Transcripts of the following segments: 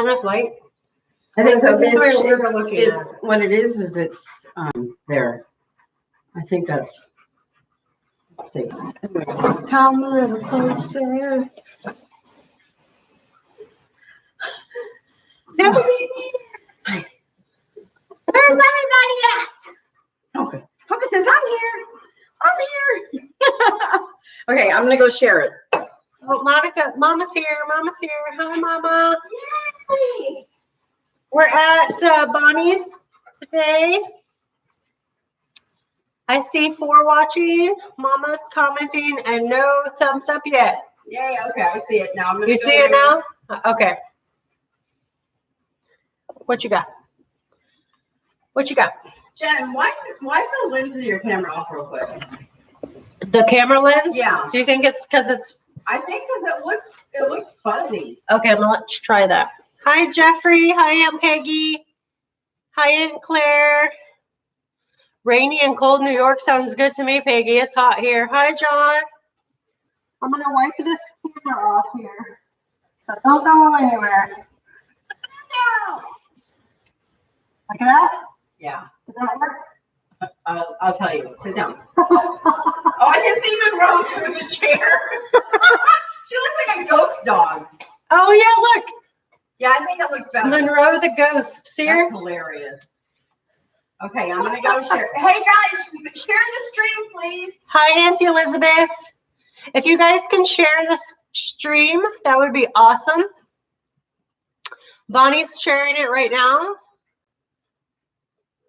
not enough light? I think so. It's what it is it's there. I think that's. Come a little closer. Nobody's here. Where's everybody at? Okay. Focus says, I'm here. I'm here. Okay, I'm gonna go share it. Oh, Monica, Mama's here. Mama's here. Hi, Mama. Yay. We're at Bonnie's today. I see 4 watching. Mama's commenting and no thumbs up yet. Yay, okay, I see it now. You see it now? Okay. What you got? What you got? Jen, why the lens of your camera off real quick? The camera lens? Yeah. Do you think it's because it's... I think because it looks fuzzy. Okay, let's try that. Hi, Jeffrey. Hi, Aunt Peggy. Hi, Aunt Claire. Rainy and cold New York sounds good to me, Peggy. It's hot here. Hi, John. I'm going to wipe this camera off here. So don't go anywhere. Like that? Yeah. Does that work? I'll tell you. Sit down. Oh, I can see even Rose in the chair. She looks like a ghost dog. Oh, yeah, look. Yeah, I think it looks better. Monroe the ghost. See her? That's hilarious. Okay, I'm going to go share. Hey, guys, share the stream, please. Hi, Auntie Elizabeth. If you guys can share this stream, that would be awesome. Bonnie's sharing it right now.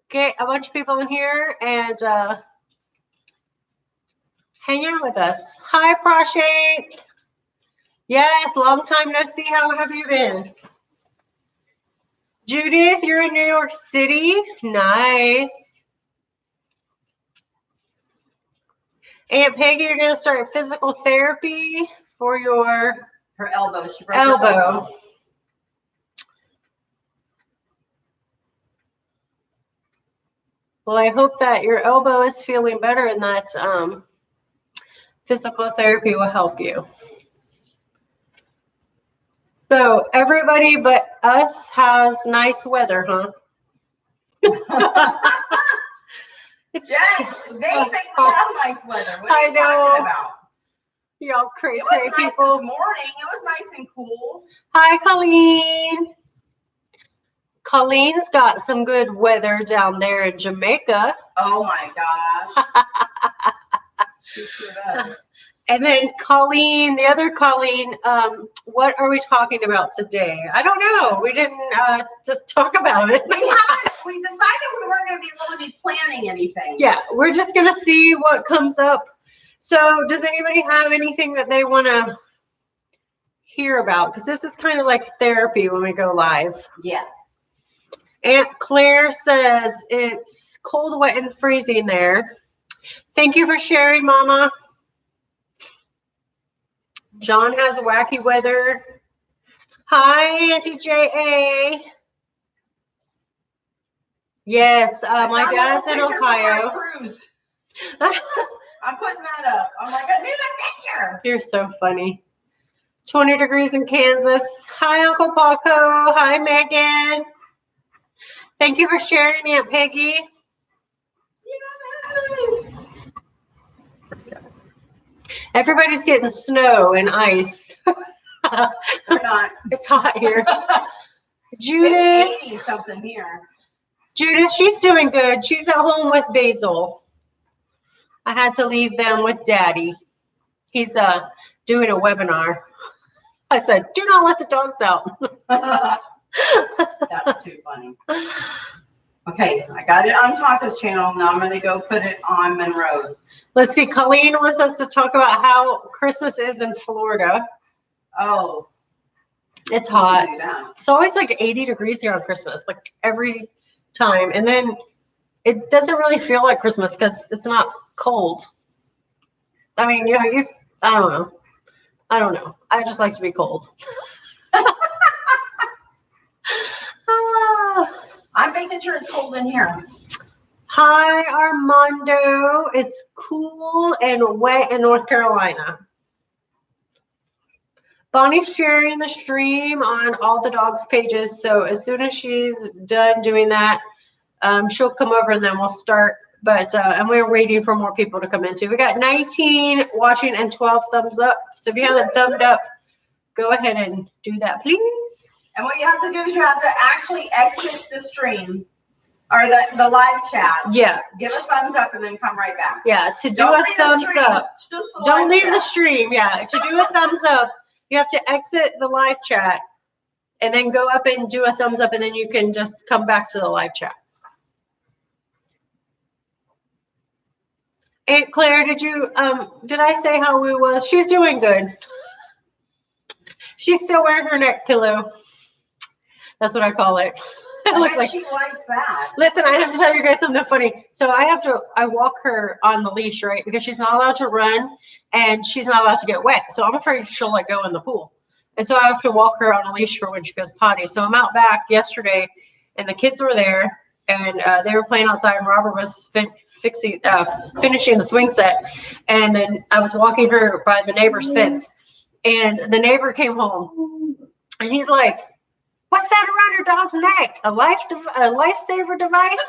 Get a bunch of people in here and hang out with us. Hi, Prashant. Yes, long time no see. How have you been? Judith, you're in New York City. Nice. Aunt Peggy, you're going to start physical therapy for her elbow. She broke elbow. Her elbow. Well, I hope that your elbow is feeling better and that physical therapy will help you. So everybody but us has nice weather, huh? Jen, they think we have nice weather. What are you talking about? Y'all crazy nice people. This morning, it was nice and cool. Hi, Colleen. Colleen's got some good weather down there in Jamaica. Oh my gosh. She sure does. And then Colleen, the other Colleen, what are we talking about today? I don't know. We didn't just talk about it. We decided we weren't going to really be planning anything. Yeah, we're just going to see what comes up. So does anybody have anything that they want to hear about? Because this is kind of like therapy when we go live. Yes. Aunt Claire says it's cold, wet, and freezing there. Thank you for sharing, Mama. John has wacky weather. Hi, Auntie J.A. Yes, my dad's in Ohio. I'm putting that up. I'm like, I need a picture. You're so funny. 20 degrees in Kansas. Hi, Uncle Paco. Hi, Megan. Thank you for sharing, Aunt Peggy. Everybody's getting snow and ice. We're not. It's hot here. Judith. It's 80 something here. Judith, she's doing good. She's at home with Basil. I had to leave them with Daddy. He's doing a webinar. I said, do not let the dogs out. That's too funny. Okay, I got it on Taka's channel. Now I'm going to go put it on Monroe's. Let's see. Colleen wants us to talk about how Christmas is in Florida. Oh. It's hot. It's always like 80 degrees here on Christmas, like every time. And then it doesn't really feel like Christmas because it's not cold. I mean, I don't know. I don't know. I just like to be cold. I'm making sure it's cold in here. Hi, Armando. It's cool and wet in North Carolina. Bonnie's sharing the stream on all the dogs' pages. So as soon as she's done doing that, she'll come over and then we'll start. But and we're waiting for more people to come in too. We got 19 watching and 12 thumbs up. So if you haven't thumbed up, go ahead and do that, please. And what you have to do is you have to actually exit the stream or the live chat. Yeah. Give a thumbs up and then come right back. Yeah. To do Don't a leave the thumbs stream, up. just the Don't live leave chat. the stream. Yeah. To do a thumbs up, you have to exit the live chat and then go up and do a thumbs up, and then you can just come back to the live chat. Aunt Claire, did I say how we was? She's doing good. She's still wearing her neck pillow. That's what I call it. It looks like. She likes that. Listen, I have to tell you guys something funny. So I walk her on the leash, right? Because she's not allowed to run and she's not allowed to get wet. So I'm afraid she'll like go in the pool. And so I have to walk her on a leash for when she goes potty. So I'm out back yesterday and the kids were there and they were playing outside and Robert was finishing the swing set. And then I was walking her by the neighbor's fence and the neighbor came home and he's like, "What's that around your dog's neck? A lifesaver device?"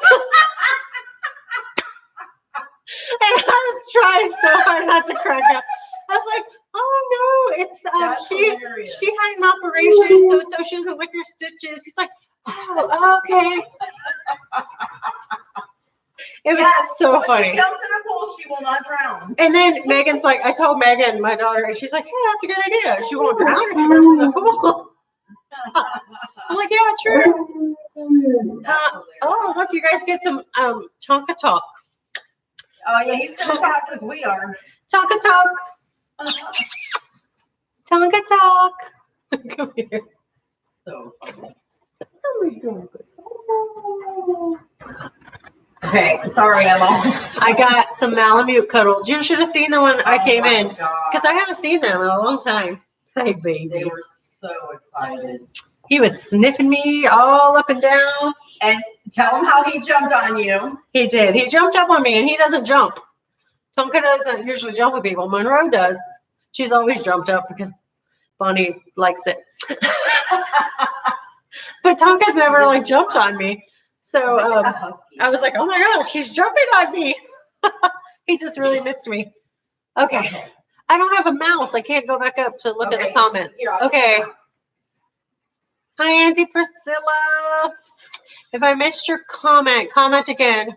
And I was trying so hard not to crack up. I was like, "Oh no, it's she had an operation, so she doesn't lick her stitches." He's like, "Oh, okay." It was so funny. When she jumps in the pool, she will not drown. And then Megan's like, I told Megan, my daughter, and she's like, "Hey, that's a good idea. She won't drown if she goes in the pool." I'm like, "Yeah, true." Oh, look, you guys get some Tonka talk. Oh yeah, he's gonna talk as we are. Tonka talk. Tonka talk. Come here. So funny. Okay, sorry, I lost. I got some Malamute cuddles. You should have seen the one I came in God. because I haven't seen them in a long time. Hey, baby. They were so excited. He was sniffing me all up and down. And tell him how he jumped on you. He did. He jumped up on me, and he doesn't jump. Tonka doesn't usually jump with people. Monroe does. She's always jumped up because Bonnie likes it. But Tonka's never like jumped on me. So I was like, "Oh my gosh, she's jumping on me." He just really missed me. Okay. I don't have a mouse. I can't go back up to look at the comments. Okay. Hi, Auntie Priscilla. If I missed your comment again.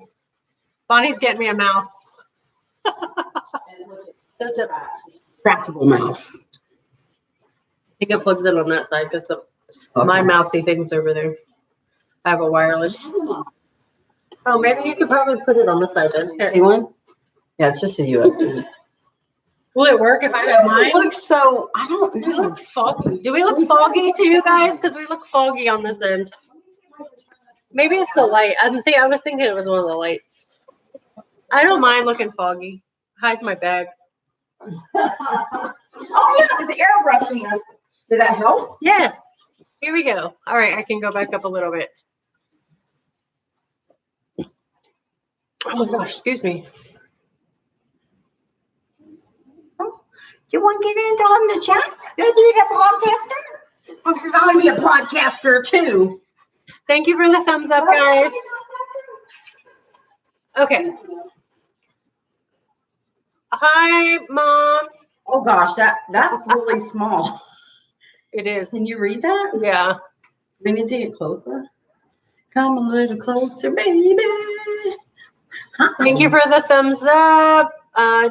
Bonnie's getting me a mouse. That's a tractable mouse. I think it plugs in on that side because my mousy thing's over there. I have a wireless. Oh, maybe you could probably put it on the side then. See one? Yeah, it's just a USB. Will it work if I have mine? It looks so, I don't It know. looks foggy. Do we look foggy to you guys? Because we look foggy on this end. Maybe it's the light. I was thinking it was one of the lights. I don't mind looking foggy. Hides my bags. Oh yeah, it was airbrushing us. Did that help? Yes. Here we go. All right, I can go back up a little bit. Oh my gosh, excuse me. You want to get into on the chat? You need a podcaster? Because I want to be a podcaster too. Thank you for the thumbs up, guys. Okay. Hi, Mom. Oh gosh, that's really small. It is. Can you read that? Yeah. We need to get closer. Come a little closer, baby. Thank you for the thumbs up.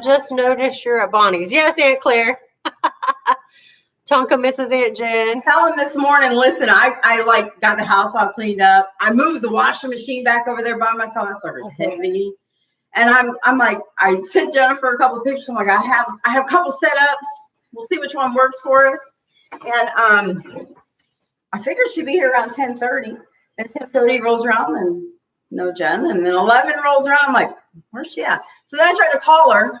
Just noticed you're at Bonnie's. Yes, Aunt Claire. Tonka misses Aunt Jen. Tell him this morning, listen, I like got the house all cleaned up. I moved the washing machine back over there by myself. I started heavy. And I'm like, I sent Jennifer a couple of pictures. I'm like, I have a couple setups. We'll see which one works for us. And I figured she'd be here around 10:30. And 10:30 rolls around and no Jen. And then 11 rolls around. I'm like, where's she at? So then I tried to call her.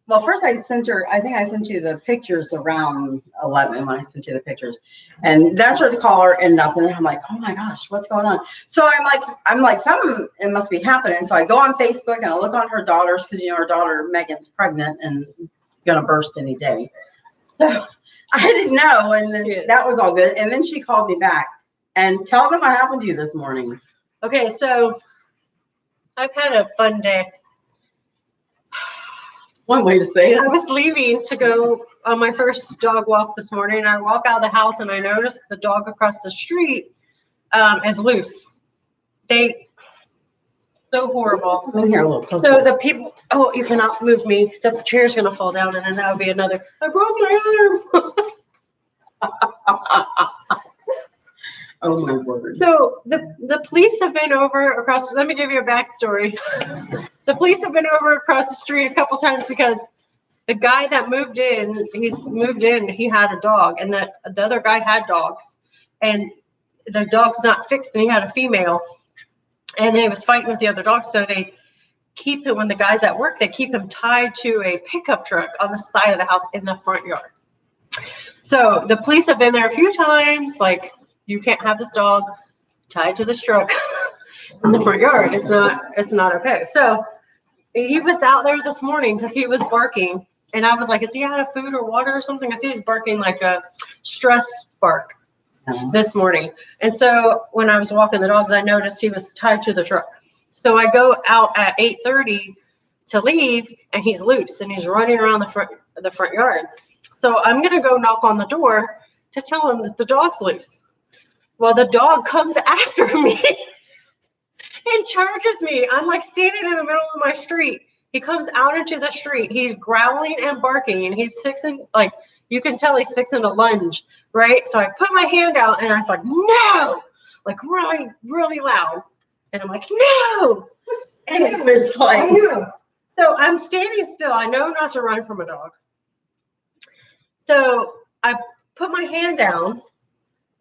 Well, first I think I sent you the pictures around 11 when I sent you the pictures. And then I tried to call her and nothing. And I'm like, oh my gosh, what's going on? So I'm like, something, it must be happening. So I go on Facebook and I look on her daughters because, her daughter Megan's pregnant and going to burst any day. So I didn't know, and then Yeah. that was all good. And then she called me back and tell them what happened to you this morning. Okay, so I've had a fun day. One way to say it. I was leaving to go on my first dog walk this morning, and I walk out of the house and I noticed the dog across the street is loose. So horrible. I'm here a little closer. So the people, oh, you cannot move me. The chair's gonna fall down, and then that would be another. I broke my arm. Oh my word. So the police have been over across. Let me give you a backstory. The police have been over across the street a couple times because the guy that moved in, he had a dog, and the other guy had dogs, and the dog's not fixed, and he had a female, and he was fighting with the other dog. So they keep him, when the guy's at work, they keep him tied to a pickup truck on the side of the house in the front yard. So the police have been there a few times, like, you can't have this dog tied to this truck in the front yard. It's not okay. So he was out there this morning because he was barking, and I was like, is he out of food or water or something? I see he's barking like a stress bark this morning. And so when I was walking the dogs, I noticed he was tied to the truck. So I go out at 8:30 to leave, and he's loose, and he's running around the front yard. So I'm gonna go knock on the door to tell him that the dog's loose. Well, the dog comes after me and charges me. I'm like standing in the middle of my street. He comes out into the street. He's growling and barking, and he's fixing, like, you can tell he's fixing to lunge, right? So I put my hand out, and I was like, no, like really, really loud. And I'm like, no. And it was I like, know. So I'm standing still. I know not to run from a dog. So I put my hand down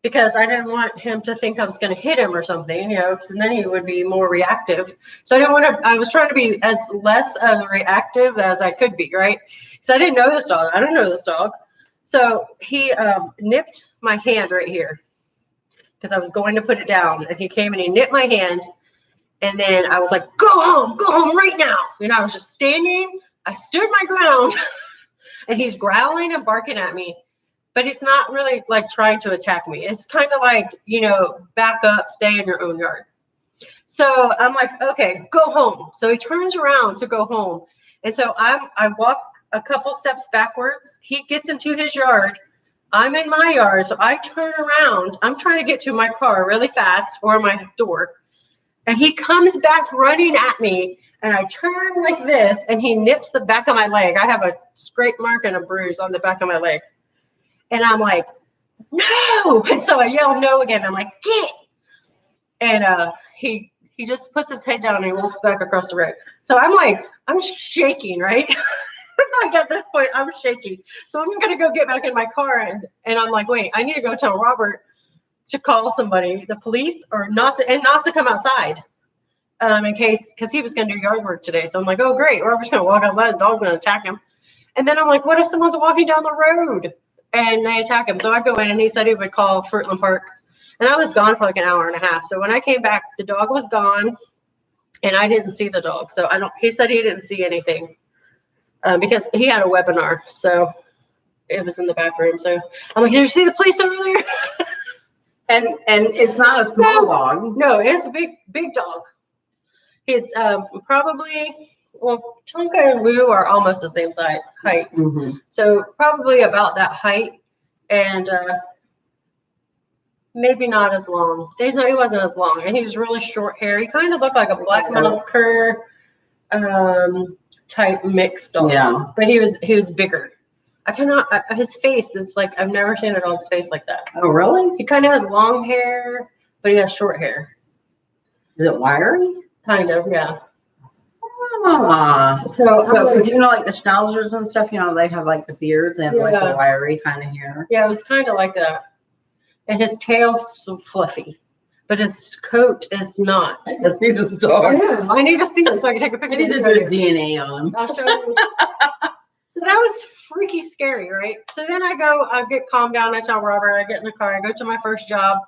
because I didn't want him to think I was going to hit him or something, because then he would be more reactive. So I was trying to be as less of reactive as I could be, right? So I didn't know this dog. I don't know this dog. So he nipped my hand right here because I was going to put it down, and he came and he nipped my hand. And then I was like, go home right now. And I was just standing. I stood my ground and he's growling and barking at me. But he's not really like trying to attack me. It's kind of like, back up, stay in your own yard. So I'm like, okay, go home. So he turns around to go home. And so I walk a couple steps backwards. He gets into his yard. I'm in my yard. So I turn around. I'm trying to get to my car really fast, or my door. And he comes back running at me. And I turn like this, and he nips the back of my leg. I have a scrape mark and a bruise on the back of my leg. And I'm like, no. And so I yell no again. I'm like, get. And he just puts his head down and he walks back across the road. So I'm shaking, right? Like at this point, I'm shaking. So I'm going to go get back in my car. And I'm like, wait, I need to go tell Robert to call somebody, the police, or not to come outside. In case, because he was going to do yard work today. So I'm like, oh, great. Robert's going to walk outside. The dog's going to attack him. And then I'm like, what if someone's walking down the road and they attack him? So I go in, and he said he would call Fruitland Park. And I was gone for like an hour and a half. So when I came back, the dog was gone, and I didn't see the dog. So he said he didn't see anything because he had a webinar. So it was in the back room. So I'm like, did you see the police over there? and it's not a small dog. No, it's a big dog. He's probably, well, Tonka and Lou are almost the same height. Mm-hmm. So probably about that height, and maybe not as long. He wasn't as long, and he was really short hair. He kind of looked like a black mouth cur type mixed dog. Yeah. But he was bigger. His face is like, I've never seen a dog's face like that. Oh, really? He kind of has long hair, but he has short hair. Is it wiry? Kind of, yeah. So because like the schnauzers and stuff, they have like the beards and like the wiry kind of hair. Yeah, it was kind of like that. And his tail's so fluffy, but his coat is not. Let's see this dog. I need to see him so I can take a picture. I need to do a DNA on him. I'll show you. So that was freaky scary, right? So then I get calmed down. I tell Robert, I get in the car, I go to my first job.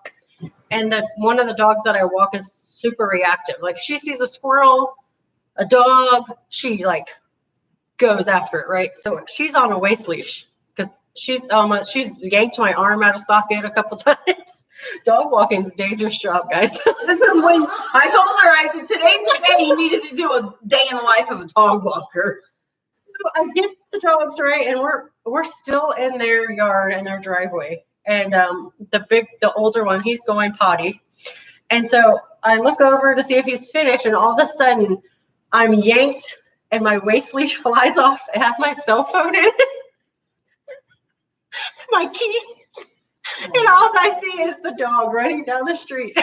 And one of the dogs that I walk is super reactive. Like, she sees a squirrel, a dog, she like goes after it, right? So she's on a waist leash because she's yanked my arm out of socket a couple times. Dog walking's a dangerous job, guys. This is when I told her, I said, today's the day you needed to do a day in the life of a dog walker. I get the dogs right, and we're still in their yard and their driveway. And the older one, he's going potty. And so I look over to see if he's finished, and all of a sudden I'm yanked and my waist leash flies off. It has my cell phone in it, my keys, and all I see is the dog running down the street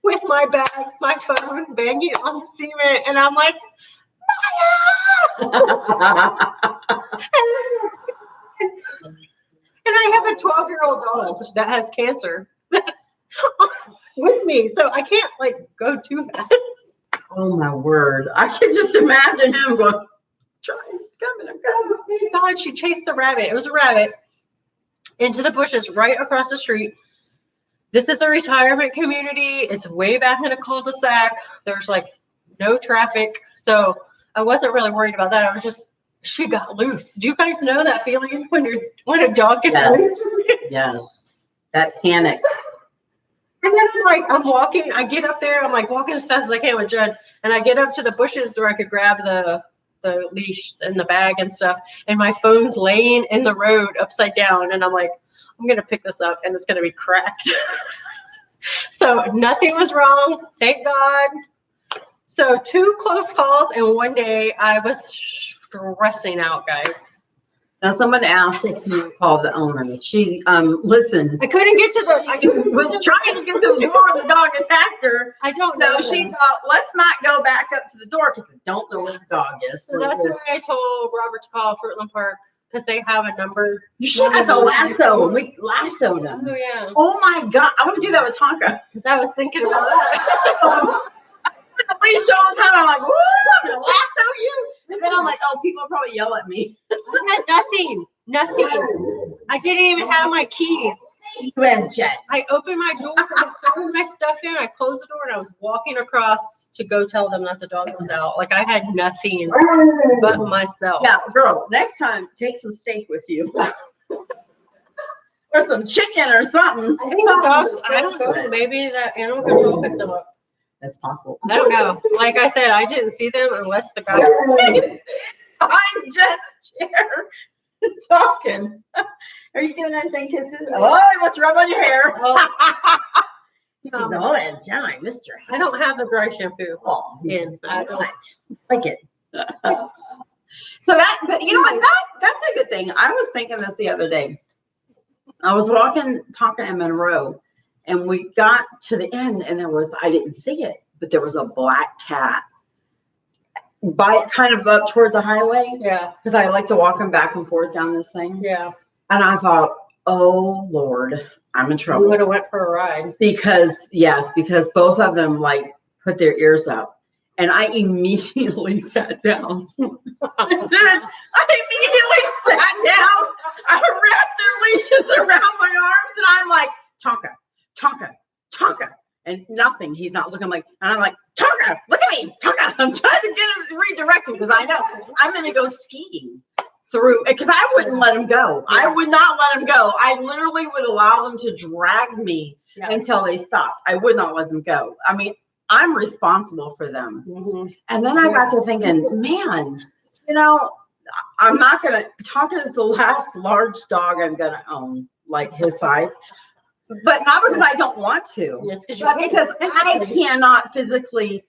with my bag, my phone banging on the cement, and I'm like, and I have a 12-year-old dog that has cancer with me, so I can't like go too fast. Oh my word. I can just imagine him going, trying, coming. Thank God she chased the rabbit. It was a rabbit into the bushes right across the street. This is a retirement community. It's way back in a cul-de-sac. There's like no traffic. So I wasn't really worried about that. I was just, she got loose. Do you guys know that feeling when a dog gets loose? Yes. That panic. And then I'm walking, I get up there, I'm like walking as fast as I can with Judd, and I get up to the bushes where I could grab the leash and the bag and stuff, and my phone's laying in the road upside down, and I'm like, I'm going to pick this up, and it's going to be cracked. So nothing was wrong, thank God. So 2 close calls in one day. I was stressing out, guys. Now, someone asked if you called the owner. She, listen. I couldn't get to the. I was trying to get to the door when the dog attacked her. I don't know. So she thought, let's not go back up to the door because I don't know where the dog is. So that's why I told Robert to call Fruitland Park because they have a number. You should have the lasso. We lassoed them. Oh, yeah. Oh my God. I want to do that with Tonka. Because I was thinking about that. Please show all the time. I'm like, woo, I'm going to lasso you. And then I'm like, oh, people will probably yell at me. I had nothing. I didn't even have my keys. You had jet. I opened my door and threw my stuff in. I closed the door and I was walking across to go tell them that the dog was out. Like I had nothing but myself. Yeah, girl, next time take some steak with you. Or some chicken or something. I think the dogs, I don't know, maybe that animal control picked them up. That's possible. I don't know. Like I said, I didn't see them unless the guy. Behind Jen's chair, talking. Are you giving that 10 kisses? Oh, I must rub on your hair. He goes, oh, and Jen, I missed her. I don't have the dry shampoo. Oh, I don't like it. So that, but you know what? That's a good thing. I was thinking this the other day. I was walking, talking in Monroe. And we got to the end and I didn't see it, but there was a black cat kind of up towards the highway. Yeah. Because I like to walk them back and forth down this thing. Yeah. And I thought, oh Lord, I'm in trouble. We would have went for a ride. Because both of them like put their ears up. And I immediately sat down. I immediately sat down. I wrapped their leashes around my arms and I'm like, Tonka, and nothing. He's not looking like, and I'm like, Tonka, look at me, Tonka. I'm trying to get him redirected because I know I'm going to go skiing through, because I wouldn't let him go. I would not let him go. I literally would allow them to drag me until they stopped. I would not let them go. I mean, I'm responsible for them. Mm-hmm. And then I got to thinking, man, you know, I'm not going to, Tonka is the last large dog I'm going to own, like his size. But not because I don't want to, but because I cannot physically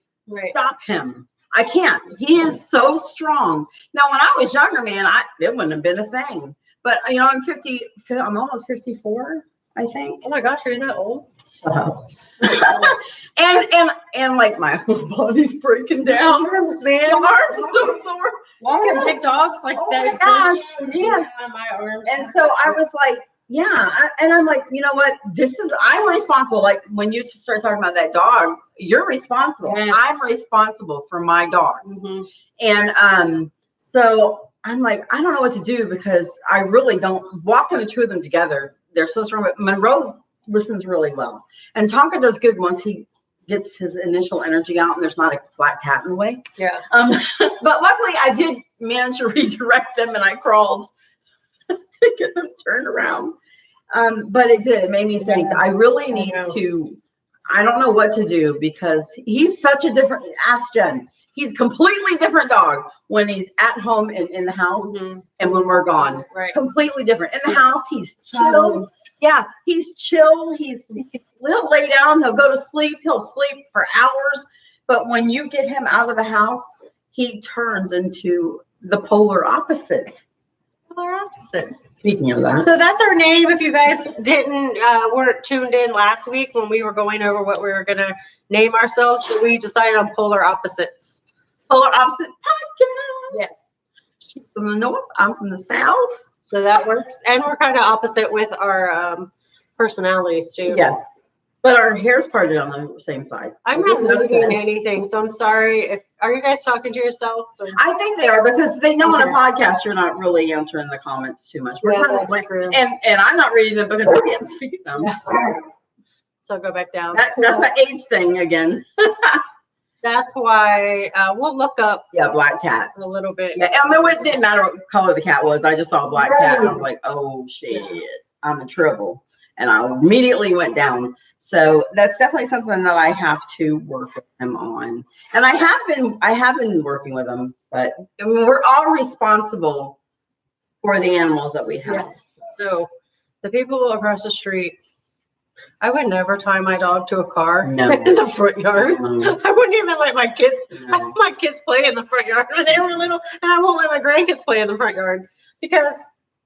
stop him. I can't. He is so strong. Now, when I was younger, man, it wouldn't have been a thing. But you know, I'm almost 54, I think. Oh my gosh, are you that old? and like my whole body's breaking down. Arms, man. My arms so sore. Walking big dogs like that. Oh my gosh, yes. My arms. And so I was like, yeah, and I'm like, you know what? I'm responsible. Like when you start talking about that dog, you're responsible. Yes. I'm responsible for my dogs. Mm-hmm. And so I'm like, I don't know what to do because I really don't. Walking the two of them together, they're so strong. But Monroe listens really well. And Tonka does good once he gets his initial energy out and there's not a black cat in the way. Yeah. But luckily I did manage to redirect them and I crawled to get them turned around. But it did. It made me think. I really need to. I don't know what to do because he's such a different. Ask Jen. He's completely different dog when he's at home and in the house, and when we're gone. Right. Completely different. In the house, he's chill. Yeah, he's chill. He'll lay down. He'll go to sleep. He'll sleep for hours. But when you get him out of the house, he turns into the polar opposite. Polar opposite. Speaking of that. So that's our name. If you guys weren't tuned in last week when we were going over what we were going to name ourselves, so we decided on Polar Opposites. Polar Opposite Podcast. Yes. She's from the north. I'm from the south. So that works. And we're kind of opposite with our personalities too. Yes. But our hair's parted on the same side. I'm not looking anything, so I'm sorry. Are you guys talking to yourselves? Or? I think they are because they know on a podcast you're not really answering the comments too much. We're kind of like, true. and I'm not reading them because I can't see them. So go back down. That's an age thing again. That's why we'll look up. Yeah, black cat. A little bit. Yeah, I mean, it didn't matter what color the cat was. I just saw a black cat and I was like, oh shit, I'm in trouble. And I immediately went down. So that's definitely something that I have to work with him on. And I have been working with him, but I mean, we're all responsible for the animals that we have. Yes. So the people across the street, I would never tie my dog to a car in the front yard. No. I wouldn't even let my kids play in the front yard when they were little, and I won't let my grandkids play in the front yard because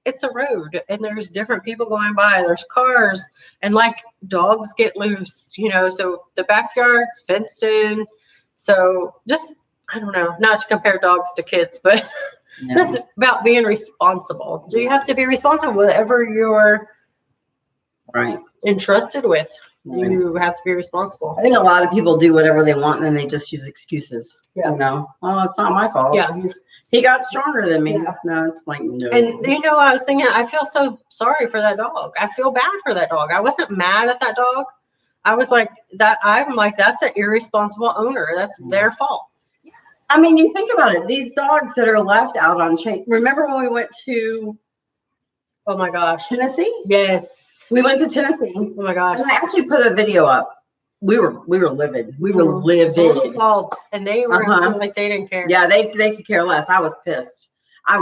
it's a road and there's different people going by. There's cars and like dogs get loose, so the backyard's fenced in. So just, I don't know, not to compare dogs to kids, but just about being responsible. So you have to be responsible whatever you're entrusted with. Right. You have to be responsible. I think a lot of people do whatever they want and then they just use excuses. Yeah. Oh, it's not my fault. Yeah. He got stronger than me. Yeah. No, it's like, no. And I was thinking, I feel so sorry for that dog. I feel bad for that dog. I wasn't mad at that dog. I was like that. I'm like, that's an irresponsible owner. That's their fault. I mean, you think about it. These dogs that are left out on chain. Remember when we went to Oh my gosh. Tennessee? Yes. We went to Tennessee. Oh my gosh. And I actually put a video up. We were livid. We were livid. And they were like they didn't care. Yeah, they could care less. I was pissed. I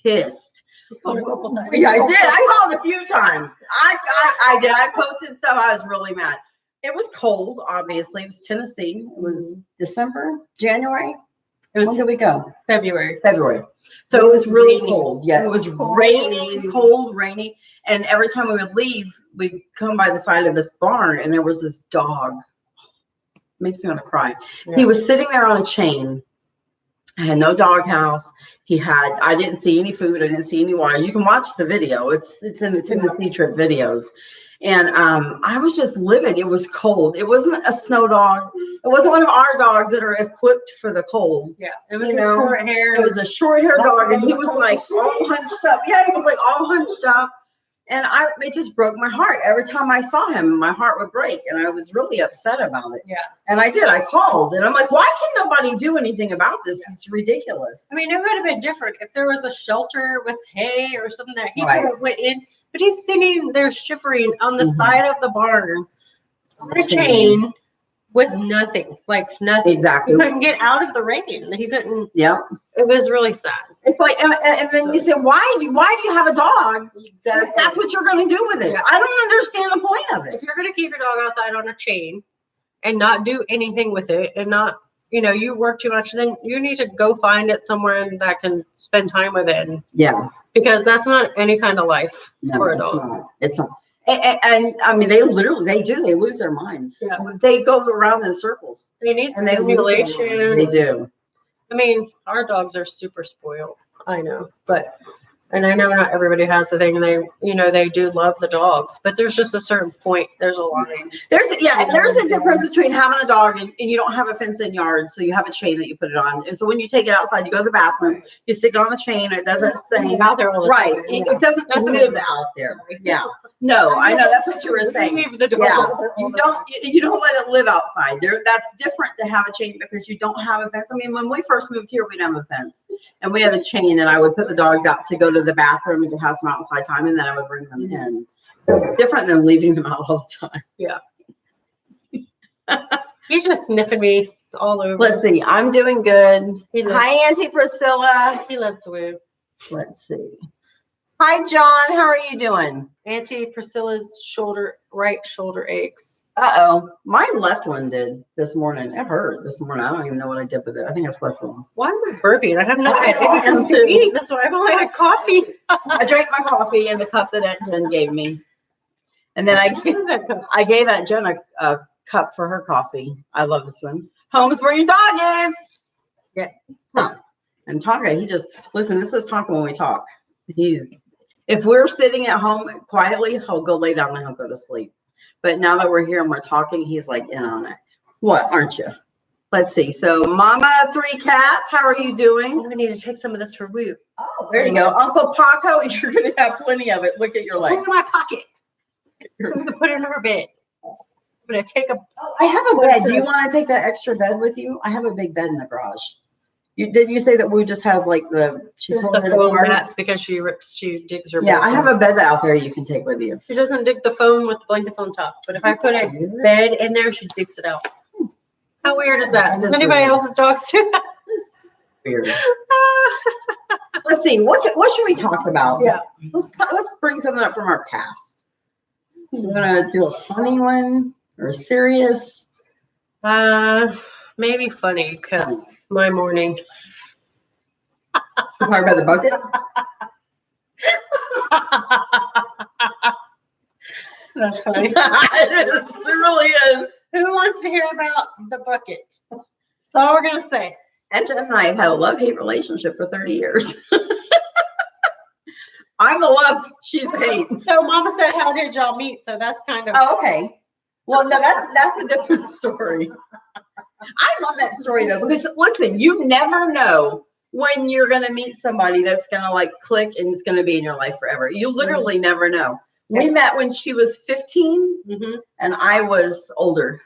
pissed. Called a couple times. Yeah, I did. I called a few times. I did. I posted stuff. I was really mad. It was cold, obviously. It was Tennessee. It was December, January. When did we go? February. So it was really cold. Yeah, it was rainy, cold, rainy. And every time we would leave, we'd come by the side of this barn and there was this dog. Makes me want to cry. Yeah. He was sitting there on a chain. I had no doghouse. I didn't see any food. I didn't see any water. You can watch the video. It's in the Tennessee trip videos. And I was just livid. It was cold. It wasn't a snow dog. It wasn't one of our dogs that are equipped for the cold. Yeah, it was short hair. It was a short hair dog, and he was like all hunched up. Yeah, he was like all hunched up. And it just broke my heart. Every time I saw him, my heart would break. And I was really upset about it. Yeah. And I did. I called. And I'm like, why can nobody do anything about this? It's ridiculous. I mean, it would have been different if there was a shelter with hay or something that he could have went in. But he's sitting there shivering on the side of the barn on a chain with nothing. Like nothing. Exactly. He couldn't get out of the rain. He couldn't. Yeah. It was really sad. It's like, and then you say, why do you have a dog? Exactly. That's what you're going to do with it. Yeah. I don't understand the point of it. If you're going to keep your dog outside on a chain and not do anything with it and not, you work too much, then you need to go find it somewhere that can spend time with it. Yeah. Because that's not any kind of life for a dog. It's not. And I mean, they lose their minds. Yeah. They go around in circles. They need stimulation. They do. I mean, our dogs are super spoiled. I know, and I know not everybody has the thing, and they do love the dogs, but there's just a certain point. There's a line. There's a difference between having a dog and you don't have a fenced-in yard, so you have a chain that you put it on. And so when you take it outside, you go to the bathroom, you stick it on the chain. It doesn't stay out there all the right. time. It doesn't live out there. Yeah. No, I know that's what you were saying. Leave the dog. Yeah. You don't let it live outside. That's different to have a chain because you don't have a fence. I mean, when we first moved here, we didn't have a fence, and we had a chain, and I would put the dogs out to go to to the bathroom to have some outside time, and then I would bring them in. It's different than leaving them out all the time. He's just sniffing me all over. Let's see. I'm doing good. He loves- Hi, Auntie Priscilla. He loves to woo. Let's see. Hi, John. How are you doing? Auntie Priscilla's right shoulder aches. Uh-oh. My left one did this morning. It hurt this morning. I don't even know what I did with it. I think I slept wrong. Why am I burping? I have no I idea. am too. That's why I've only had coffee. I drank my coffee in the cup that Aunt Jen gave me. And then I gave Aunt Jen a cup for her coffee. I love this one. Home's where your dog is. Yeah. Huh. And Tonka, he just, listen, this is Tonka when we talk. If we're sitting at home quietly, he'll go lay down and he'll go to sleep. But now that we're here and we're talking, he's like in on it. What, aren't you? Let's see. So Mama 3 Cats, how are you doing? I need to take some of this for Woo. Oh, there you go. Uncle Paco, you're going to have plenty of it. Look at your Put it legs. in my pocket so we can put it in her bed. I'm gonna take a. Oh, I have a bed. Do you want to take that extra bed with you? I have a big bed in the garage. Didn't you say that Woo just has like she Just tore the it foam apart? mats because she digs her. Yeah, bed I have a bed out there you can take with you. She doesn't dig the foam with the blankets on top, but if I put a bed in there, she digs it out. How weird is that? Does anybody else's dogs do that? Weird. Let's see. What should we talk about? Yeah. Let's bring something up from our past. You want to do a funny one or a serious? Maybe funny because my morning. Talk about the bucket. That's funny. It really is. Who wants to hear about the bucket? That's all we're gonna say. Aunt Jen and I have had a love-hate relationship for 30 years. I'm the love, she's the hate. So Mama said, "How did y'all meet?" So that's kind of. Oh, okay. Well, no, that's a different story. I love that story though, because listen, you never know when you're gonna meet somebody that's gonna like click and it's gonna be in your life forever. You literally never know. We met when she was 15 and I was older.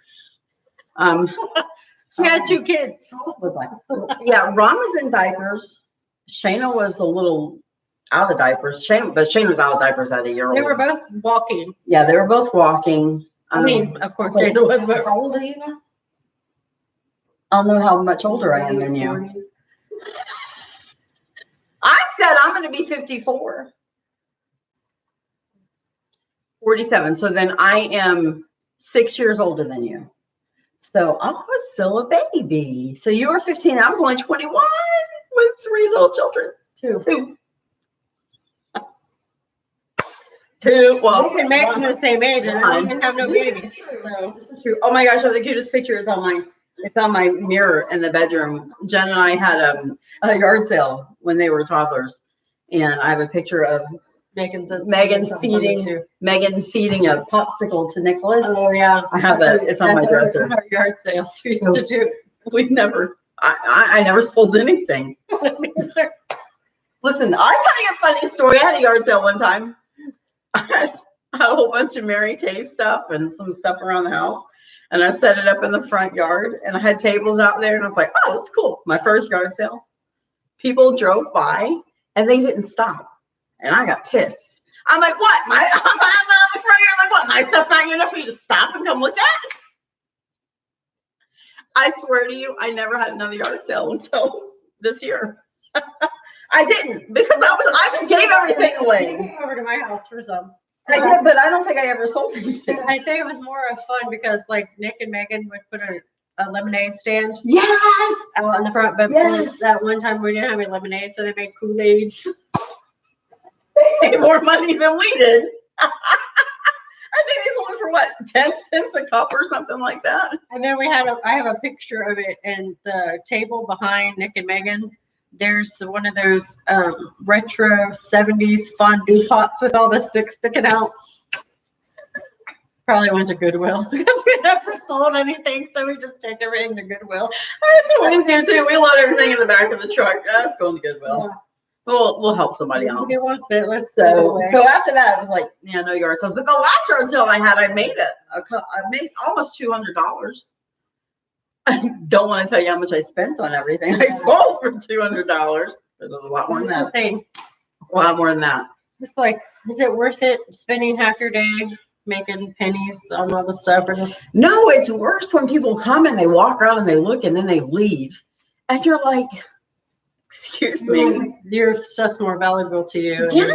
She had 2 kids. Was like, yeah, Ron was in diapers. Shayna was a little out of diapers. Shayna was out of diapers at a year old. They were both walking. Yeah, they were both walking. I mean, of course, Shayna was. But how old are you now? I'll know how much older I am than you. I said I'm going to be 54. 47. So then I am 6 years older than you. So I was still a baby. So you were 15. I was only 21 with 3 little children. Two. Well, we can make them the same age, and I didn't have no babies. So. This is true. Oh my gosh, I have the cutest picture. It's on my mirror in the bedroom. Jen and I had a yard sale when they were toddlers, and I have a picture of Megan feeding a popsicle to Nicholas. Oh yeah, I have that. It's on my dresser. Our yard sales we used to do. We've never. I never sold anything. Listen, I'll tell you a funny story. I had a yard sale one time. I had a whole bunch of Mary Kay stuff and some stuff around the house. And I set it up in the front yard and I had tables out there and I was like, oh, that's cool. My first yard sale. People drove by and they didn't stop. And I got pissed. I'm like, what? I'm out the front yard. Like, what? My stuff's not good enough for you to stop and come look at? I swear to you, I never had another yard sale until this year. I didn't because I just gave everything away. Came over to my house for some. I did, but I don't think I ever sold anything. I think it was more of fun because like Nick and Megan would put a lemonade stand Yes. out in the front, but that one time we didn't have any lemonade, so they made Kool-Aid. They made more money than we did. I think they sold it for what, 10 cents a cup or something like that. And then I have a picture of it in the table behind Nick and Megan. There's one of those retro 70s fondue pots with all the sticks sticking out. Probably went to Goodwill because we never sold anything, so we just take everything to Goodwill. That's what we do too. We load everything in the back of the truck. That's going to Goodwill. We'll help somebody out. Who wants it? So after that, it was like, yeah, no yard sales. But the last yard sale I had, I made almost $200. I don't want to tell you how much I spent on everything. I sold for $200. There's a lot more than that. lot more than that. It's like, is it worth it spending half your day making pennies on all the stuff, or just No, it's worse when people come and they walk around and they look and then they leave. And you're like, excuse me. your stuff's more valuable to you? And Yeah.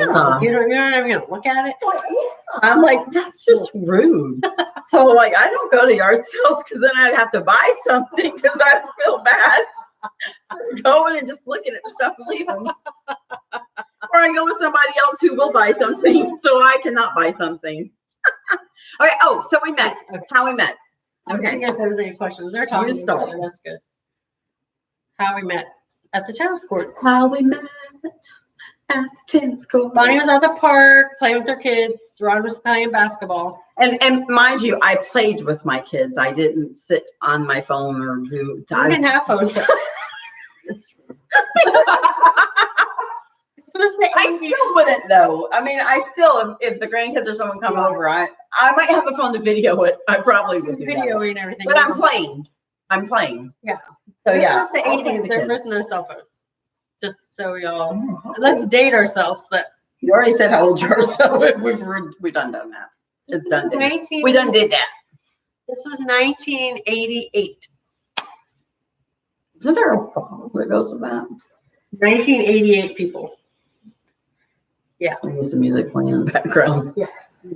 you're not even gonna look at it. Well, yeah. I'm like, that's just rude. So like, I don't go to yard sales because then I'd have to buy something because I feel bad for going and just looking at stuff and leaving. Or I go with somebody else who will buy something so I cannot buy something. Okay. Oh, so we met. How we met. I was thinking if there was any questions. They're talking to each start. other. That's good. How we met at the tennis court. How we met at the tennis court. Bonnie was at the park playing with her kids. Ron was playing basketball. And mind you, I played with my kids. I didn't sit on my phone or do. We didn't have phones. This was the I 80s. still wouldn't though. I mean, I still, if the grandkids or someone come over, I might have the phone to video it. I probably would do that. videoing everything. But I'm playing. I'm playing. Yeah. So This yeah. was the I'll play 80s. the There kids. was no cell phones. Just so y'all, Oh, let's date ourselves. That You already said how old you are, so we done that. It's done. Did. 19, We done did that. This was 1988. Isn't there a song that goes with that? 1988 people. I use the music playing in the background. Yeah.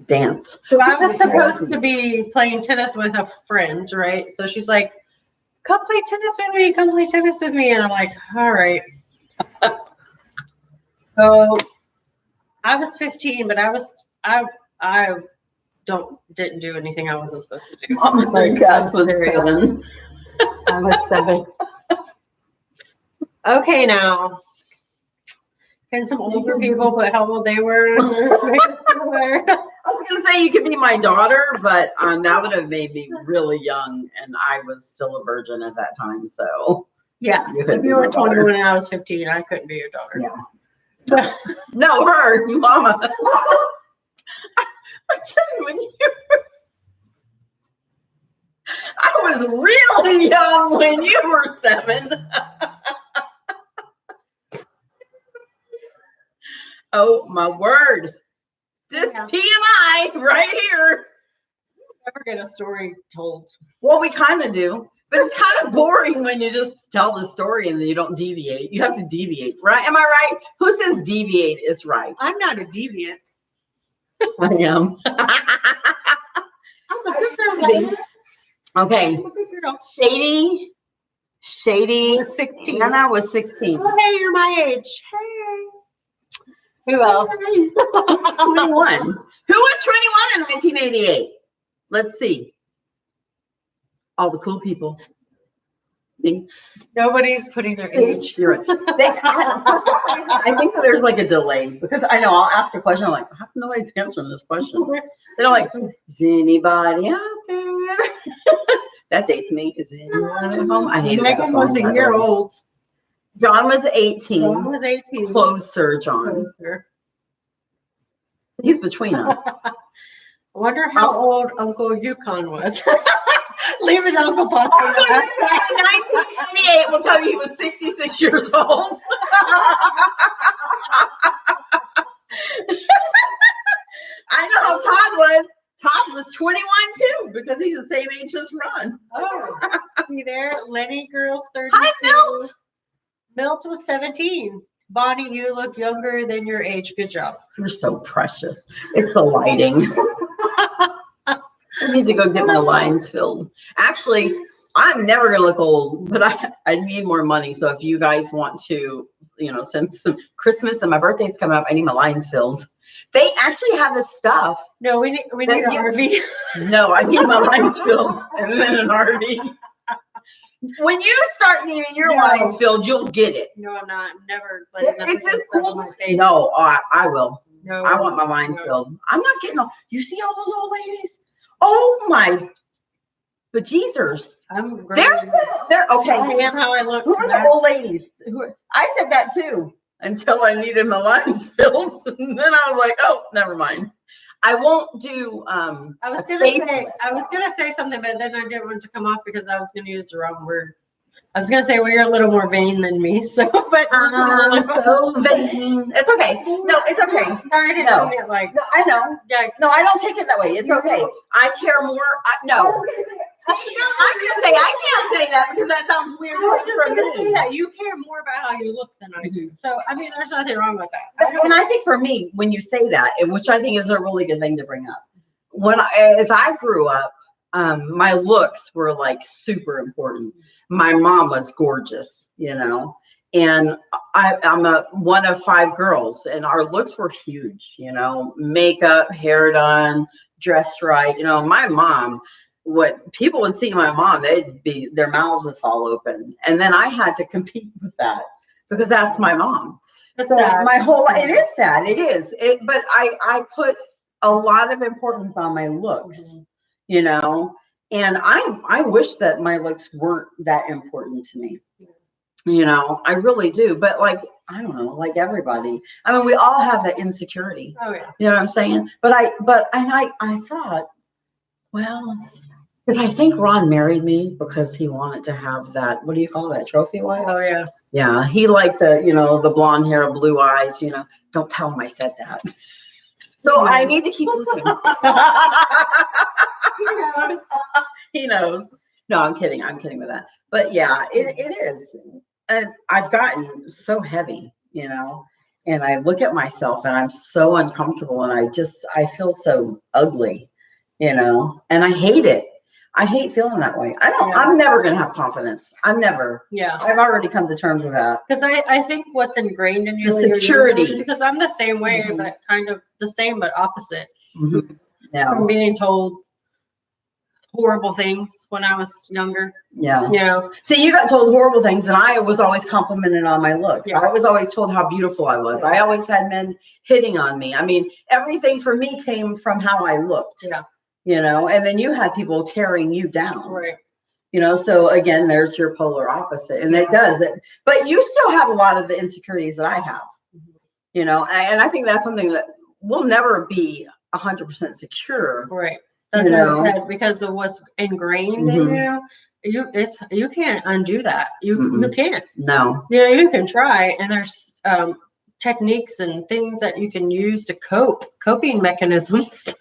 Dance. So I was supposed to be playing tennis with a friend, right? So she's like, come play tennis with me, come play tennis with me. And I'm like, all right. So I was 15, but I didn't do anything I wasn't supposed to do. Oh my God, was 7. I was 7. Okay, now. Can some older people put how old they were? I was gonna say you could be my daughter, but that would have made me really young, and I was still a virgin at that time. So Yeah. You couldn't If be you my were daughter. 21 and I was 15, I couldn't be your daughter. Yeah. No, her, mama. I tell you, I was really young when you were 7. Oh my word. This Yeah. TMI right here. Never get a story told. Well, we kind of do, but it's kind of boring when you just tell the story and then you don't deviate. You have to deviate, right? Am I right? Who says deviate is right? I'm not a deviant. I am. I'm a good girl, baby. Okay. I'm a good girl. Shady. I was 16. Anna was 16. Oh, hey, you're my age. Hey. Who else? 21. Who was 21 in 1988? Let's see. All the cool people. Me. Nobody's putting their age. You're right. For some reason, I think that there's like a delay because I know I'll ask a question. I'm like, how come nobody's answering this question? They're like, is anybody out there? That dates me. Is anyone at home? I hate Megan was a year old. John was 18. John was 18. Closer, John. Closer. He's between us. I wonder how old Uncle Yukon was. Leave it, Uncle Pop. 1988 will tell you he was 66 years old. I know how Todd was. Todd was 21 too, because he's the same age as Ron. Oh, see there, Lenny girl's 32. Hi, Milt. Milt was 17. Bonnie, you look younger than your age. Good job. You're so precious. It's the lighting. I need to go get my lines filled. Actually, I'm never gonna look old, but I need more money. So if you guys want to, since Christmas and my birthday's coming up, I need my lines filled. They actually have this stuff. No, we need an RV. No, I need my lines filled and then an RV. When you start needing your lines filled, you'll get it. No, I'm not. I'm never letting nothing It's as stuff cool. on my face. No, I will. No, I want my lines no. filled. I'm not getting all. You see all those old ladies? Oh my bejeezers. I'm great. They're I okay. am how I look. Who are the old ladies? I said that too until I needed my lines filled. And then I was like, oh, never mind. I won't do I was gonna say something, but then I didn't want to come off because I was gonna use the wrong word. I was gonna say, well, you're a little more vain than me, so, but. I'm so vain. It's okay. No, it's okay. Sorry to No. mean it like, No, I know. yeah. No, I don't take it that way. It's okay. I care more. No. I'm gonna say I can't say that because that sounds weird I was just for gonna say me. that you care more about how you look than I do. So, I mean, there's nothing wrong with that. And I think for me, when you say that, and which I think is a really good thing to bring up, as I grew up, my looks were like super important. My mom was gorgeous, and I'm one of 5 girls, and our looks were huge, makeup, hair done, dressed right. My mom, what people would see my mom, their mouths would fall open. And then I had to compete with that because that's my mom. That's So sad. it is sad. It is. But I put a lot of importance on my looks, and I wish that my looks weren't that important to me. I really do. But I don't know, like everybody. I mean, we all have that insecurity. Oh yeah. You know what I'm saying? But I thought, well, because I think Ron married me because he wanted to have that, what do you call that, trophy wife? Oh yeah. Yeah, he liked the blonde hair, blue eyes, Don't tell him I said that. So I need to keep looking. He knows. No, I'm kidding. I'm kidding with that. But yeah, it is. And I've gotten so heavy, and I look at myself and I'm so uncomfortable and I feel so ugly, and I hate it. I hate feeling that way. I'm never going to have confidence. Yeah. I've already come to terms with that. Because I think what's ingrained in you, The security. because I'm the same way, but kind of the same, but opposite. Yeah. From being told horrible things when I was younger. Yeah. See, you got told horrible things, and I was always complimented on my looks. Yeah. I was always told how beautiful I was. I always had men hitting on me. I mean, everything for me came from how I looked. Yeah. And then you had people tearing you down. Right. So again, there's your polar opposite, and it does it. But you still have a lot of the insecurities that I have. And I think that's something that will never be 100% secure. Right. That's what I said, because of what's ingrained in you. You can't undo that. You can't. No. You can try, and there's techniques and things that you can use to coping mechanisms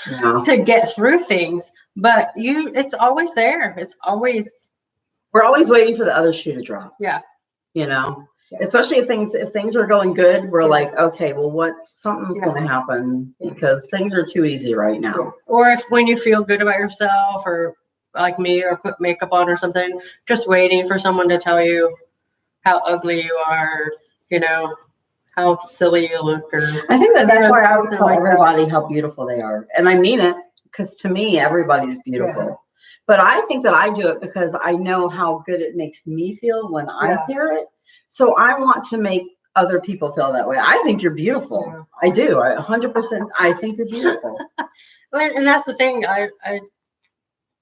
to get through things. But it's always there. We're always waiting for the other shoe to drop. Yeah. Especially if things are going good, we're like, okay, well, something's going to happen because things are too easy right now. Or when you feel good about yourself, or like me, or put makeup on or something, just waiting for someone to tell you how ugly you are, how silly you look. Or I think that's why I would tell everybody how beautiful they are. And I mean it, because to me, everybody's beautiful. Yeah. But I think that I do it because I know how good it makes me feel when I hear it. So I want to make other people feel that way. I think you're beautiful. Yeah. I do. 100%. I think you're beautiful. And that's the thing.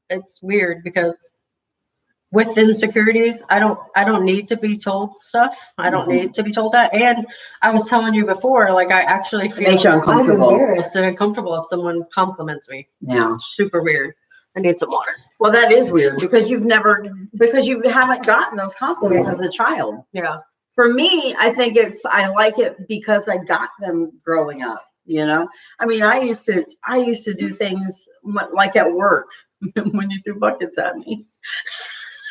It's weird because with insecurities, I don't need to be told stuff. I don't need to be told that. And I was telling you before, I actually feel uncomfortable. I'm embarrassed and uncomfortable if someone compliments me. Yeah. It's super weird. I need some water. Well, that is weird because you haven't gotten those compliments as a child. Yeah. For me, I think I like it because I got them growing up. I mean, I used to do things like at work when you threw buckets at me.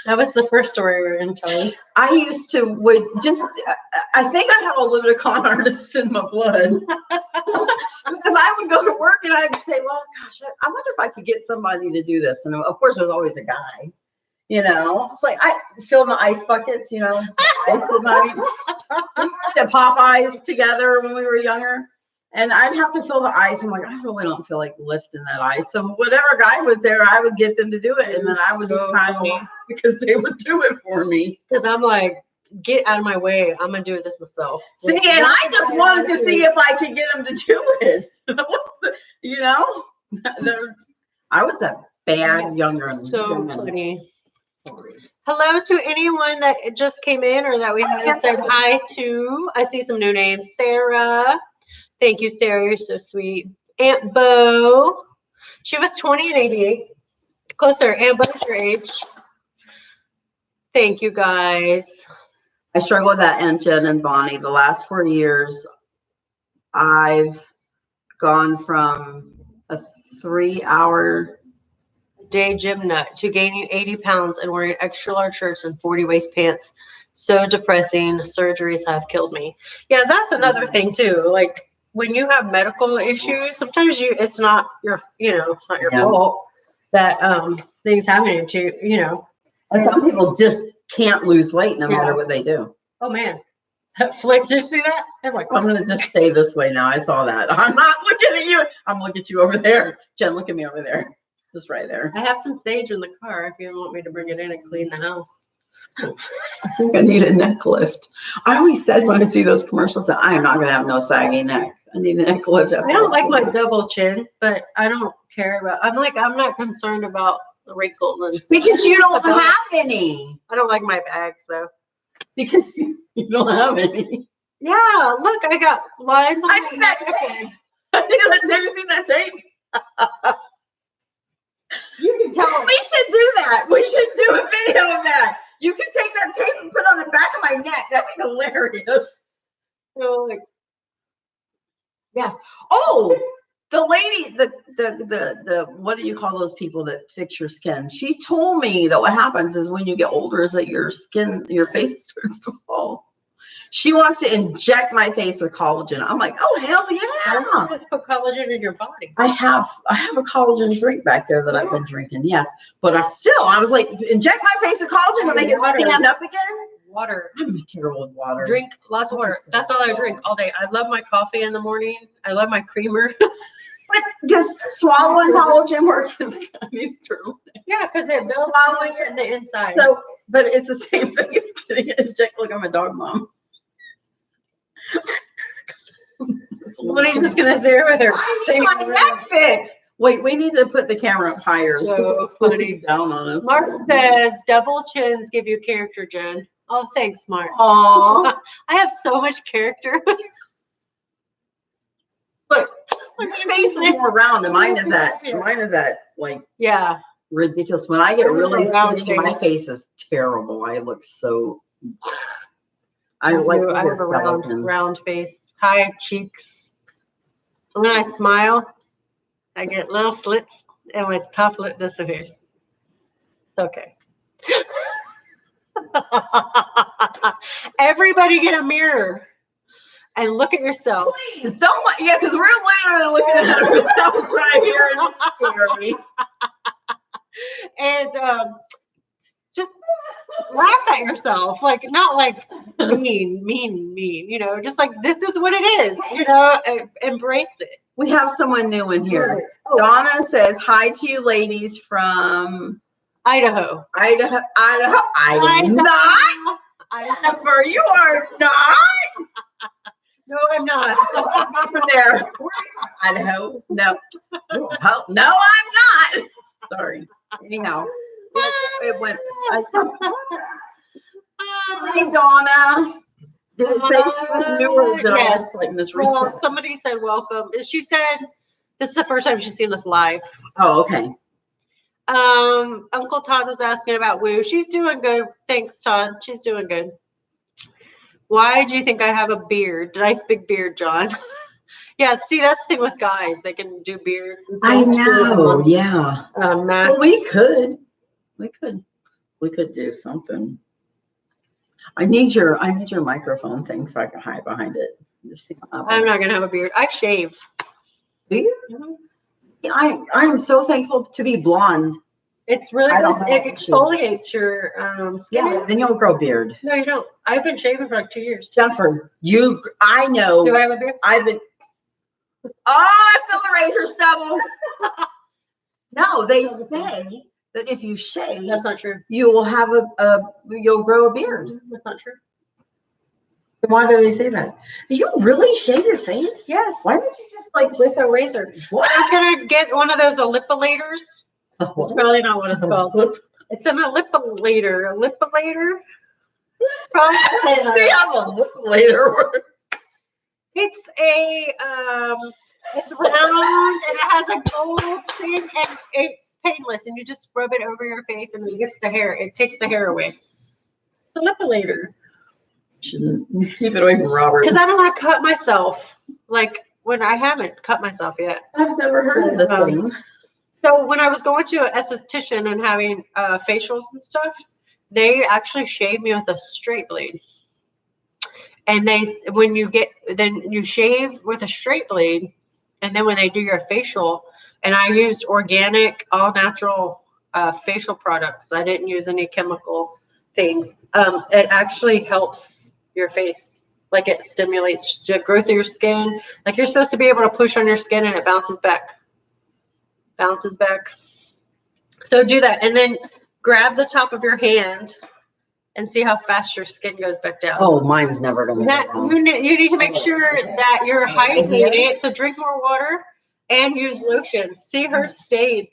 That was the first story we were going to tell you. I think I have a little bit of con artist in my blood. Because I would go to work and I'd say, well, gosh, I wonder if I could get somebody to do this. And of course, there's always a guy, It's like I fill in the ice buckets, ice at night. We went to Popeyes together when we were younger. And I'd have to fill the ice. I'm like, I really don't feel like lifting that ice. So whatever guy was there, I would get them to do it. And then I would just kind of because they would do it for me. Because I'm like, get out of my way. I'm going to do this myself. See, and I just wanted to see if I could get them to do it. I was a bad younger. So funny. Hello to anyone that just came in or that we haven't said hi to. I see some new names. Sarah. Thank you, Sarah. You're so sweet. Aunt Bo. She was 20 and 88. Closer. Aunt Bo's your age. Thank you guys. I struggle with that, and Jen and Bonnie. The last 4 years, I've gone from a 3-hour Day gym nut to gaining 80 pounds and wearing extra large shirts and 40 waist pants. So depressing. Surgeries have killed me. Yeah, that's another thing too. Like when you have medical issues, sometimes it's not your, it's not your Yeah. fault that things happening to you. And some people just can't lose weight no matter Yeah. what they do. Oh man, that flick. Did you see that? I was like, I'm gonna just stay this way now. I saw that. I'm not looking at you. I'm looking at you over there. Jen, look at me over there. Just right there. I have some sage in the car if you want me to bring it in and clean the house. I think I need a neck lift. I always said when I see those commercials that I am not gonna have no saggy neck. I need a neck lift. I don't like my double chin, but I don't care about. I'm not concerned about the wrinkles and because you don't have any. I don't like my bags though. Because you don't have any. Yeah, look, I got lines on I my need that neck. tape. I need that tape. You seen that tape? You can tell. We should do that. We should do a video of that. You can take that tape and put it on the back of my neck. That'd be hilarious. So, like, Yes. Oh, the lady, the what do you call those people that fix your skin? She told me that what happens is when you get older is that your skin, your face starts to fall. She wants to inject my face with collagen. I'm like, oh hell how yeah. does this put collagen in your body? I have a collagen drink back there that I've been drinking. Yes, but I was like, inject my face with collagen to make it stand up again. Water. I'm terrible with water. Drink lots of water. That's all I drink all day. I love my coffee in the morning. I love my creamer. But does swallowing collagen work? I mean, true. Yeah, because it builds Swallowing in the inside. So, but it's the same thing as getting it injected. Like I'm a dog mom. Somebody's just gonna sit with her. My neck fixed. Wait, we need to put the camera up higher. So funny. Down on us. Mark says double chins give you character, Jen. Oh, thanks, Mark. Aww. I have so much character. Look, my face is more round, and mine is that. Like Yeah. ridiculous. When I get really Round skinny, my face. face is terrible. I look so. I I like have a round face, high cheeks. So when I smile, I get little slits, and my top lip disappears. It's okay. Everybody get a mirror and look at yourself. Please don't. Yeah, because we're literally looking at ourselves right here, and it's scary. And just laugh at yourself, like not like mean, just like this is what it is, embrace it. We have someone new in here. Donna says hi to you ladies from Idaho. Idaho. I am not. Jennifer, you are not. No, I'm not. I'm not from there. Idaho. No. No, I'm not. Sorry. Anyhow, it went. Hi, Donna. Did it say she was new or did I just like misread? Well, somebody said welcome. She said this is the first time she's seen us live. Oh, okay. Uncle Todd was asking about Woo. She's doing good. Thanks, Todd. She's doing good. Why do you think I have a beard? Nice big beard, John. Yeah, see, that's the thing with guys. They can do beards and stuff. I know. Yeah. Mask. Well, we could do something. I need your microphone thing so I can hide behind it. I'm not gonna have a beard. I shave. Do you? I'm so thankful to be blonde. It's really I good. don't It have exfoliates your skin. Yeah, then you'll grow a beard. No, you don't. I've been shaving for like 2 years. Jennifer, I know. Do I have a beard? I've been. Oh, I feel the razor stubble. No, they say that if you shave, That's not true. you will have you'll grow a beard. That's not true. Why do they say that? Do you really shave your face? Yes. Why don't you just like With a razor. what? I'm gonna get one of those elipilators. It's probably not what it's called. It's an elipilator. Elipilator? It's probably See how the later works. it's it's round and it has a gold thing and it's painless and you just rub it over your face and it gets the hair. It takes the hair away. manipulator. Shouldn't keep it away from Robert. Because I don't want to cut myself. Like when I haven't cut myself yet. I've never heard of this thing. So when I was going to an esthetician and having facials and stuff, they actually shaved me with a straight blade. And when you shave with a straight blade, and then when they do your facial, and I used organic, all natural facial products. I didn't use any chemical things. It actually helps your face. Like it stimulates the growth of your skin. Like you're supposed to be able to push on your skin and it bounces back. So do that. And then grab the top of your hand and see how fast your skin goes back down. Oh, mine's never going to You need to make sure that you're hydrated. So drink more water and use lotion. See, her stayed.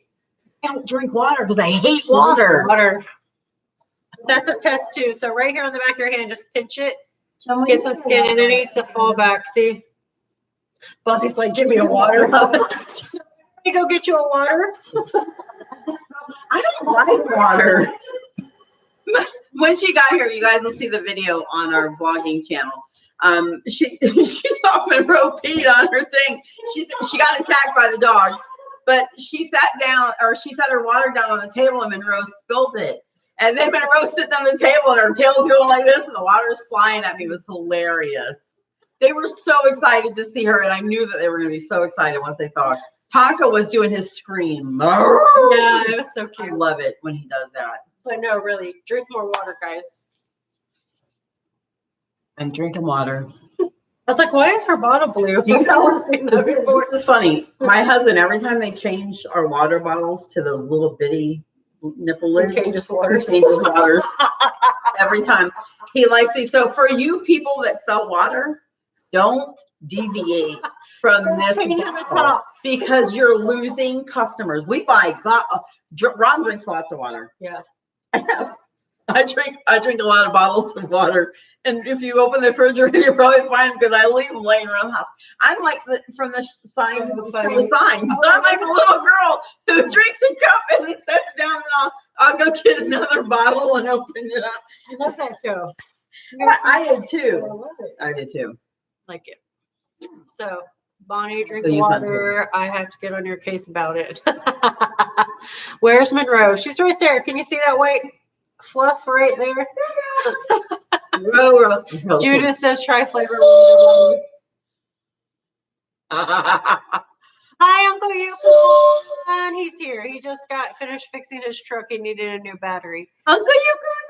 I don't drink water because I hate water. That's a test too. So right here on the back of your hand, just pinch it. Get some skin, and then it needs to fall back. See? Bobby's like, give me a water. You go get you a water. I don't like water. When she got here, you guys will see the video on our vlogging channel. She thought Monroe peed on her thing. She got attacked by the dog, but she sat her water down on the table and Monroe spilled it. And then Monroe sitting on the table and her tail's going like this and the water's flying at me. It was hilarious. They were so excited to see her, and I knew that they were going to be so excited once they saw her. Tonka was doing his scream. Yeah, it was so cute. I love it when he does that. But no, really, drink more water, guys. I'm drinking water. I was like, why is her bottle blue? Do you know, this is funny. My husband, every time they change our water bottles to those little bitty nipple lids, changes water. Every time. He likes these. So for you people that sell water, don't deviate from this because you're losing customers. We buy Ron drinks lots of water. Yeah. I drink a lot of bottles of water, and if you open the refrigerator, you'll probably find them because I leave them laying around the house. I'm like from the sign. I'm like a little girl who drinks a cup and then sets it down, and I'll go get another bottle and open it up. I love that show. I did too. I love it. I did too. Like it. So Bonnie, drink water. I have to get on your case about it. Where's Monroe? She's right there. Can you see that white fluff right there? Row. Judith says try flavor. Hi, Uncle Yukon. He's here. He just got finished fixing his truck. He needed a new battery. Uncle Yukon.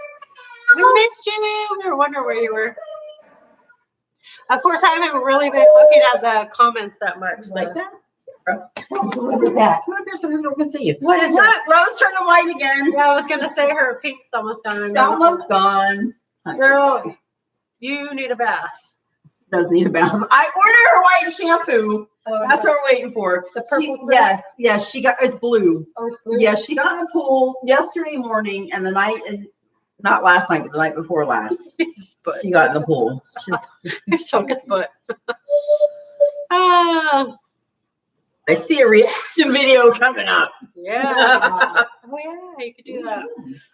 We missed you. We were wondering where you were. Of course, I haven't really been looking at the comments that much. Like that? What is that? Come up here so people can see you. What is that? Rose turning white again. Yeah, I was going to say her pink's almost gone. That one's gone. Girl, you need a bath. Does need a bath. I ordered her white shampoo. Oh, that's what we're waiting for. The purple. Yes. She got. It's blue. Oh, it's blue. Yes, she got in the pool yesterday morning, and the night is not last night, but the night before last. She got in the pool. She's showing his butt. I see a reaction video coming up. Yeah. Oh yeah, you could do that.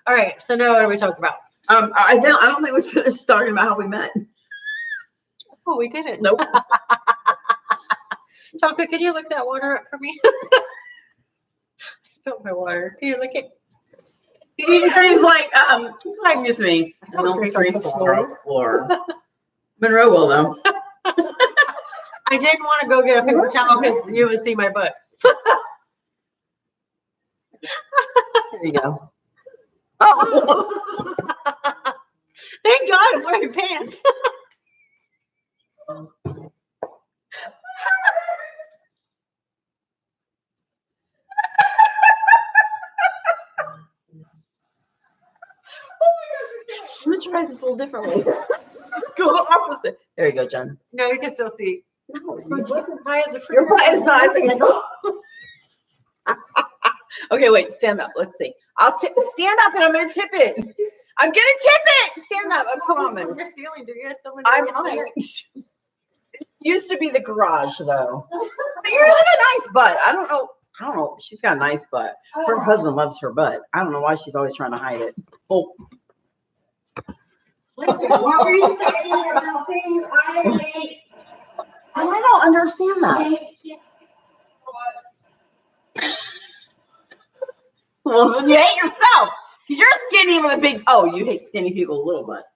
All right. So now what are we talking about? I don't think we finished talking about how we met. Oh, we didn't. Nope. Tonka, can you look that water up for me? I spilled my water. Can you look it? He's like, excuse me. I don't drink on the floor. Monroe will though. I didn't want to go get a paper towel because you would see my butt. There you go. Oh. Thank God I'm wearing pants. I'm gonna try this a little differently. Go the opposite. There you go, Jen. No, you can still see. No, My butt's as high as a your butt is not as high. Okay, wait. Stand up. Let's see. I'll stand up, and I'm gonna tip it. I'm gonna tip it. Stand up. I promise. Your ceiling, do you have someone? I might. It used to be the garage, though. But you have a nice butt. I don't know. She's got a nice butt. Her husband loves her butt. I don't know why she's always trying to hide it. Oh. What were you saying about things I hate? And I don't understand that. Well, then you hate yourself. Because you're skinny with a big, oh, you hate skinny people with little butts.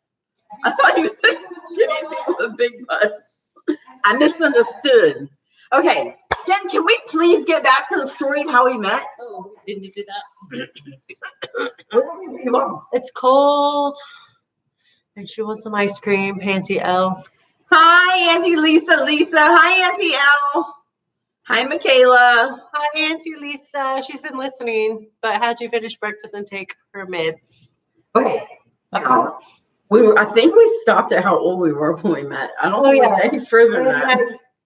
I thought you said skinny people with big butts. I misunderstood. Okay, Jen, can we please get back to the story of how we met? Oh, didn't you do that? It's cold. And she wants some ice cream, Auntie L. Hi, Auntie Lisa. Hi, Auntie L. Hi, Michaela. Hi, Auntie Lisa. She's been listening, but had to finish breakfast and take her meds. Okay. I think we stopped at how old we were when we met. I don't Oh, think we yeah. went any further than that.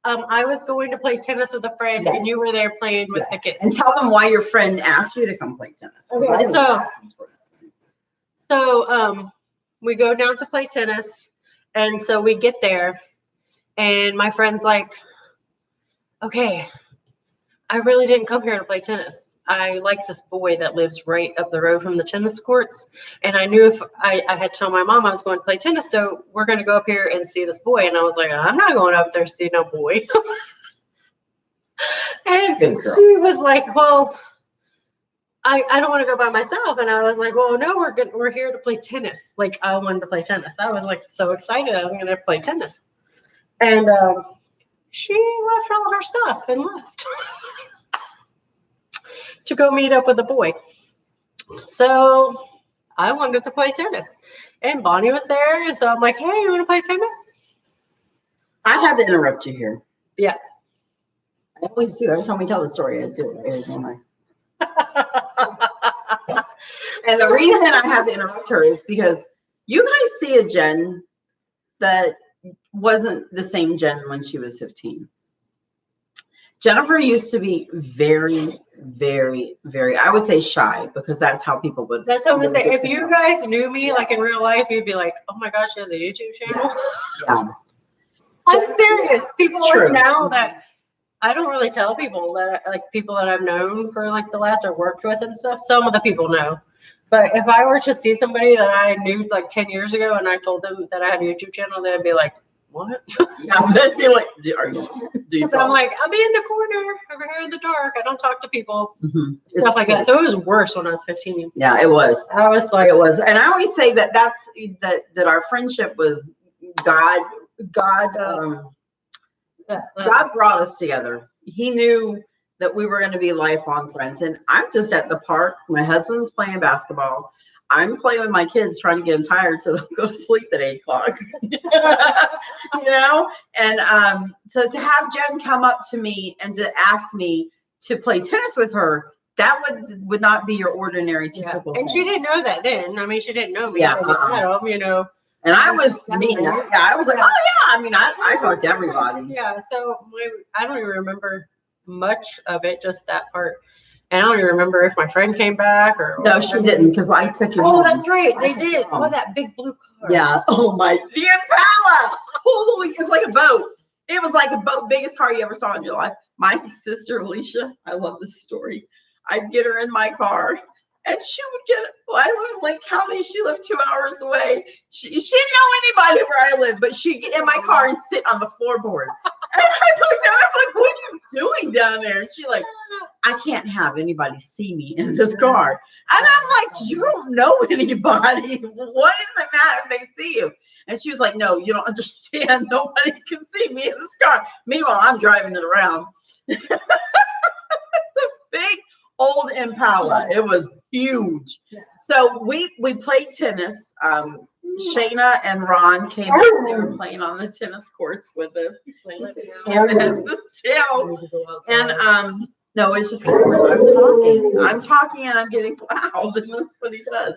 I was going to play tennis with a friend, Yes. and you were there playing with the kids. And tell them why your friend asked you to come play tennis. Okay, so we go down to play tennis, and so we get there, and my friend's like, okay, I really didn't come here to play tennis. I like this boy that lives right up the road from the tennis courts, and I knew if I had told my mom I was going to play tennis, so we're going to go up here and see this boy, and I was like, I'm not going up there to see no boy. And she was like, well, I don't want to go by myself. And I was like, well, no, we're here to play tennis. Like, I wanted to play tennis. I was like so excited I was going to play tennis. And she left all her stuff and left to go meet up with a boy. So I wanted to play tennis. And Bonnie was there. And so I'm like, hey, you want to play tennis? I had to interrupt you here. Yeah. I always do. Every time we tell the story, I do it. And the reason I had to interrupt her is because you guys see a Jen that wasn't the same Jen when she was 15. Jennifer used to be very, very, very, I would say shy, because that's how people would. That's what I was saying. If you guys knew me like in real life, you'd be like, oh my gosh, she has a YouTube channel. Yeah. I'm serious. People True. like now that I don't really tell people that, like people that I've known for like the last or worked with and stuff. Some of the people know. But if I were to see somebody that I knew like 10 years ago and I told them that I had a YouTube channel, they'd be like, what? Yeah, they'd be like, do you So I'm like, I'll be in the corner over here in the dark. I don't talk to people. Mhm. Stuff It's like true. that. So it was worse when I was 15. Yeah, it was. I was like, It was. And I always say that that our friendship was God brought us together. He knew that we were going to be lifelong friends. And I'm just at the park. My husband's playing basketball. I'm playing with my kids, trying to get them tired so they'll go to sleep at 8 o'clock. You know? And so to have Jen come up to me and to ask me to play tennis with her, that would not be your ordinary typical and thing. she didn't know that then. I mean, she didn't know me. Yeah, You know. And I was mean. Yeah, I was like, oh yeah. I mean, I talked to everybody. Yeah. So I don't even remember much of it, just that part. And I don't even remember if my friend came back or. No, she didn't, because I took you. Oh, home. that's right. I They took you did. home. Oh, that big blue car. Yeah. Oh my. The Impala. Holy, it's like a boat. It was like a boat, biggest car you ever saw in your life. My sister Alicia, I love this story. I'd get her in my car, and she would get it. Well, I live in Lake County. She lived 2 hours away. She didn't know anybody where I lived, but she'd get in my car and sit on the floorboard. And I looked at her, I'm like, what are you doing down there? And she's like, I can't have anybody see me in this car. And I'm like, you don't know anybody. What does it matter if they see you? And she was like, no, you don't understand. Nobody can see me in this car. Meanwhile, I'm driving it around. It's a big old Impala. It was huge. So we played tennis. Shayna and Ron came up. They were playing on the tennis courts with us. And no, it's just I'm talking and I'm getting loud, and that's what he does.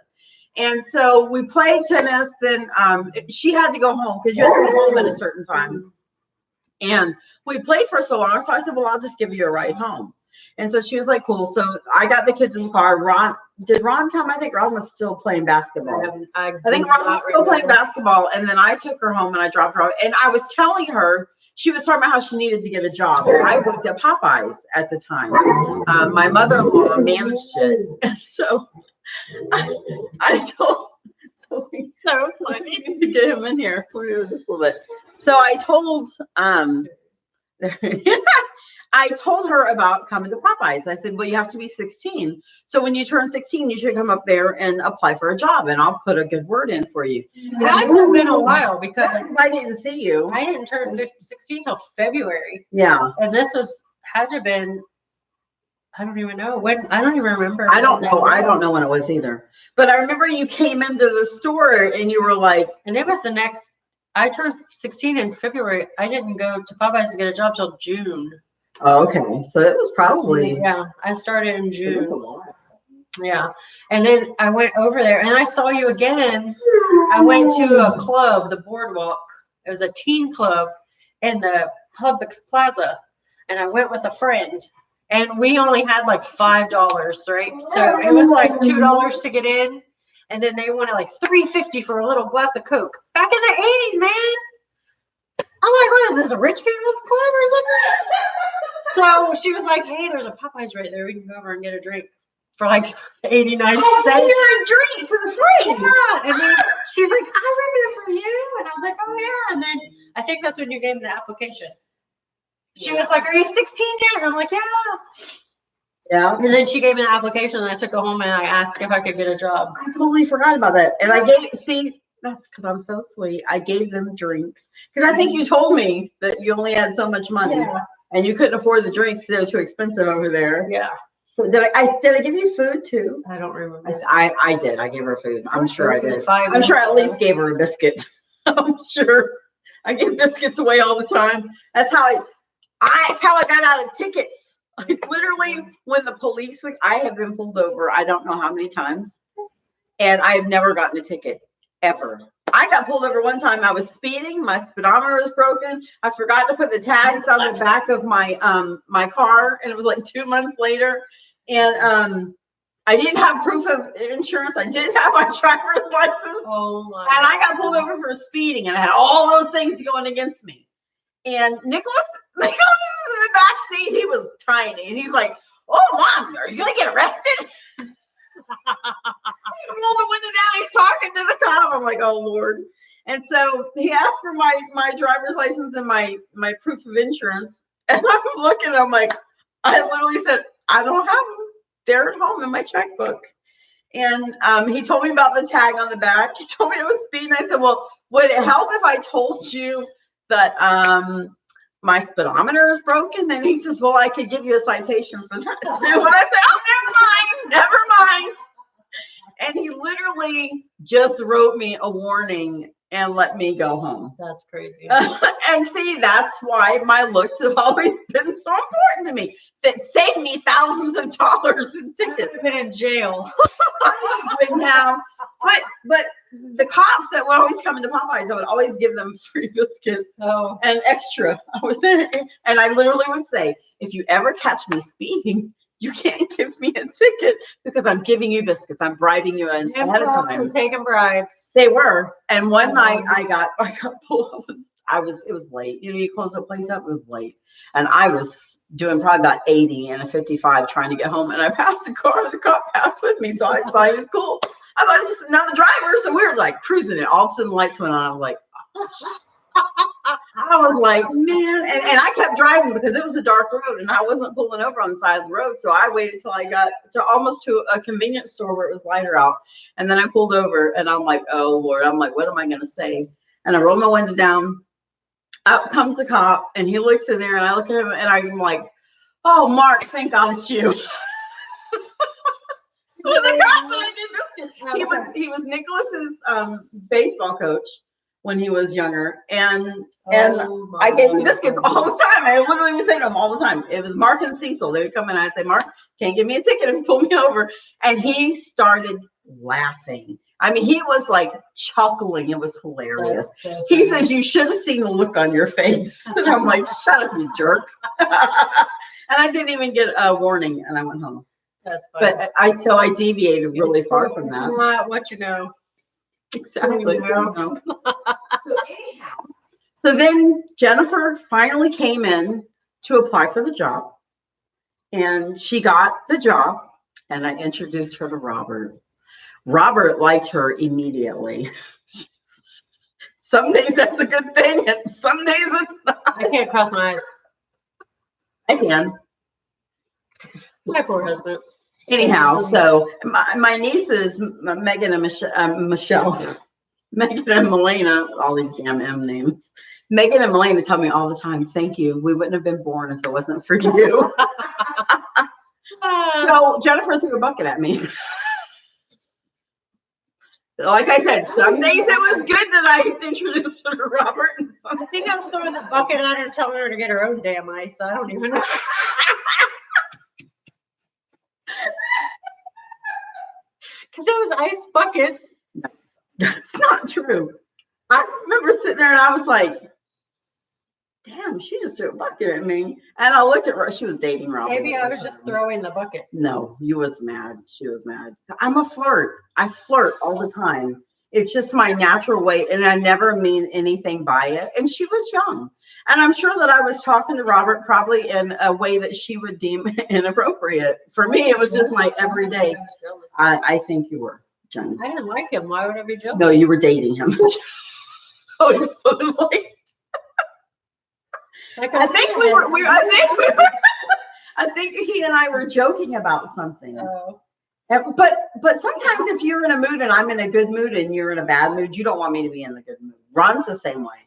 And so we played tennis. Then she had to go home because you had to be home at a certain time. And we played for so long, so I said, well, I'll just give you a ride home. And so she was like, cool. So I got the kids in the car. Did Ron come? I think Ron was still playing basketball. I think Ron was still playing basketball. And then I took her home and I dropped her off. And I was telling her, she was talking about how she needed to get a job. I worked at Popeyes at the time. My mother-in-law managed it. And so I told, So funny. You need to get him in here. Let me move this a little bit. So I told I told her about coming to Popeyes. I said, well, you have to be 16. So when you turn 16, you should come up there and apply for a job, and I'll put a good word in for you. It had to have been a while because Because I didn't see you. I didn't turn 16 till February. Yeah. And this had to have been, I don't even know when. I don't even remember. I don't know. I don't know when it was either. But I remember you came into the store and you were like, And it was I turned 16 in February. I didn't go to Popeyes to get a job till June. oh, okay. So it was probably. Yeah, I started in It was a June. lot. Yeah. And then I went over there and I saw you again. I went to a club, the Boardwalk. It was a teen club in the Publix Plaza. And I went with a friend. And we only had like $5, right? So it was like $2 to get in. And then they wanted like $3.50 for a little glass of Coke. Back in the 80s, man. I'm like, what is this, a rich people's club or something? So she was like, hey, there's a Popeyes right there. We can go over and get a drink for like 89 Oh, cents. you're a drink for free. Yeah. And then she's like, I remember you. And I was like, oh, yeah. And then I think that's when you gave me the application. She was like, are you 16 yet? And I'm like, yeah. Yeah. And then she gave me the application and I took it home and I asked if I could get a job. I totally forgot about that. And that's because I'm so sweet. I gave them drinks. Because I think you told me that you only had so much money. Yeah. And you couldn't afford the drinks. They were too expensive over there. Yeah. So did I give you food too? I don't remember. I did. I gave her food. I'm sure I did. $5. I'm sure I at least gave her a biscuit. I'm sure I give biscuits away all the time. That's how I got out of tickets. Like literally when the police I have been pulled over, I don't know how many times. And I've never gotten a ticket ever. I got pulled over one time. I was speeding. My speedometer was broken. I forgot to put the tags on the back of my my car, and it was like 2 months later. And I didn't have proof of insurance. I didn't have my driver's license. Oh my. And I got pulled over for speeding, and I had all those things going against me. And Nicholas is in the back seat. He was tiny, and he's like, "Oh, Mom, are you gonna get arrested?" He rolled the window down. He's talking to the cop. I'm like, "Oh Lord!" And so he asked for my driver's license and my proof of insurance. And I'm looking. I'm like, I literally said, "I don't have them. They're at home in my checkbook." And he told me about the tag on the back. He told me it was speeding. I said, "Well, would it help if I told you that my speedometer is broken?" And he says, "Well, I could give you a citation for that too." And I said, "Oh, never mind. And he literally just wrote me a warning and let me go home. That's crazy. And see, that's why my looks have always been so important to me. That saved me thousands of dollars in tickets. I've been in jail. But now, but the cops that would always come into Popeyes, I would always give them free biscuits Oh, and extra. And I literally would say, if you ever catch me speeding, you can't give me a ticket because I'm giving you biscuits. I'm bribing you ahead of time. taking bribes. They were. And one night I got pulled. It was late. You close the place up, it was late. And I was doing probably about 80 and a 55 trying to get home. And I passed a car, the cop passed with me. So I thought it was cool. I thought it was just another driver. So we were like cruising it. All of a sudden the lights went on. I was like, man. And I kept driving because it was a dark road and I wasn't pulling over on the side of the road. So I waited till I got to almost to a convenience store where it was lighter out. And then I pulled over and I'm like, oh Lord, I'm like, what am I going to say? And I rolled my window down. Out comes the cop and he looks in there and I look at him and I'm like, oh, Mark, thank God it's you. The cop that I did biscuits. He was Nicholas's baseball coach when he was younger. And I gave him biscuits all the time. I literally would say to him all the time. It was Mark and Cecil. They would come in and I'd say, Mark, can't give me a ticket if you pull me over. And he started laughing. I mean, he was like chuckling. It was hilarious. So He says, you should have seen the look on your face. And I'm like, shut up, you jerk. And I didn't even get a warning and I went home. That's fine. But I deviated really far from that. It's not what you know. Exactly. So then Jennifer finally came in to apply for the job. And she got the job. And I introduced her to Robert. Robert liked her immediately. Some days that's a good thing, and some days it's not. I can't cross my eyes. I can. My poor husband. Anyhow, so my nieces, Megan and Michelle, Megan and Melena, all these damn M names. Megan and Melena tell me all the time, thank you. We wouldn't have been born if it wasn't for you. So Jennifer threw a bucket at me. Like I said, some days it was good that I introduced her to Robert. And I think I was throwing the bucket at her, telling her to get her own damn ice. I don't even know. Because it was ice bucket. That's not true. I remember sitting there and I was like, damn, she just threw a bucket at me. And I looked at her. She was dating Robert. Maybe I was just throwing the bucket. No, you was mad. She was mad. I'm a flirt. I flirt all the time. It's just my natural way, and I never mean anything by it. And she was young. And I'm sure that I was talking to Robert probably in a way that she would deem inappropriate. For me, it was just my everyday. I think you were, Jen. I didn't like him. Why would I be jealous? No, you were dating him. Oh, he's sort of like. I think we were. I think he and I were joking about something. Oh. But sometimes if you're in a mood and I'm in a good mood and you're in a bad mood, you don't want me to be in the good mood. Ron's the same way.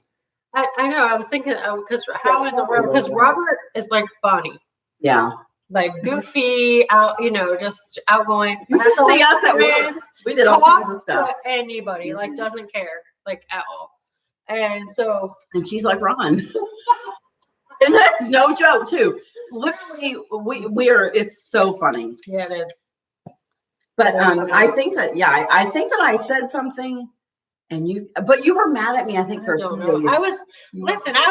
I know. I was thinking because how in the world? Because Robert is like Bonnie, Yeah. like goofy, out, just outgoing. You should see us at work. We did all kinds of Talks stuff. to anybody, like doesn't care, like at all. And so, And she's like Ron. And that's no joke too. Literally, we're it's so funny. yeah, it is. But I think that I think that I said something, and you were mad at me. I think for a few days. I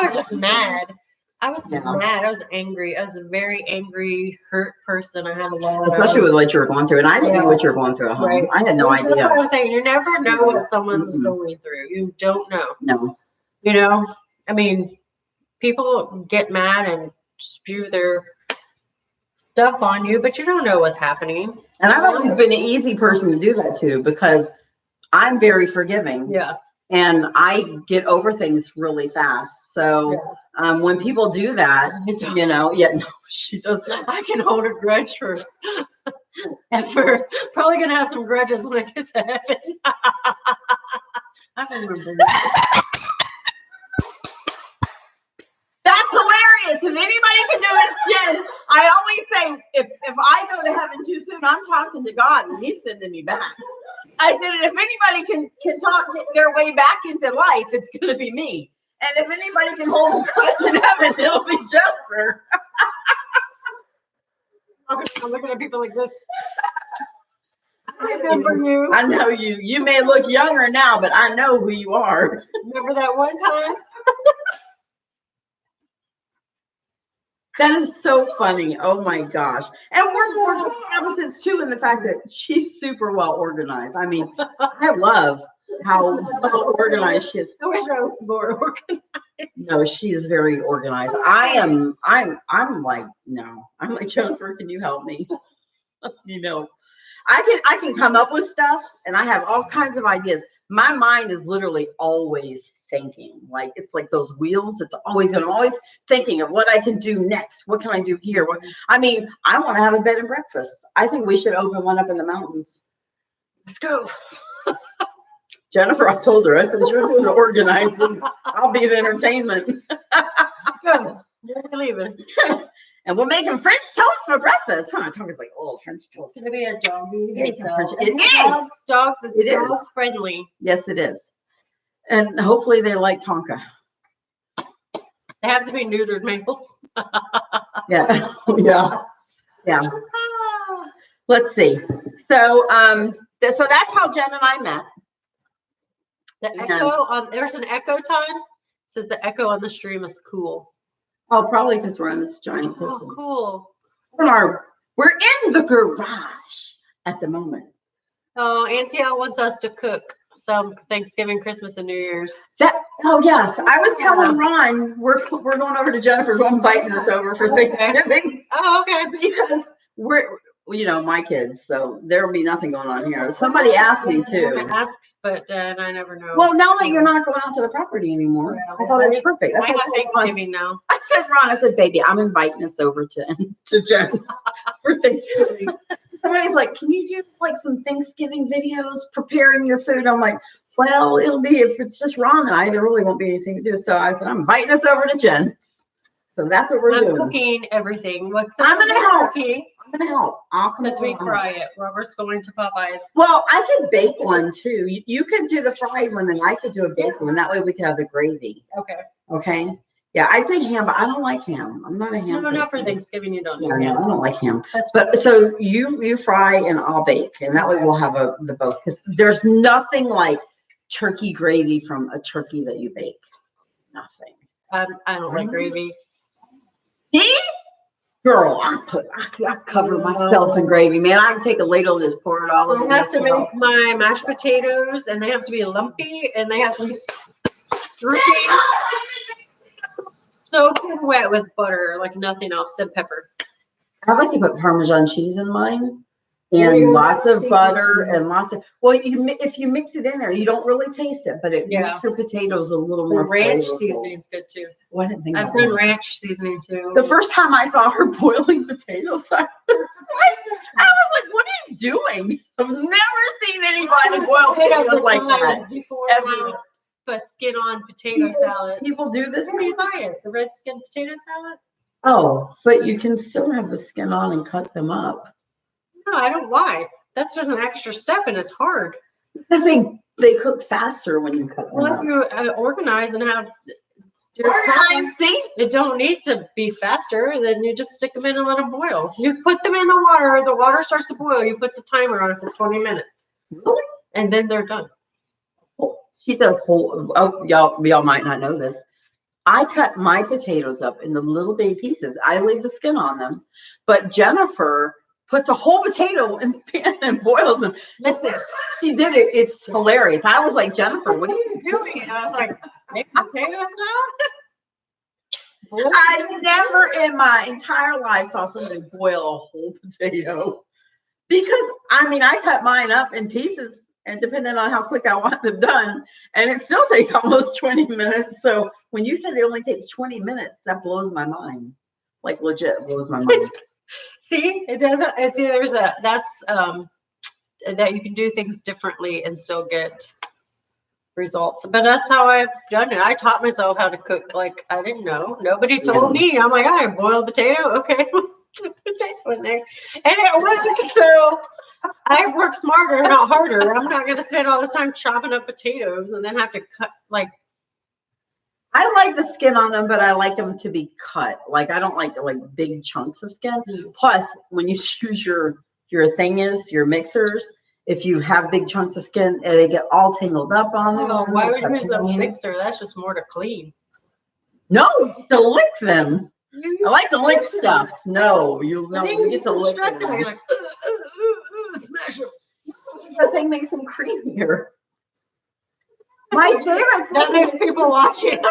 was just mad. I was Yeah. mad. I was angry. I was a very angry, hurt person. I had a lot of Especially with what you were going through, and I didn't know what you were going through at home. Right. I had no That's idea. what I'm saying. You never know what someone's Mm-mm. going through. You don't know. No. I mean, people get mad and spew their stuff on you, but you don't know what's happening. And I've always been an easy person to do that to because I'm very forgiving. Yeah. And I get over things really fast. So when people do that, she does. I can hold a grudge for ever. Probably gonna have some grudges when I get to heaven. I remember that. That's hilarious. If anybody can do it, it's Jen. I always say, if I go to heaven too soon, I'm talking to God and he's sending me back. I said, if anybody can talk their way back into life, it's going to be me. And if anybody can hold a grudge in heaven, it'll be Jennifer. I'm looking at people like this. I remember you. I know you. You may look younger now, but I know who you are. Remember that one time? That is so funny. Oh my gosh. And we're opposites too in the fact that she's super well organized. I mean, I love how well organized she is. I wish I was more organized. No, she is very organized. I'm like, no. I'm like, Jennifer, can you help me? I can come up with stuff and I have all kinds of ideas. My mind is literally always thinking. Like it's like those wheels. I'm always thinking of what I can do next. What can I do here? I want to have a bed and breakfast. I think we should open one up in the mountains. Let's go. Jennifer, I told her, I said, you're doing the organizing. I'll be the entertainment. Let's go. Where are we leaving? And we're making French toast for breakfast. Huh? Tonka's like, oh, French toast. It's going to be a doggy. It is. Dogs is It is. dog friendly. Yes, it is. And hopefully they like Tonka. They have to be neutered males. Yeah. Yeah. Let's see. So, so that's how Jen and I met. There's an echo, Todd. It says the echo on the stream is cool. Oh, probably because we're in this giant kitchen. Oh, cool. We're in the garage at the moment. Oh, Auntie Al wants us to cook some Thanksgiving, Christmas, and New Year's. Oh yes, I was telling Ron we're going over to Jennifer's. We're inviting us over for Thanksgiving. Oh, okay. Because my kids, so there'll be nothing going on here. Somebody asked me too. Asks, but then I never know. Well, now that you're not going out to the property anymore, I thought it's perfect. I got Thanksgiving now. I said, Ron, I said, baby, I'm inviting us over to Jen for Thanksgiving. Somebody's like, can you do like some Thanksgiving videos preparing your food? I'm like, well, it'll be, if it's just Ron and I, there really won't be anything to do. So I said, I'm inviting us over to Jen's. So that's what we're doing. I'm cooking everything. Like, I'm going to help. cooking. I'm going to help. I'll come Because we over. fry it. Robert's going to Popeyes. Well, I could bake one too. You could do the fried one and I could do a baked one. That way we could have the gravy. Okay. Okay. Yeah, I'd say ham, but I don't like ham. I'm not a ham. No, not for person. Thanksgiving. You don't do Yeah, no, ham. I don't like ham. That's But so you fry and I'll bake, and that way we'll have the both. Because there's nothing like turkey gravy from a turkey that you bake. Nothing. I don't like gravy. See? Girl, I cover myself in gravy, man. I can take a ladle and just pour it all over. I have to make my mashed potatoes, and they have to be lumpy, and they have to be dripping, soaking wet with butter, like nothing else, and pepper. I like to put Parmesan cheese in mine. Yeah, And lots of stinky butter cheese. and lots of, well, if you mix it in there, you don't really taste it, but it makes your potatoes a little The more ranch flavorful. seasoning's good too. Well, I didn't think I've about done that. ranch seasoning too. The first time I saw her boiling potatoes, I was like, what are you doing? I've never seen anybody boil potatoes like that. Before Ever. but skin on potato salad. People do this? Where do you buy it? The red skin potato salad? Oh, but you can still have the skin on and cut them up. No, I don't. Why? That's just an extra step, and it's hard. Because they cook faster when you cut them Well, up. if you organize and have See? it don't need to be faster, then you just stick them in and let them boil. You put them in the water starts to boil, you put the timer on it for 20 minutes. Really? And then they're done. She does whole, y'all might not know this. I cut my potatoes up into little bitty pieces. I leave the skin on them, but Jennifer puts a whole potato in the pan and boils them. Listen, she did it. It's hilarious. I was like, Jennifer, what are you doing? And I was like, make potato salad? I never in my entire life saw somebody boil a whole potato. Because, I mean, I cut mine up in pieces and depending on how quick I want them done, and it still takes almost 20 minutes. So when you said it only takes 20 minutes, that blows my mind. Like legit blows my mind. See, it doesn't. See, that's that you can do things differently and still get results. But that's how I've done it. I taught myself how to cook. Like I didn't know. Nobody told me. I'm like, I boil a potato. Okay, put potato in there, and it works. So I work smarter, not harder. I'm not going to spend all this time chopping up potatoes and then have to cut like. I like the skin on them, but I like them to be cut. Like I don't like the big chunks of skin. Plus, when you use your mixers, if you have big chunks of skin, they get all tangled up on them. Oh, why would you use a mixer? That's just more to clean. No, to lick them. I like to lick stuff. No, you get to lick them. You're like, smash them. The thing makes them creamier. My favorite thing that makes people watch it.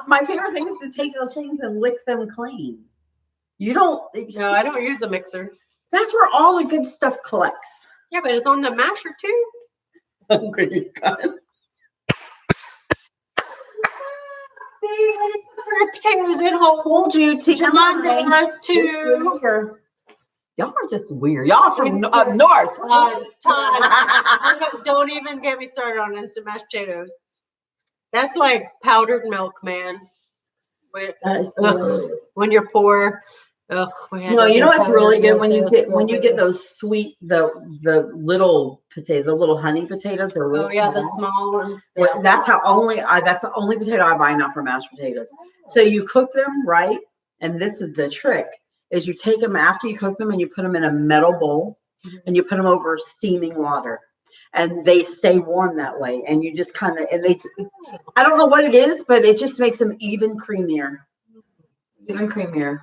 My favorite thing is to take those things and lick them clean. You don't. No, I don't use a mixer. That's where all the good stuff collects. Yeah, but it's on the masher too. Hungry God. See, I didn't put potatoes in whole. Told you, Jamanda has two. Y'all are just weird. Y'all from up north. Don't even get me started on instant mashed potatoes. That's like powdered milk, man. When you're poor. Ugh, no, you know what's really good when you get those sweet the little potato, the little honey potatoes. They're really small. The small ones. Well, that's the only potato I buy, not for mashed potatoes. So you cook them right, and this is the trick: is you take them after you cook them and you put them in a metal bowl, and you put them over steaming water, and they stay warm that way. And you just kind of I don't know what it is, but it just makes them even creamier. Even creamier.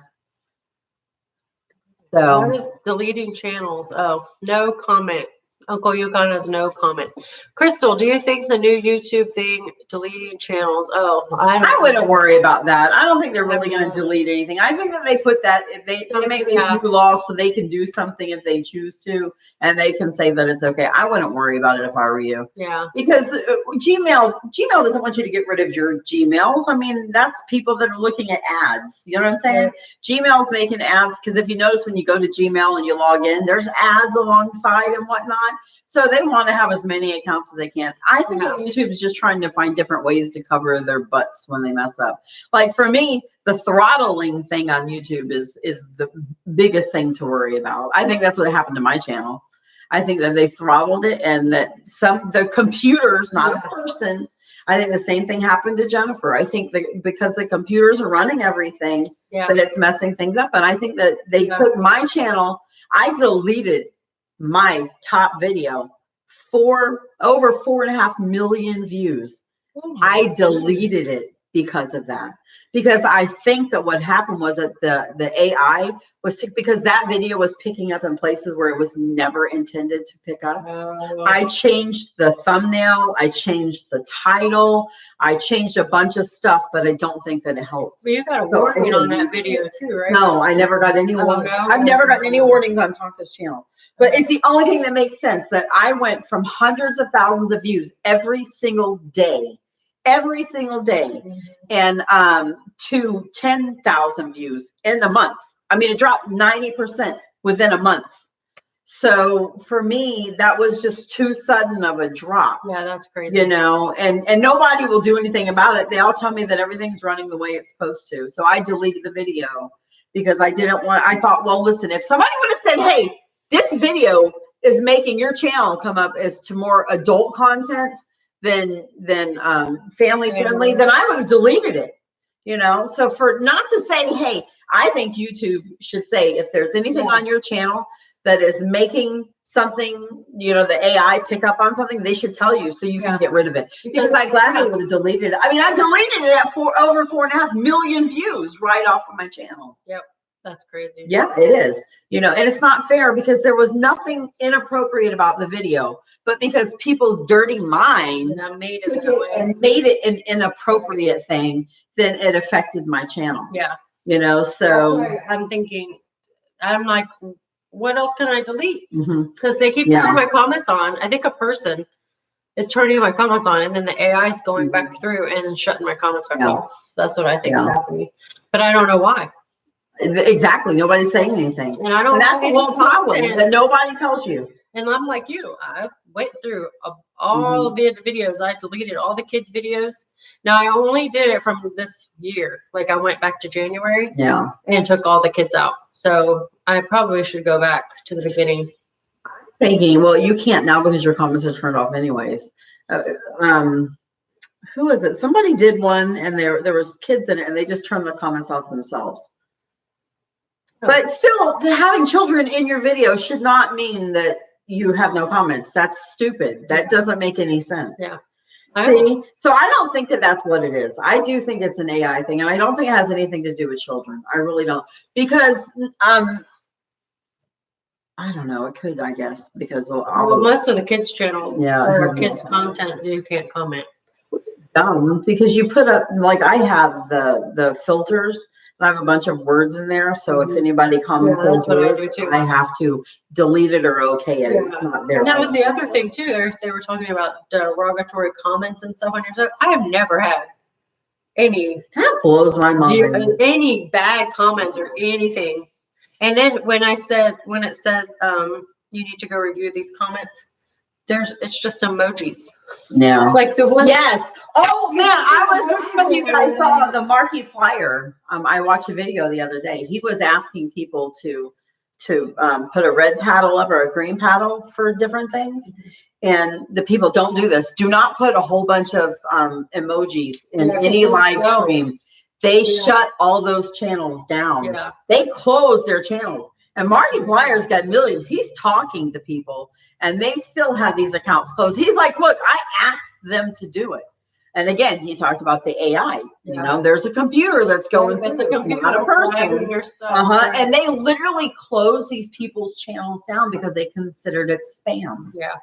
So what is deleting channels? Oh, no comment. Uncle Yukon has no comment. Crystal, do you think the new YouTube thing deleting channels? Oh, I wouldn't worry about that. I don't think they're really going to delete anything. I think that they put that, they make these new laws so they can do something if they choose to, and they can say that it's okay. I wouldn't worry about it if I were you. Yeah. Because Gmail doesn't want you to get rid of your Gmails. I mean, that's people that are looking at ads. You know what I'm saying? Yeah. Gmail's making ads because if you notice when you go to Gmail and you log in, there's ads alongside and whatnot. So they want to have as many accounts as they can. I think that YouTube is just trying to find different ways to cover their butts when they mess up. Like for me, the throttling thing on YouTube is the biggest thing to worry about. I think that's what happened to my channel. I think that they throttled it and that the computer's not a person. I think the same thing happened to Jennifer. I think that because the computers are running everything, that it's messing things up. And I think that they took my channel, I deleted my top video over 4.5 million views. I deleted it because of that. Because I think that what happened was that the AI was because that video was picking up in places where it was never intended to pick up. I changed the thumbnail, I changed the title, I changed a bunch of stuff, but I don't think that it helped. Well, you got a warning on that video too, right? No, I never got any warnings. I've never gotten any warnings on Tonka's channel. But it's the only thing that makes sense that I went from hundreds of thousands of views every single day, and to 10,000 views in a month. I mean, it dropped 90% within a month. So for me, that was just too sudden of a drop. Yeah, that's crazy. You know, and nobody will do anything about it. They all tell me that everything's running the way it's supposed to. So I deleted the video because I thought, well, listen, if somebody would have said, hey, this video is making your channel come up as to more adult content than family friendly, then I would have deleted it. You know, so for not to say, hey, I think YouTube should say if there's anything on your channel that is making something, you know, the AI pick up on something, they should tell you so you can get rid of it. Because I gladly would have deleted it. I mean, I deleted it at over 4.5 million views right off of my channel. Yep. That's crazy. Yeah, it is. You know, and it's not fair because there was nothing inappropriate about the video, but because people's dirty mind took it and made it an inappropriate thing, then it affected my channel. Yeah. You know, so I'm thinking, I'm like, what else can I delete? Mm-hmm. Because they keep turning my comments on. I think a person is turning my comments on, and then the AI is going back through and shutting my comments back off. That's what I think is happening. But I don't know why. Exactly. Nobody's saying anything. And I don't. And that's the whole problem that nobody tells you. And I'm like you. I went through all the videos. I deleted all the kids' videos. Now I only did it from this year. Like I went back to January. Yeah. And took all the kids out. So I probably should go back to the beginning. Thinking, well, you can't now because your comments are turned off anyways. Who is it? Somebody did one, and there was kids in it, and they just turned the comments off themselves. But still, having children in your video should not mean that you have no comments. That's stupid. That doesn't make any sense. Yeah. See, so I don't think that that's what it is. I do think it's an AI thing, and I don't think it has anything to do with children. I really don't, because I don't know. It could, I guess, because most of the kids' channels or kids' content, you can't comment. Dumb, because you put up, like I have the filters. I have a bunch of words in there, so if anybody comments those words, I have to delete it or okay it. It's not there. And that was the other thing too. They were talking about derogatory comments and stuff on your stuff. I have never had any. That blows my mind. Any bad comments or anything. And then when it says you need to go review these comments, it's just emojis. Yeah. Like the one. Yes. Oh man, I was with you guys saw the Markiplier. I watched a video the other day. He was asking people to put a red paddle up or a green paddle for different things. And the people don't do this. Do not put a whole bunch of emojis in any live stream. They shut all those channels down. Yeah. They close their channels. And Markiplier's got millions. He's talking to people, and they still have these accounts closed. He's like, look, I asked them to do it. And again, he talked about the AI. You Yeah. know, there's a computer that's going It's through a this, computer not a flagging person. your stuff. And they literally closed these people's channels down because they considered it spam. Yeah.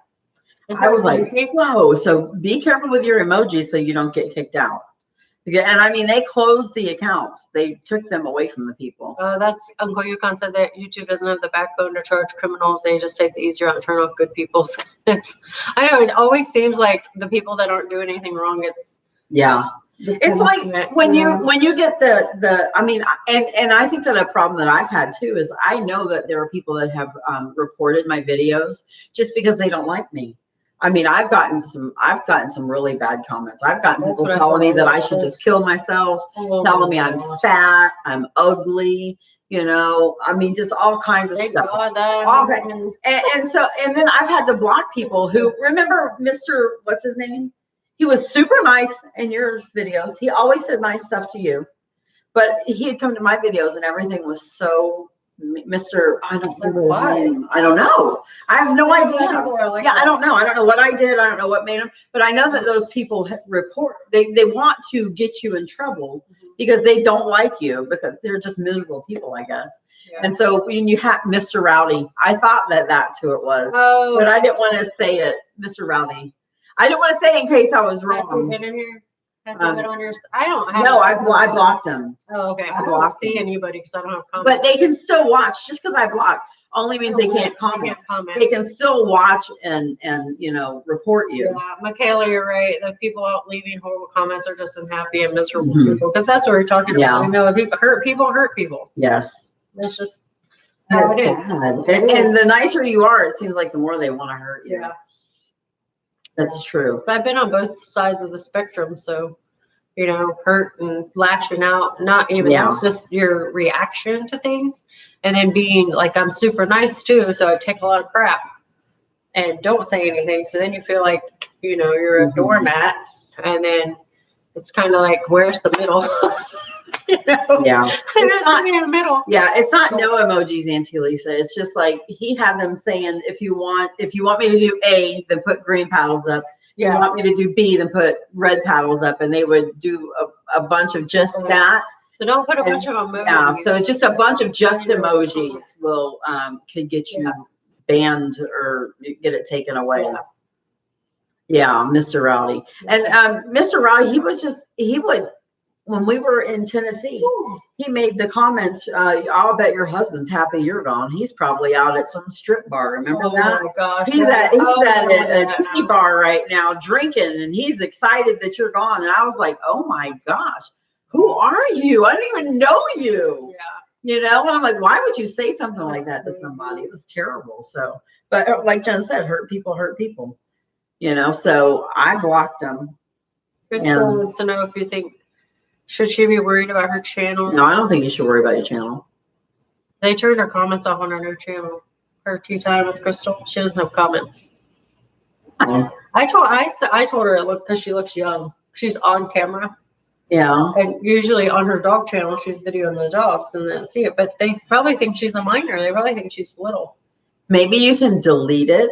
I was like, whoa. So be careful with your emojis so you don't get kicked out. And I mean, they closed the accounts. They took them away from the people. That's Uncle Yukon said that YouTube doesn't have the backbone to charge criminals. They just take the easier route and turn off good people. I know it always seems like the people that aren't doing anything wrong. Yeah. It's like when you get I mean, and I think that a problem that I've had too is I know that there are people that have reported my videos just because they don't like me. I mean, I've gotten some really bad comments. I've gotten people telling me that I should just kill myself, telling me I'm fat, I'm ugly, you know, I mean, just all kinds of stuff. Okay. And then I've had to block people who, remember Mr. What's his name? He was super nice in your videos. He always said nice stuff to you, but he had come to my videos and everything was so Mr. I don't remember his name. I don't know. I have no idea. Yeah, I don't know. I don't know what I did. I don't know what made him. But I know that those people report. They want to get you in trouble because they don't like you because they're just miserable people, I guess. Yeah. And so when you have Mr. Rowdy, I thought that's who it was. Oh, but I didn't want to say it, Mr. Rowdy. I didn't want to say it in case I was wrong. Has he been on your? I don't have. No, I blocked them. Oh, okay. I don't see anybody because I don't have comments. But they can still watch. Just because I blocked only means they can't comment. They can still watch and you know report you. Yeah, Michaela, you're right. The people out leaving horrible comments are just unhappy and miserable people because that's what we're talking about. You know, people hurt people. Yes, it's just how it is. And the nicer you are, it seems like the more they want to hurt you. Yeah. That's true. So I've been on both sides of the spectrum. So, you know, hurt and lashing out, not even, it's just your reaction to things. And then being like, I'm super nice too. So I take a lot of crap and don't say anything. So then you feel like, you know, you're a doormat. And then it's kind of like, where's the middle? You know? Yeah. It's not in the middle. Yeah, it's not no emojis, Auntie Lisa. It's just like he had them saying, if you want me to do A, then put green paddles up. If you want me to do B, then put red paddles up, and they would do a bunch of just that. So don't put a bunch of emojis. Yeah, so just a bunch of just emojis will could get you banned or get it taken away. Yeah, Mr. Rowdy. And Mr. Rowdy, he would when we were in Tennessee, he made the comments, I'll bet your husband's happy you're gone. He's probably out at some strip bar. Remember that? Oh my gosh. He's at a tiki bar right now drinking, and he's excited that you're gone. And I was like, oh my gosh, who are you? I don't even know you. Yeah. You know, and I'm like, why would you say something like that to somebody? It was terrible. So, but like Jen said, hurt people, you know, so I blocked them. Crystal wants to know if you think, should she be worried about her channel? No, I don't think you should worry about your channel. They turned her comments off on her new channel. Her tea time with Crystal. She doesn't have comments. I told her it looked because she looks young. She's on camera. Yeah. And usually on her dog channel, she's videoing the dogs and they don't see it. But they probably think she's a minor. They probably think she's little. Maybe you can delete it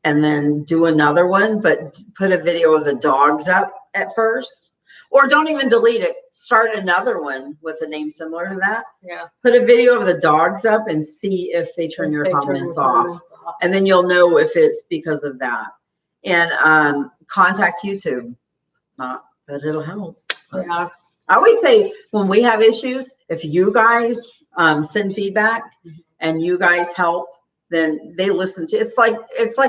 and then do another one, but put a video of the dogs up at first. Or don't even delete it. Start another one with a name similar to that. Yeah. Put a video of the dogs up and see if they turn your comments off. And then you'll know if it's because of that. And contact YouTube. Not that it'll help. Yeah. I always say when we have issues, if you guys send feedback and you guys help, then they listen to it's like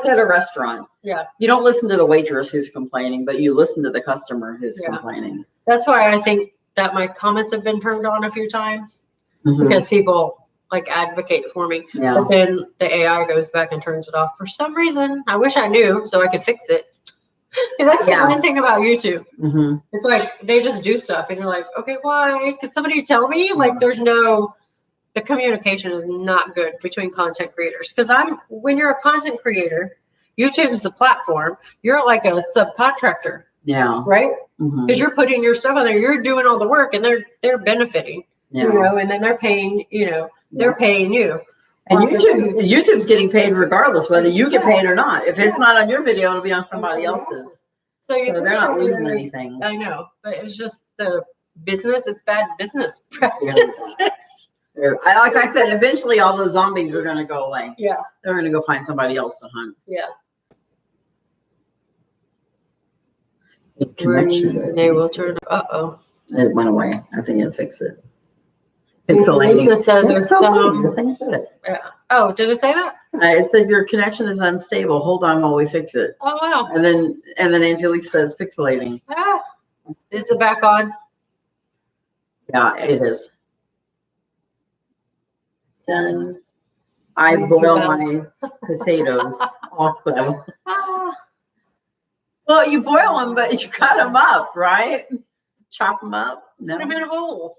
at a restaurant. Yeah. You don't listen to the waitress who's complaining, but you listen to the customer who's complaining. That's why I think that my comments have been turned on a few times because people like advocate for me. Yeah. But then the AI goes back and turns it off for some reason. I wish I knew so I could fix it. And that's the one thing about YouTube. It's like they just do stuff and you're like, okay, why? Could somebody tell me? Like the communication is not good between content creators. Because when you're a content creator, YouTube is the platform. You're like a subcontractor. Yeah. Right? Because you're putting your stuff on there. You're doing all the work and they're benefiting. Yeah. You know, and then they're paying, they're paying you. And YouTube's getting paid regardless whether you get paid or not. If it's not on your video, it'll be on somebody else's. So you So they're not losing anything. I know, but it's just the business. It's bad business practices. Like I said, eventually all those zombies are going to go away. Yeah. They're going to go find somebody else to hunt. Yeah. Connection. They will turn. Uh-oh. It went away. I think it'll fix it. Lisa Pixelating. says there's It's so funny. some. The thing said it. Yeah. Oh, did it say that? It said your connection is unstable. Hold on while we fix it. Oh, wow. And then Auntie Lisa says pixelating. Ah. Is it back on? Yeah, it is. Done. I Thanks for boil that. my potatoes also. Ah. Well, you boil them, but you cut them up, right? Chop them up. Put No. them in a hole.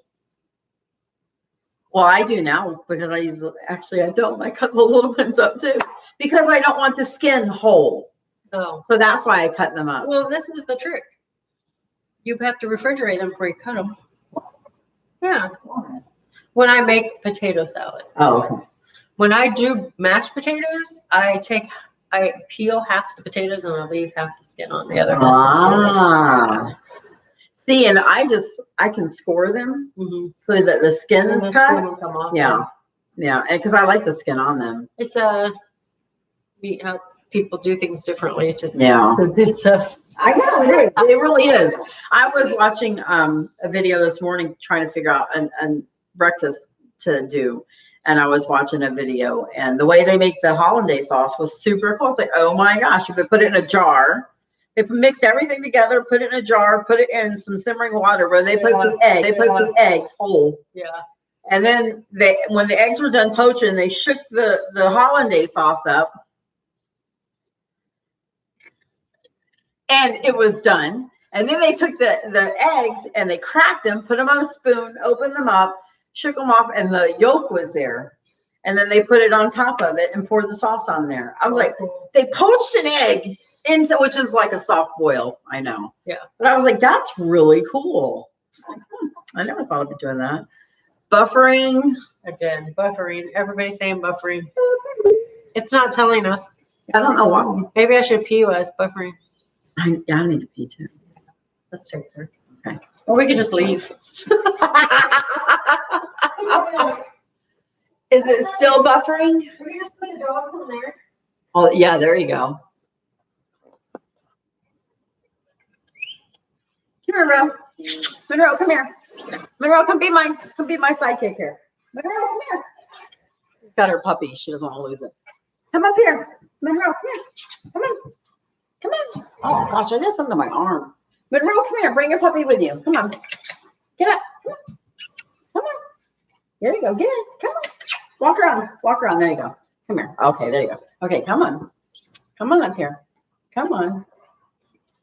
Well, I do now because I use actually I don't. I cut the little ones up too because I don't want the skin whole. Oh. So that's why I cut them up. Well, this is the trick. You have to refrigerate them before you cut them. Yeah. When I make potato salad. Oh, okay. When I do mashed potatoes, I peel half the potatoes and I leave half the skin on the other. Ah. See, and I can score them Mm-hmm. so that the skin And is the cut. skin will come off. Yeah. Yeah. And because I like the skin on them. It's neat how people do things differently to do stuff. I know it is. It really is. I was watching a video this morning trying to figure out a breakfast to do. And I was watching a video and the way they make the hollandaise sauce was super cool. It's like, oh my gosh, you could put it in a jar. They mix everything together, put it in a jar, put it in some simmering water where they put the egg. They put the eggs whole. Yeah. And then when the eggs were done poaching, they shook the hollandaise sauce up. And it was done. And then they took the eggs and they cracked them, put them on a spoon, opened them up, shook them off, and the yolk was there. And then they put it on top of it and poured the sauce on there. I was like, they poached an egg which is like a soft boil, I know. Yeah. But I was like, that's really cool. Like, I never thought of doing that. Buffering. Again, buffering. Everybody's saying buffering. It's not telling us. I don't know why. Maybe I should pee as buffering. I need to pee too. Let's take her. Okay. Or we could just leave. Is it still buffering? We just put the dogs in there. Oh, yeah, there you go. Come here, Monroe. Monroe, come here. Monroe, come be my sidekick here. Monroe, come here. Got her puppy. She doesn't want to lose it. Come up here. Monroe, come here. Come on. Come on. Oh, gosh, I got something on my arm. Monroe, come here. Bring your puppy with you. Come on. Get up. Come on. There you go. Get it. Come on. Walk around. Walk around. There you go. Come here. Okay, there you go. Okay, come on. Come on up here. Come on.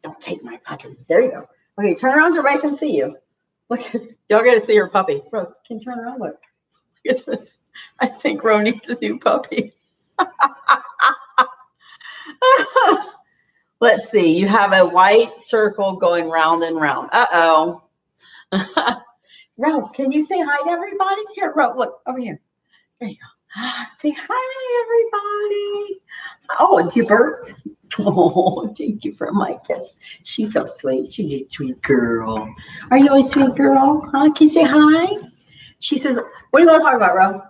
Don't take my puppy. There you go. Okay, turn around so everybody can see you. Look, y'all got to see your puppy. Ro, can you turn around? Look at this. I think Ro needs a new puppy. Let's see. You have a white circle going round and round. Uh-oh. Ro, can you say hi to everybody? Here, Ro, look, over here. There you go. Say hi, everybody. Oh, and you burped? Oh, thank you for my kiss. She's so sweet. She's a sweet girl. Are you a sweet girl? Huh? Can you say hi? She says, what do you want to talk about, Ro?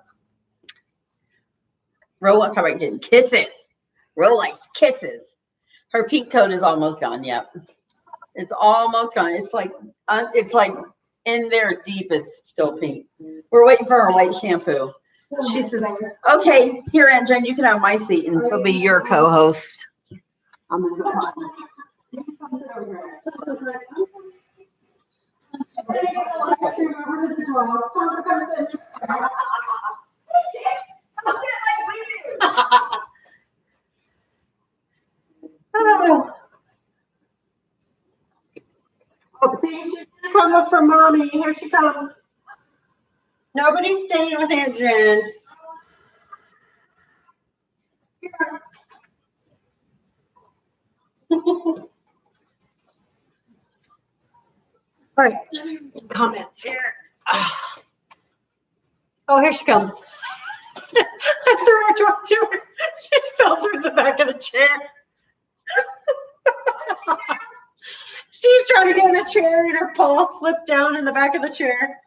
Ro wants to talk about getting kisses. Ro likes kisses. Her pink coat is almost gone. Yep. It's almost gone. It's like in there deep. It's still pink. We're waiting for our white shampoo. She says, okay, here, Aunt Jen, you can have my seat and she'll be your co-host. I'm gonna go on. Oh, see, she's gonna come up for mommy. Here she comes. Nobody's staying with Aunt Jen. All right, let me read some comments here. Oh, here she comes. I threw her to her. She fell through the back of the chair. She's trying to get in the chair and her paw slipped down in the back of the chair.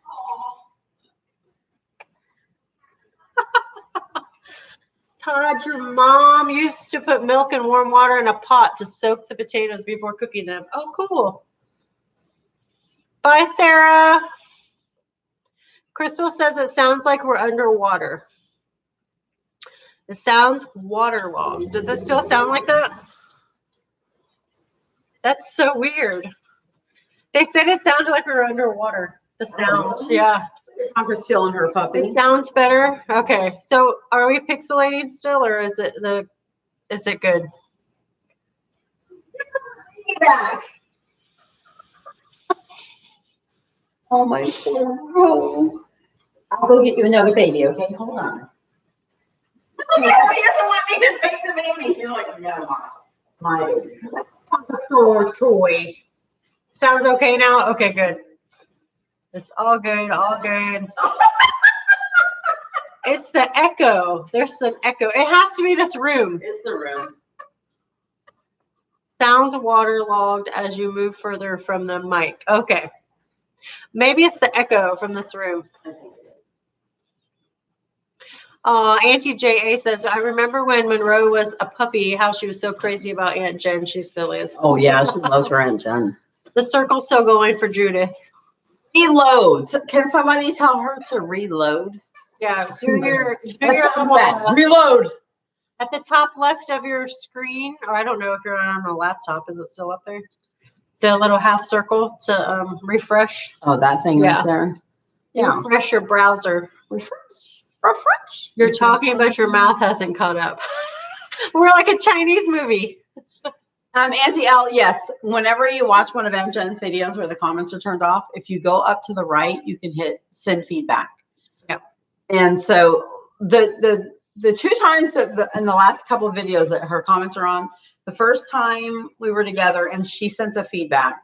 Todd, your mom used to put milk and warm water in a pot to soak the potatoes before cooking them. Oh, cool. Bye, Sarah. Crystal says it sounds like we're underwater. It sounds waterlogged. Does it still sound like that? That's so weird. They said it sounded like we were underwater. The sound, yeah. Tonka's still in her puppy. It sounds better. Okay, so are we pixelating still, or is it good? Back. Oh my poor Ro. I'll go get you another baby, okay? Hold on. He doesn't want me to take the baby. You're like, no, Mom. My baby. The store toy. Sounds okay now? Okay, good. It's all good, all good. It's the echo. There's an echo. It has to be this room. It's the room. Sounds waterlogged as you move further from the mic. Okay. Maybe it's the echo from this room. Auntie J.A. says, I remember when Monroe was a puppy, how she was so crazy about Aunt Jen. She still is. Oh, yeah, she loves her Aunt Jen. The circle's still going for Judith. Reloads. Can somebody tell her to reload? Yeah, do your Reload. at the top left of your screen, or I don't know if you're on a laptop. Is it still up there? The little half circle to refresh. Oh, that thing Yeah. right there. Yeah. Refresh your browser. Refresh. You're talking, but your mouth hasn't caught up. We're like a Chinese movie. Auntie L, yes. Whenever you watch one of Aunt Jen's videos where the comments are turned off, if you go up to the right, you can hit send feedback. Yeah. And so the two times that in the last couple of videos that her comments are on, the first time we were together and she sent a feedback,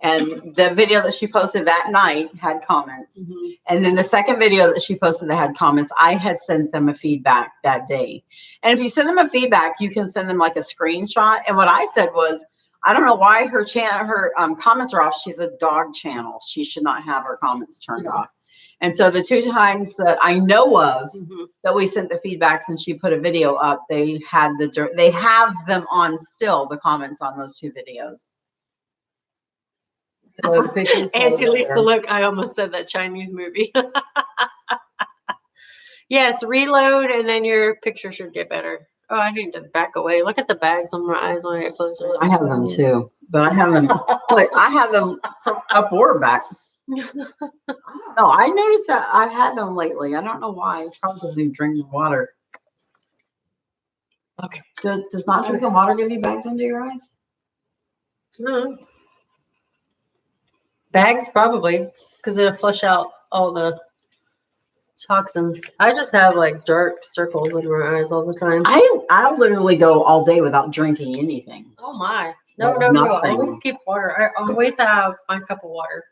and the video that she posted that night had comments. Mm-hmm. And then the second video that she posted that had comments, I had sent them a feedback that day. And if you send them a feedback, you can send them like a screenshot. And what I said was, I don't know why her comments are off. She's a dog channel. She should not have her comments turned off. And so the two times that I know of that we sent the feedbacks and she put a video up, they have them on still, the comments on those two videos. Auntie Lisa, look, I almost said that Chinese movie. Yes, reload, and then your picture should get better. Oh, I need to back away. Look at the bags on my eyes when I get closer. I have them too, but I have them. I have them from up or back. I don't know. I noticed that I've had them lately. I don't know why. Probably drinking water. Okay. Does not drinking water give you bags under your eyes? Bags probably, because it'll flush out all the toxins. I just have like dark circles under my eyes all the time. I literally go all day without drinking anything. Oh my. No. Nothing. I always keep water. I always have my cup of water.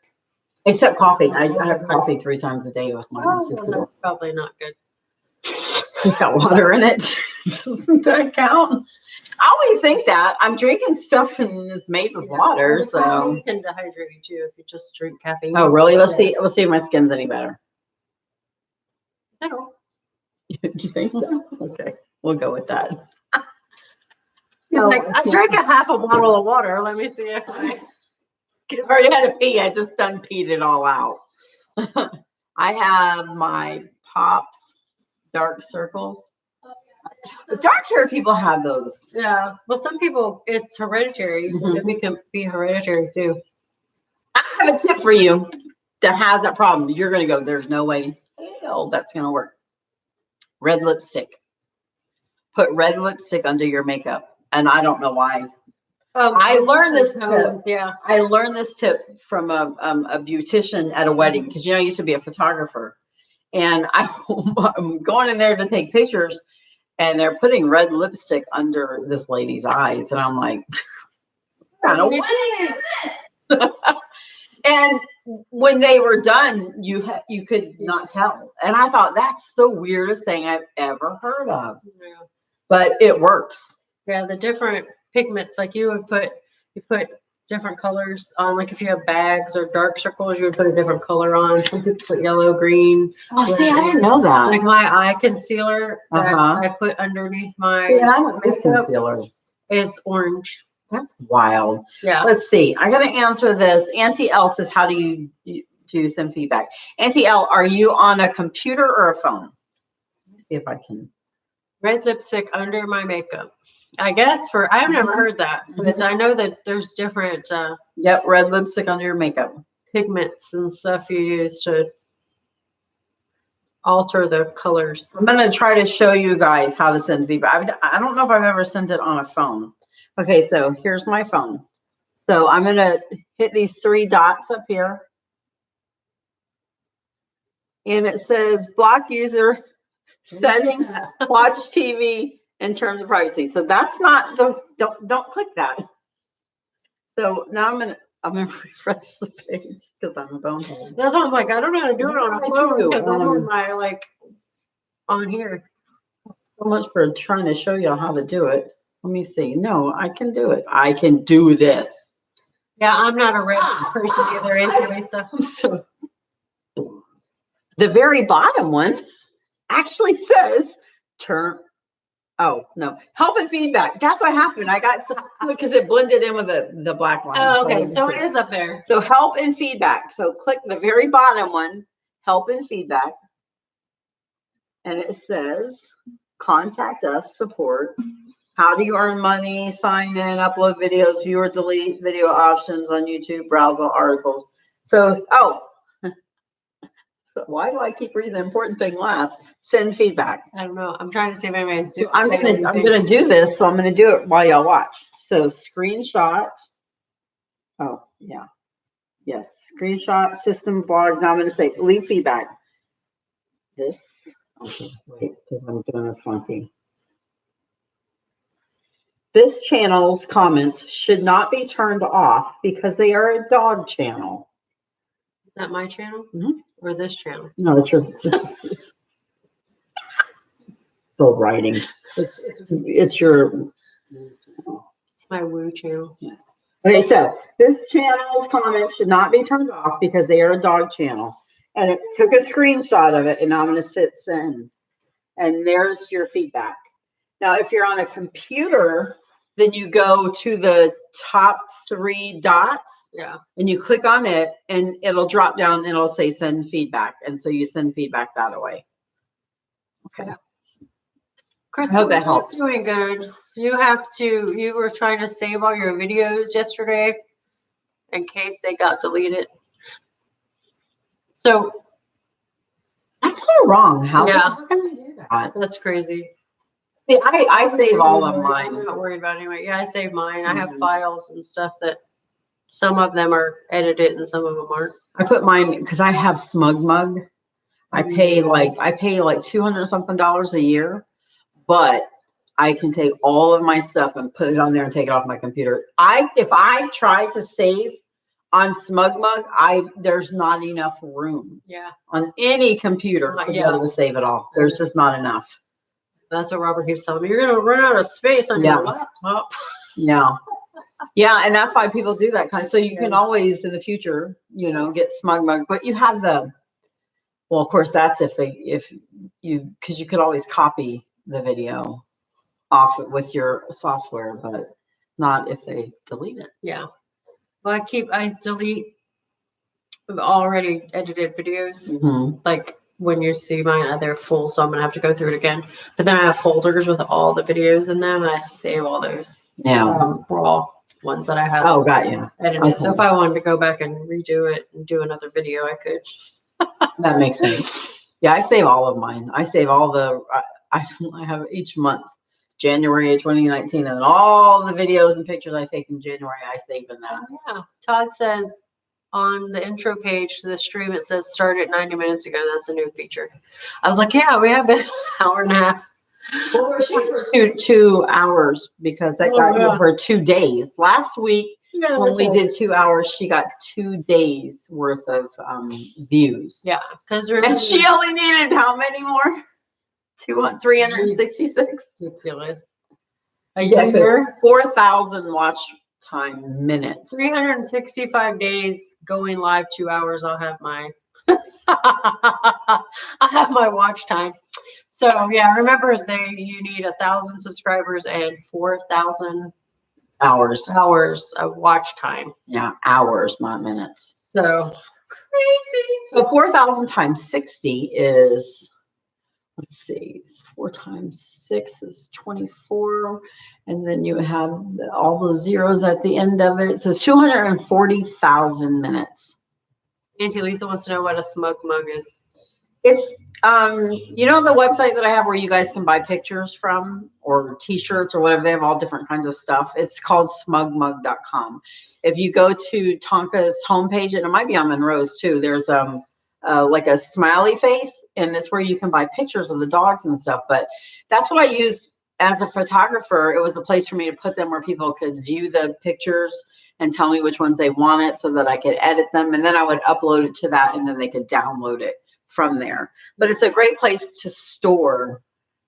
Except coffee. I have coffee 3 times a day with my That's probably not good. It's got water in it. Doesn't that count? I always think that. I'm drinking stuff and it's made with water, so. It can dehydrate you too if you just drink caffeine. Oh, really? Let's see if my skin's any better. I don't. You think so? Okay, we'll go with that. I drank a half a bottle of water. Let me see if I've already had to pee. I just done peed it all out. I have my Pops dark circles. The dark hair people have those. Yeah. Well, some people, it's hereditary. It can be hereditary too. I have a tip for you that has that problem. You're going to go, there's no way in hell that's going to work. Red lipstick. Put red lipstick under your makeup. And I don't know why. I learned this tip. Yeah. I learned this tip from a beautician at a wedding because, I used to be a photographer. And I'm going in there to take pictures. And they're putting red lipstick under this lady's eyes. And I'm like, what kind of wedding is this? And when they were done, you could not tell. And I thought, that's the weirdest thing I've ever heard of. Yeah. But it works. Yeah, the different pigments, like you put different colors on, like if you have bags or dark circles, you would put a different color on. Some people put yellow, green. Oh, see, I didn't know that. Like my eye concealer that Uh-huh. I put underneath my See, and I don't use makeup concealer. is orange. That's wild. Yeah. Let's see. I got to answer this. Auntie L says, how do you do some feedback? Auntie L, are you on a computer or a phone? Let me see if I can. Red lipstick under my makeup. I guess I've never heard that, but I know that there's different Yep, red lipstick under your makeup. pigments and stuff you use to alter the colors. I'm going to try to show you guys how to send feedback. I don't know if I've ever sent it on a phone. Okay, so here's my phone. So I'm going to hit these 3 dots up here. And it says block user settings, watch TV in terms of privacy. So that's not the, don't click that. So now I'm gonna refresh the page because I'm a bonehead. That's why I'm like, I don't know how to do it on a I phone do. because I'm on my on here. So much for trying to show you how to do it. Let me see. No, I can do it. I can do this. Yeah, I'm not a red person either, Auntie Lisa. I'm so. The very bottom one actually says turn. Oh no, help and feedback. That's what happened. I got because it blended in with the black line. Oh, okay, so it is up there. So help and feedback. So click the very bottom one, help and feedback. And it says contact us, support. How do you earn money? Sign in, upload videos, view or delete video options on YouTube, browse all articles. So, why do I keep reading the important thing last? Send feedback. I don't know. I'm trying to see if anybody's So I'm gonna do this. So I'm gonna do it while y'all watch. So screenshot. Oh yeah, yes. Screenshot system blogs. Now I'm gonna say leave feedback. This. Okay, wait, because I'm doing this funky. This channel's comments should not be turned off because they are a dog channel. Is that my channel? Mhm. Or this channel? No, it's your. Still writing. It's your. It's my woo channel. Okay, so this channel's comments should not be turned off because they are a dog channel. And it took a screenshot of it, and I'm going to hit send. And there's your feedback. Now, if you're on a computer, then you go to the top 3 dots. Yeah. And you click on it, and it'll drop down, and it'll say send feedback. And so you send feedback that way. Okay. Chris, I hope that helps. Doing good. You were trying to save all your videos yesterday in case they got deleted. So That's so wrong. How Yeah. can I do that? that's crazy. See, I save all of I'm mine. not worried about it anyway. Yeah, I save mine. I have Mhm. files and stuff that some of them are edited and some of them aren't. I put mine because I have SmugMug. I pay like $200 something a year, but I can take all of my stuff and put it on there and take it off my computer. If I try to save on SmugMug, there's not enough room Yeah, on any computer to be able to save it all. There's just not enough. that's what Robert keeps telling me. You're gonna run out of space on your laptop. Yeah. Yeah, and that's why people do that kind of. So you can always in the future, get SmugMug, but you have well, of course, that's because you could always copy the video off with your software, but not if they delete it. Yeah. Well, I delete already edited videos. Mm-hmm. Like when you see mine, they're full, so I'm gonna have to go through it again. But then I have folders with all the videos in them, and I save all those raw ones that I have. Oh, got you. Edited. Okay. So if I wanted to go back and redo it and do another video, I could. That makes sense. Yeah, I save all of mine. I save all I have each month, January 2019, and all the videos and pictures I take in January, I save in that. Oh, yeah. Todd says on the intro page to the stream, it says started 90 minutes ago. That's a new feature. I was like, yeah, we have been an hour and a half. Well, we're shooting for 2 hours because that got you for 2 days. Last week, when we did 2 hours, she got 2 days worth of views. Yeah, because and she only needed how many more? 366. Ridiculous. Yeah, 4,000 time minutes. 365 days going live 2 hours. I'll have my I'll have my watch time. So yeah, remember you need 1,000 subscribers and 4,000 Hours. hours of watch time. Yeah, hours, not minutes. So crazy. So 4,000 times 60 is, let's see, 4 times 6 is 24. And then you have all those zeros at the end of it. So it's 240,000 minutes. Auntie Lisa wants to know what a smug mug is. It's, you know, the website that I have where you guys can buy pictures from or t-shirts or whatever, they have all different kinds of stuff. It's called smugmug.com. If you go to Tonka's homepage, and it might be on Monroe's too, there's like a smiley face, and it's where you can buy pictures of the dogs and stuff. But that's what I use as a photographer. It was a place for me to put them where people could view the pictures and tell me which ones they wanted so that I could edit them. And then I would upload it to that, and then they could download it from there. But it's a great place to store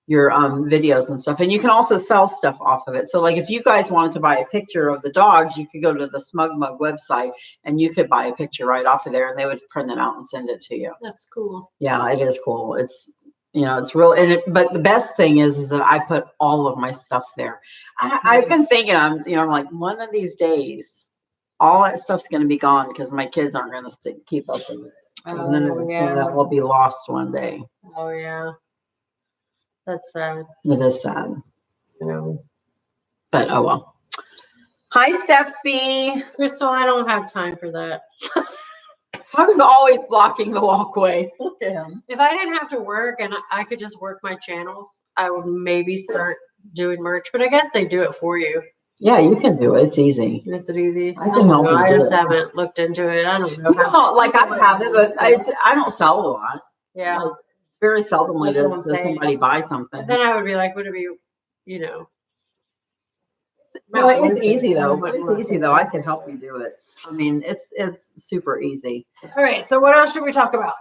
your videos and stuff. And you can also sell stuff off of it. So like if you guys wanted to buy a picture of the dogs, you could go to the Smug Mug website and you could buy a picture right off of there, and they would print it out and send it to you. That's cool. Yeah, it is cool. It's, you know, it's real. And but the best thing is that I put all of my stuff there. I've been thinking, I'm like, one of these days, all that stuff's going to be gone because my kids aren't going to keep up with it. And then it's going to all be lost one day. Oh yeah. That's sad. It is sad. You know. But oh well. Hi, Steffi. Crystal, I don't have time for that. I'm always blocking the walkway. Look at him. If I didn't have to work and I could just work my channels, I would maybe start doing merch, but I guess they do it for you. Yeah, you can do it. It's easy. Is it easy? I can help you I do just it. haven't looked into it. I don't know. No, like I have it, but I don't sell a lot. Yeah. Like, it's very seldomly That's what I'm does saying. somebody buy something. And then I would be like, would it be, you know? No, it's easy though. But it's easy though. I can help you do it. I mean, it's super easy. All right. So what else should we talk about?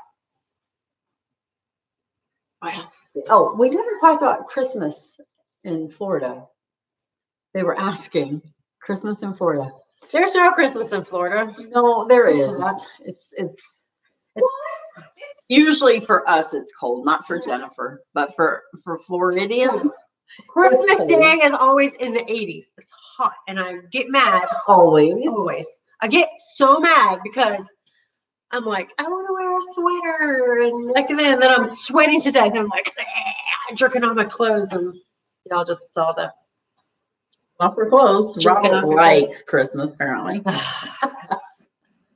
What else? Oh, we never talked about Christmas in Florida. They were asking Christmas in Florida. There's no Christmas in Florida. No, there is. It's usually for us it's cold, not for Jennifer, but for Floridians, Christmas It's cold. Day is always in the 80s. It's hot, and I get mad. always. Always. I get so mad because I'm like, I want to wear a sweater, and like, and then I'm sweating to death. I'm like, jerking on my clothes, and y'all just saw that. Not for clothes. Jerking Robert off your likes Christmas apparently.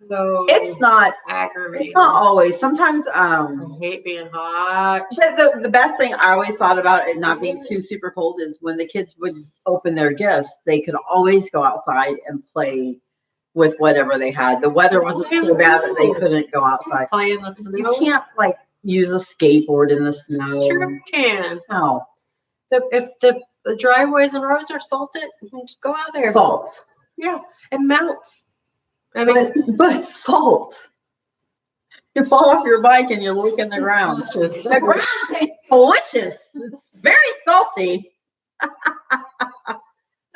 So It's not. aggravating. It's not always. Sometimes. I hate being hot. But the best thing I always thought about it not being too super cold is when the kids would open their gifts, they could always go outside and play with whatever they had. The weather wasn't so bad that they couldn't go outside. Play in the snow. You can't like use a skateboard in the snow. Sure you can. No. If the driveways and roads are salted, just go out there. Salt. Yeah, it melts. I mean, But salt. You fall off your bike and you look in the ground. The ground tastes delicious. It's very salty.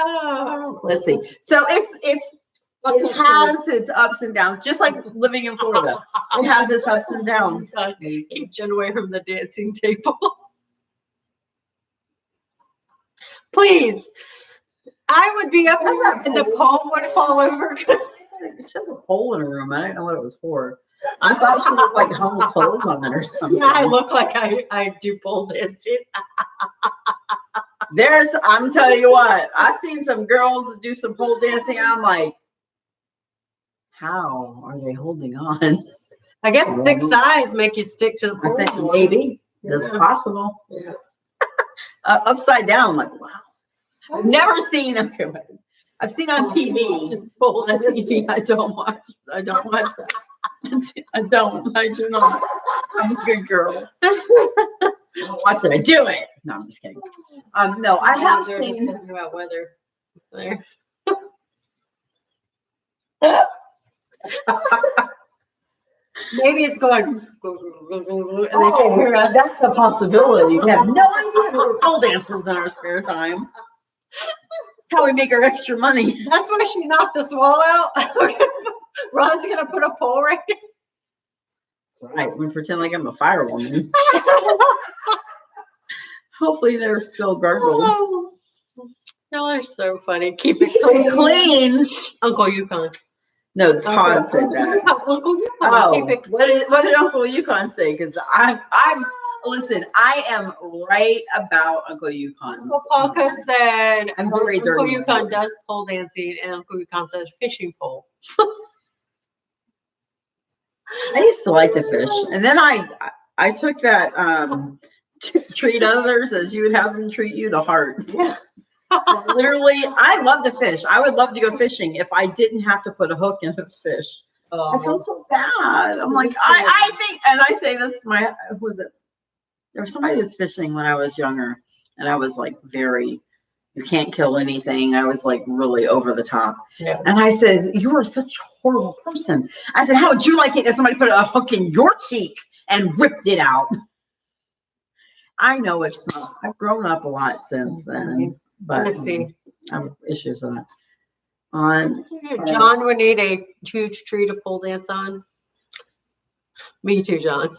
oh, Let's see. So it has its ups and downs, just like living in Florida. It has its ups and downs. Keep Jen away from the dancing table. Please. I would be up there and the pole would fall over because She has a pole in her room. I didn't know what it was for. I thought she was like hung clothes on it or something. I look like I do pole dancing. I'm telling you what, I've seen some girls do some pole dancing. I'm like, how are they holding on? I guess thick thighs make you stick to the I pole. think maybe that's possible. Yeah. Upside down, like, wow. I've never seen, okay, wait. I've seen on TV. On TV, I don't watch that. I do not. I'm a good girl. I don't watch it. I do it. No, I'm just kidding. No, I have They're just seen. talking about weather. There. Maybe it's going and they can hear us. That's a possibility. We have no idea we're pole dancers in our spare time. how we make our extra money. That's why she knocked this wall out. Ron's gonna put a pole right here. That's right. We pretend like I'm a firewoman. Hopefully they're still gargled. Oh, y'all are so funny. Keep it clean. Clean. Uncle Yukon. No, Todd said that. Uncle Yukon. Oh, Keep it what did Uncle Yukon say? Because I'm listen, I am right about Uncle Yukon. Uncle Paco said I'm very Uncle dirty. Yukon does pole dancing, and Uncle Yukon says fishing pole. I used to like to fish, and then I took that treat others as you would have them treat you to heart. Yeah. Literally, I love to fish. I would love to go fishing if I didn't have to put a hook in a fish. I feel so bad. I'm like, I think, and I say this, who was it? There was somebody who was fishing when I was younger, and I was like you can't kill anything. I was like really over the top. Yeah. And I says, you are such a horrible person. I said, how would you like it if somebody put a hook in your cheek and ripped it out? I know it's not. I've grown up a lot since then, but Let's see. I have issues with it. John would need a huge tree to pole dance on. Me too, John.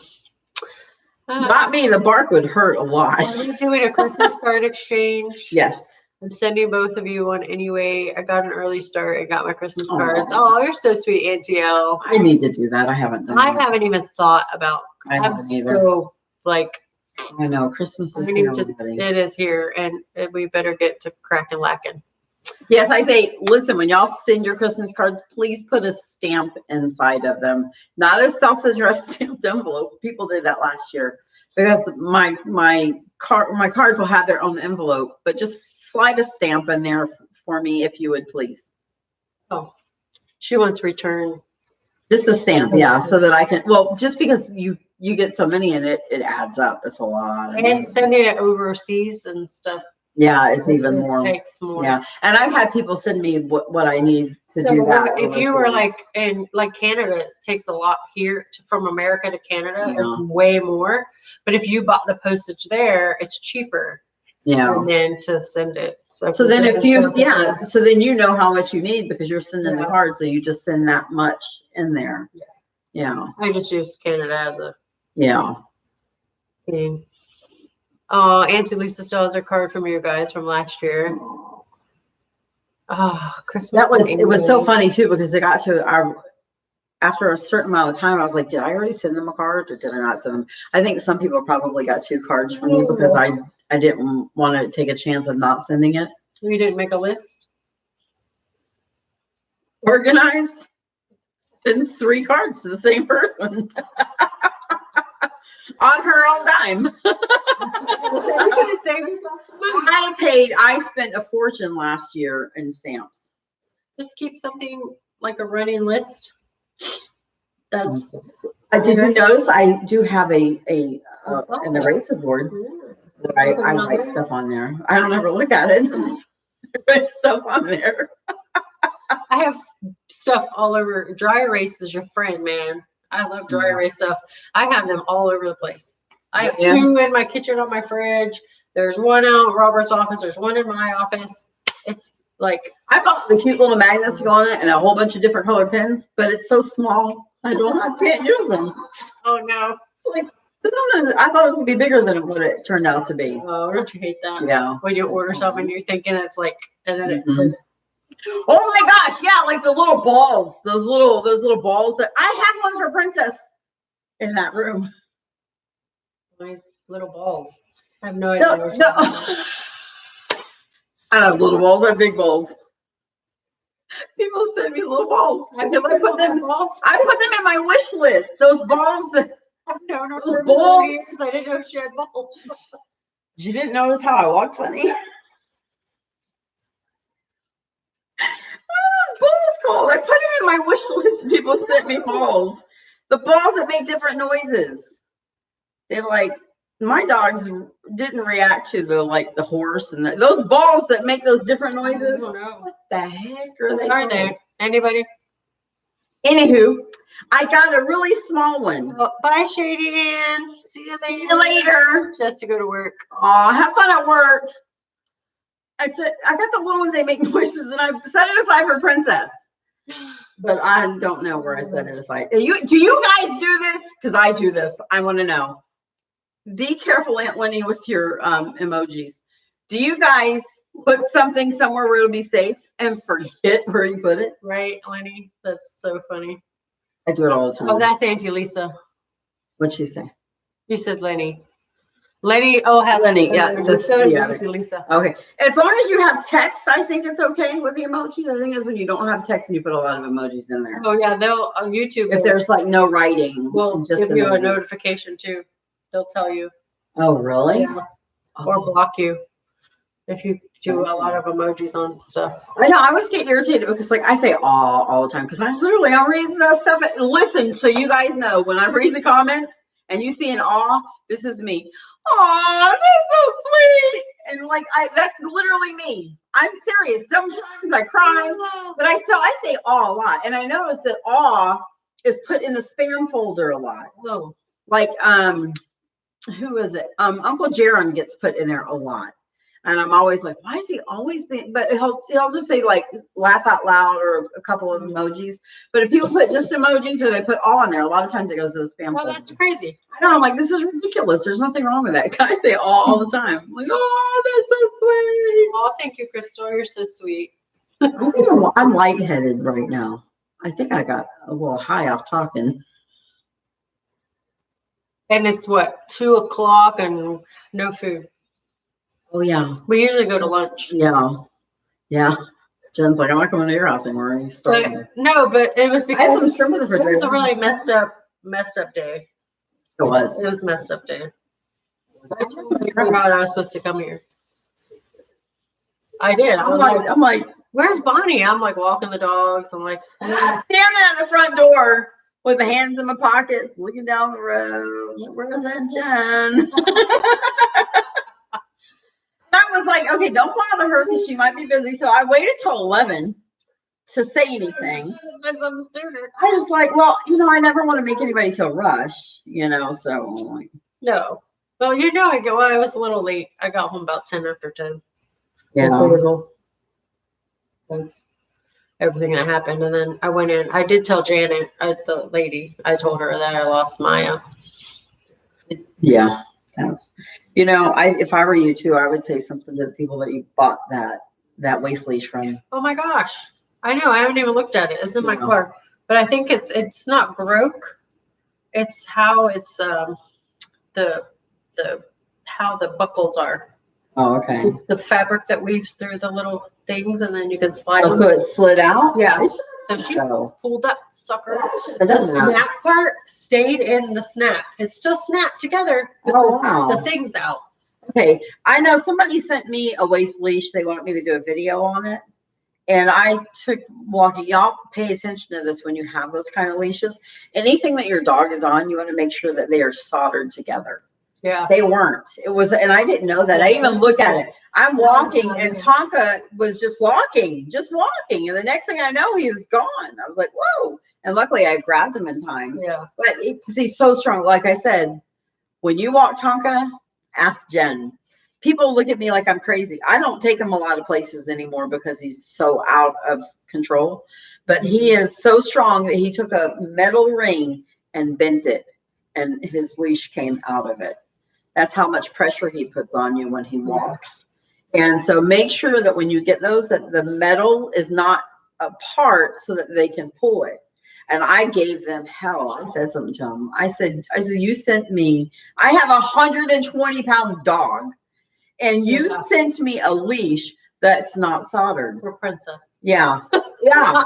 Not me. The bark would hurt a lot. Are we doing a Christmas card exchange? Yes. I'm sending both of you one anyway. I got an early start. I got my Christmas Aw. cards. Oh, you're so sweet, Auntie L. I need to do that. I haven't done I that. haven't even thought about. I I'm haven't either. so like I know Christmas I is need here to. already. It is here, and we better get to cracking lacking. Yes, I say, listen, when y'all send your Christmas cards, please put a stamp inside of them. Not a self-addressed stamped envelope. People did that last year because my cards will have their own envelope, but just slide a stamp in there for me if you would please. Oh, she wants return. Just a stamp, yeah, so that I can, well, just because you get so many in it, it adds up. It's a lot. And sending it overseas and stuff. Yeah, it's even it more. Takes more. Yeah, and I've had people send me what I need to do that. If you were overseas. like in like Canada, it takes a lot here from America to Canada. Yeah. It's way more. But if you bought the postage there, it's cheaper. Yeah. And then to send it. So then if you, yeah. so then you know how much you need because you're sending the Yeah. card, so you just send that much in there. Yeah. Yeah. I just use Canada as a Yeah. thing. Oh, Auntie Lisa still has her card from you guys from last year. Oh, Christmas. It was so funny too because it got to after a certain amount of time, I was like, did I already send them a card or did I not send them? I think some people probably got 2 cards from you because I didn't want to take a chance of not sending it. You didn't make a list? Organize, sends 3 cards to the same person on her own dime. You could have saved yourself some money. I spent a fortune last year in stamps. Just keep something like a running list. That's Did you notice I do have an eraser board that I write stuff on there. I don't ever look at it. I write stuff on there. I have stuff all over. Dry erase is your friend, man. I love dry erase stuff. I have them all over the place. I have 2 in my kitchen on my fridge. There's 1 out in Robert's office. There's 1 in my office. It's like I bought the cute little magnets to go on it and a whole bunch of different colored pens, but it's so small. I can't use them. oh no. Like this one, I thought it was gonna be bigger than what it turned out to be. Oh, don't you hate that? Yeah. When you order something, you're thinking it's like, and then it's Mhm. like, Oh my gosh, yeah, like the little balls, those little balls that I have one for Princess in that room. nice little balls. I have no idea. what you're talking about. I don't have little balls, I have big balls. People send me little balls. I've Because never put them balls. I put them in my wish list. Those balls that I've known her Those for balls. years. I didn't know she had balls. you didn't notice how I walked funny. What are those balls called? I put them in my wish list. People sent me balls. The balls that make different noises. They're like my dogs didn't react to the horse and those balls that make those different I noises. don't know. What the heck are they? Are called? they? Anybody? Anywho, I got a really small one. Oh, bye, Shady Ann. See you later. See you later. Just to go to work. Aw, have fun at work. I got the little ones, they make noises, and I set it aside for Princess. But I don't know where I set it aside. Do you guys do this? Because I do this. I want to know. Be careful, Aunt Lenny, with your emojis. Do you guys put something somewhere where it'll be safe and forget where you put it? Right, Lenny? That's so funny. I do it all the time. Oh, that's Auntie Lisa. What'd she say? You said Lenny. Lenny, has Lenny, yeah, so just does the other. Auntie Lisa. Okay. As long as you have text, I think it's okay with the emojis. The thing is when you don't have text and you put a lot of emojis in there. Oh yeah, they'll on YouTube. If there's like no writing, will just give you a emojis. notification too. They'll tell you Oh, really? yeah, or Oh. block you if you do a lot of emojis on stuff. I know. I always get irritated because, like, I say "aw" all the time because I'll read the stuff and listen. So you guys know when I read the comments and you see an "aw," this is me. Aw, that's so sweet. And like, that's literally me. I'm serious. Sometimes I cry, but I say "aw" a lot. And I noticed that "aw" is put in the spam folder a lot. Oh, Like, who is it? Uncle Jaron gets put in there a lot. And I'm always like, why is he always being, but he'll just say like laugh out loud or a couple of emojis. But if people put just emojis or they put all in there, a lot of times it goes to the spam well, folder. that's crazy. I know, I'm like, this is ridiculous. There's nothing wrong with that. I say all the time. I'm like, oh, that's so sweet. Oh, thank you, Crystal. You're so sweet. I'm lightheaded right now. I think I got a little high off talking. And it's what, 2:00 and no food. Oh, yeah. We usually go to lunch. Yeah. Yeah. Jen's like, I'm not going to your house anymore. You started. But no, but it was I have some because shrimp in the it refrigerator. was a really messed up day. It was. It was a messed up day. I totally forgot I was supposed to come here. I did. I was like, I'm like, where's Bonnie? I'm like walking the dogs. I'm like, I'm standing at the front door with my hands in my pockets, looking down the road. Where's that Jen? I was like, okay, don't bother her because she might be busy. So I waited till 11 to say anything. I was like, well, I never want to make anybody feel rushed, so I'm like, no. Well, I was a little late. I got home about 10 after 10. yeah. That's everything that happened. And then I went in. I did tell Janet, the lady, I told her that I lost Maya. Yeah. That's, if I were you too, I would say something to the people that you bought that waist leash from. Oh my gosh. I know. I haven't even looked at it. It's in my Yeah. car. But I think it's not broke. It's how it's how the buckles are. Oh, okay. It's the fabric that weaves through the little things and then you can slide Oh, so them. it slid out? Yeah. So she So pulled that sucker. it The doesn't matter. snap part stayed in the snap. It's still snapped together. But Oh, wow. the thing's out. Okay, I know somebody sent me a waist leash. They want me to do a video on it. And I took walking. Y'all pay attention to this when you have those kind of leashes. Anything that your dog is on, you want to make sure that they are soldered together. Yeah. They weren't. It was, and I didn't know that. I even looked at it. I'm walking and Tonka was just walking. And the next thing I know, he was gone. I was like, whoa. And luckily I grabbed him in time. Yeah. But because he's so strong, like I said, when you walk Tonka, ask Jen. People look at me like I'm crazy. I don't take him a lot of places anymore because he's so out of control. But he is so strong that he took a metal ring and bent it, and his leash came out of it. That's how much pressure he puts on you when he walks. And so make sure that when you get those, that the metal is not apart so that they can pull it. And I gave them hell. I said something to them. I said, you sent me, I have a 120-pound dog, and you sent me a leash that's not soldered. For Princess. Yeah. Yeah.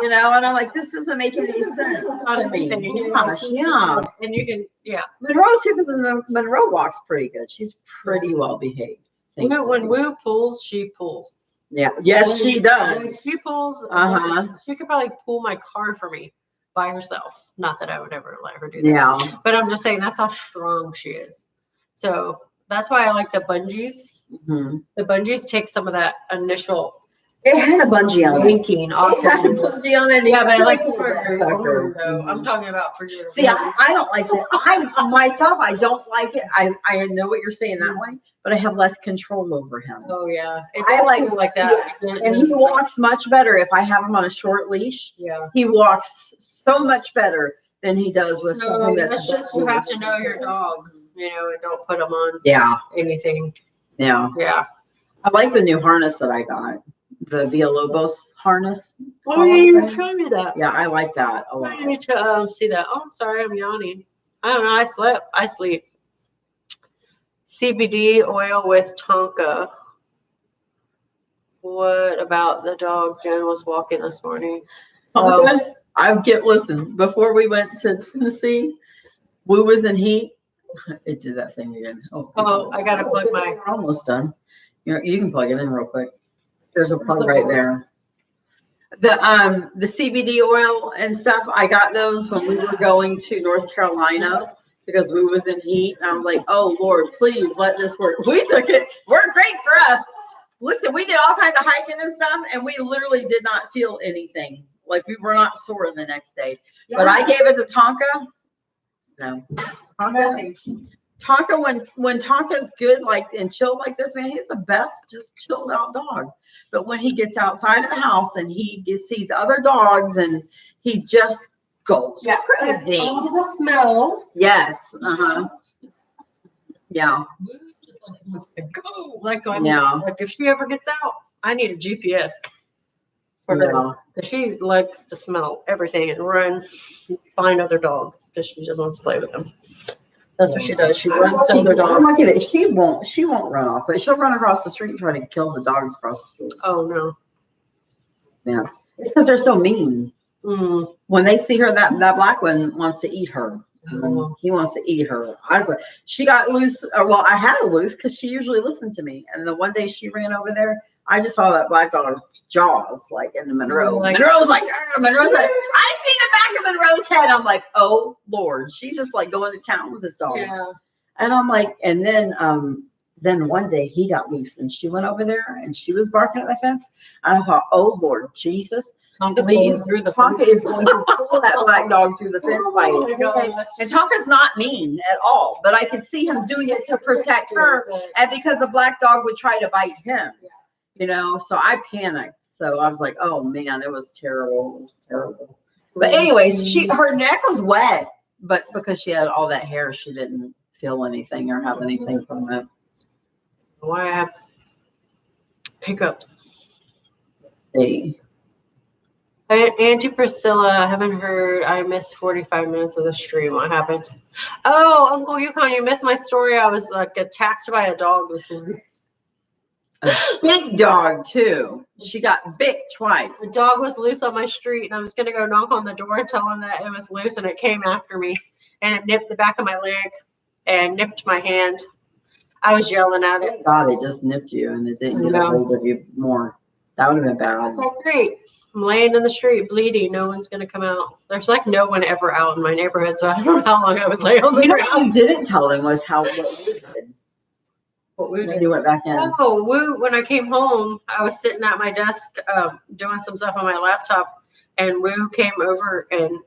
And I'm like, this doesn't make any sense to me. Gosh, yeah. And you can, yeah. Monroe too, because Monroe walks pretty good. She's pretty well behaved. When Woo pulls, she pulls. Yeah. Yes, she When does. she pulls. Uh-huh. She could probably pull my car for me by herself. Not that I would ever let her do that. Yeah. But I'm just saying that's how strong she is. So that's why I like the bungees. Mm-hmm. The bungees take some of that initial It had a bungee on it. Winking It had a often. bungee on it. Yeah, but I like Exactly for that your sucker. room, though. I'm Mhm. talking about for your. See, I don't like it. I myself, I don't like it. I know what you're saying that way, but I have less control over him. Oh yeah, it I does like- feel like that. And he walks much better if I have him on a short leash. Yeah. He walks so much better than he does with So something that's that's just you have to know your dog, you know, and don't put them on Yeah, anything. yeah. Yeah. I like the new harness that I got, the Villalobos harness. Oh yeah, you showed me that. Yeah, I like that a lot. I need to see that. Oh, I'm sorry, I'm yawning. I don't know. I slept. I sleep. CBD oil with Tonka. What about the dog Jen was walking this morning? Listen, before we went to Tennessee, Woo was in heat. It did that thing again. Oh, I gotta plug my. We're almost done. You can plug it in real quick. There's a plug right there. The CBD oil and stuff, I got those when we were going to North Carolina because we was in heat. And I was like, oh Lord, please let this work. We took it. Worked great for us. Listen, we did all kinds of hiking and stuff, and we literally did not feel anything. Like we were not sore the next day. But I gave it to Tonka. No. Tonka, when Tonka's good, like and chilled like this, man, he's the best, just chilled out dog. But when he gets outside of the house and sees other dogs and he just goes crazy. All the smells. Yes. Uh-huh. Yeah. Just like wants to go. Like, Yeah. like if she ever gets out, I need a GPS for her. Yeah. Because she likes to smell everything and run, find other dogs because she just wants to play with them. That's what she does. She runs to other I'm dogs. lucky that she won't run off, but she'll run across the street and try to kill the dogs across the street. Oh no. Yeah. It's because they're so mean. Mm. When they see her, that black one wants to eat her. Oh. He wants to eat her. I was like, she got loose. Well, I had her loose because she usually listened to me. And the one day she ran over there, I just saw that black dog's jaws like in the Monroe. Like- Monroe's like, Monroe's like, I see the back of Monroe's head. I'm like, oh Lord, she's just like going to town with this dog. Yeah. And I'm like, and then one day he got loose and she went over there and she was barking at the fence. And I thought, oh Lord Jesus, Tonka's please, going through the Tonka is going to pull that black dog through the fence by Oh my his gosh. head. And Tonka's not mean at all, but I could see him doing it to protect her. And because the black dog would try to bite him, you know, so I panicked. So I was like, oh man, it was terrible. It was terrible. But anyways, her neck was wet, but because she had all that hair, she didn't feel anything or have anything from it. Why I have hiccups. They, Auntie Priscilla, I haven't heard. I missed 45 minutes of the stream. What happened? Oh, Uncle Yukon, you missed my story. I was like attacked by a dog this morning. a big dog too. She got bit twice. The dog was loose on my street, and I was going to go knock on the door and tell him that it was loose, and it came after me, and it nipped the back of my leg and nipped my hand. I was yelling at it. Thank God it just nipped you and it didn't get a No. hold of you more. That would have been bad. It's like, great. I'm laying in the street bleeding. No one's going to come out. There's like no one ever out in my neighborhood, so I don't know how long I would lay on the You know what ground. you didn't tell him was what we did. What we When you went back in. Oh, when I came home, I was sitting at my desk doing some stuff on my laptop, and Woo came over and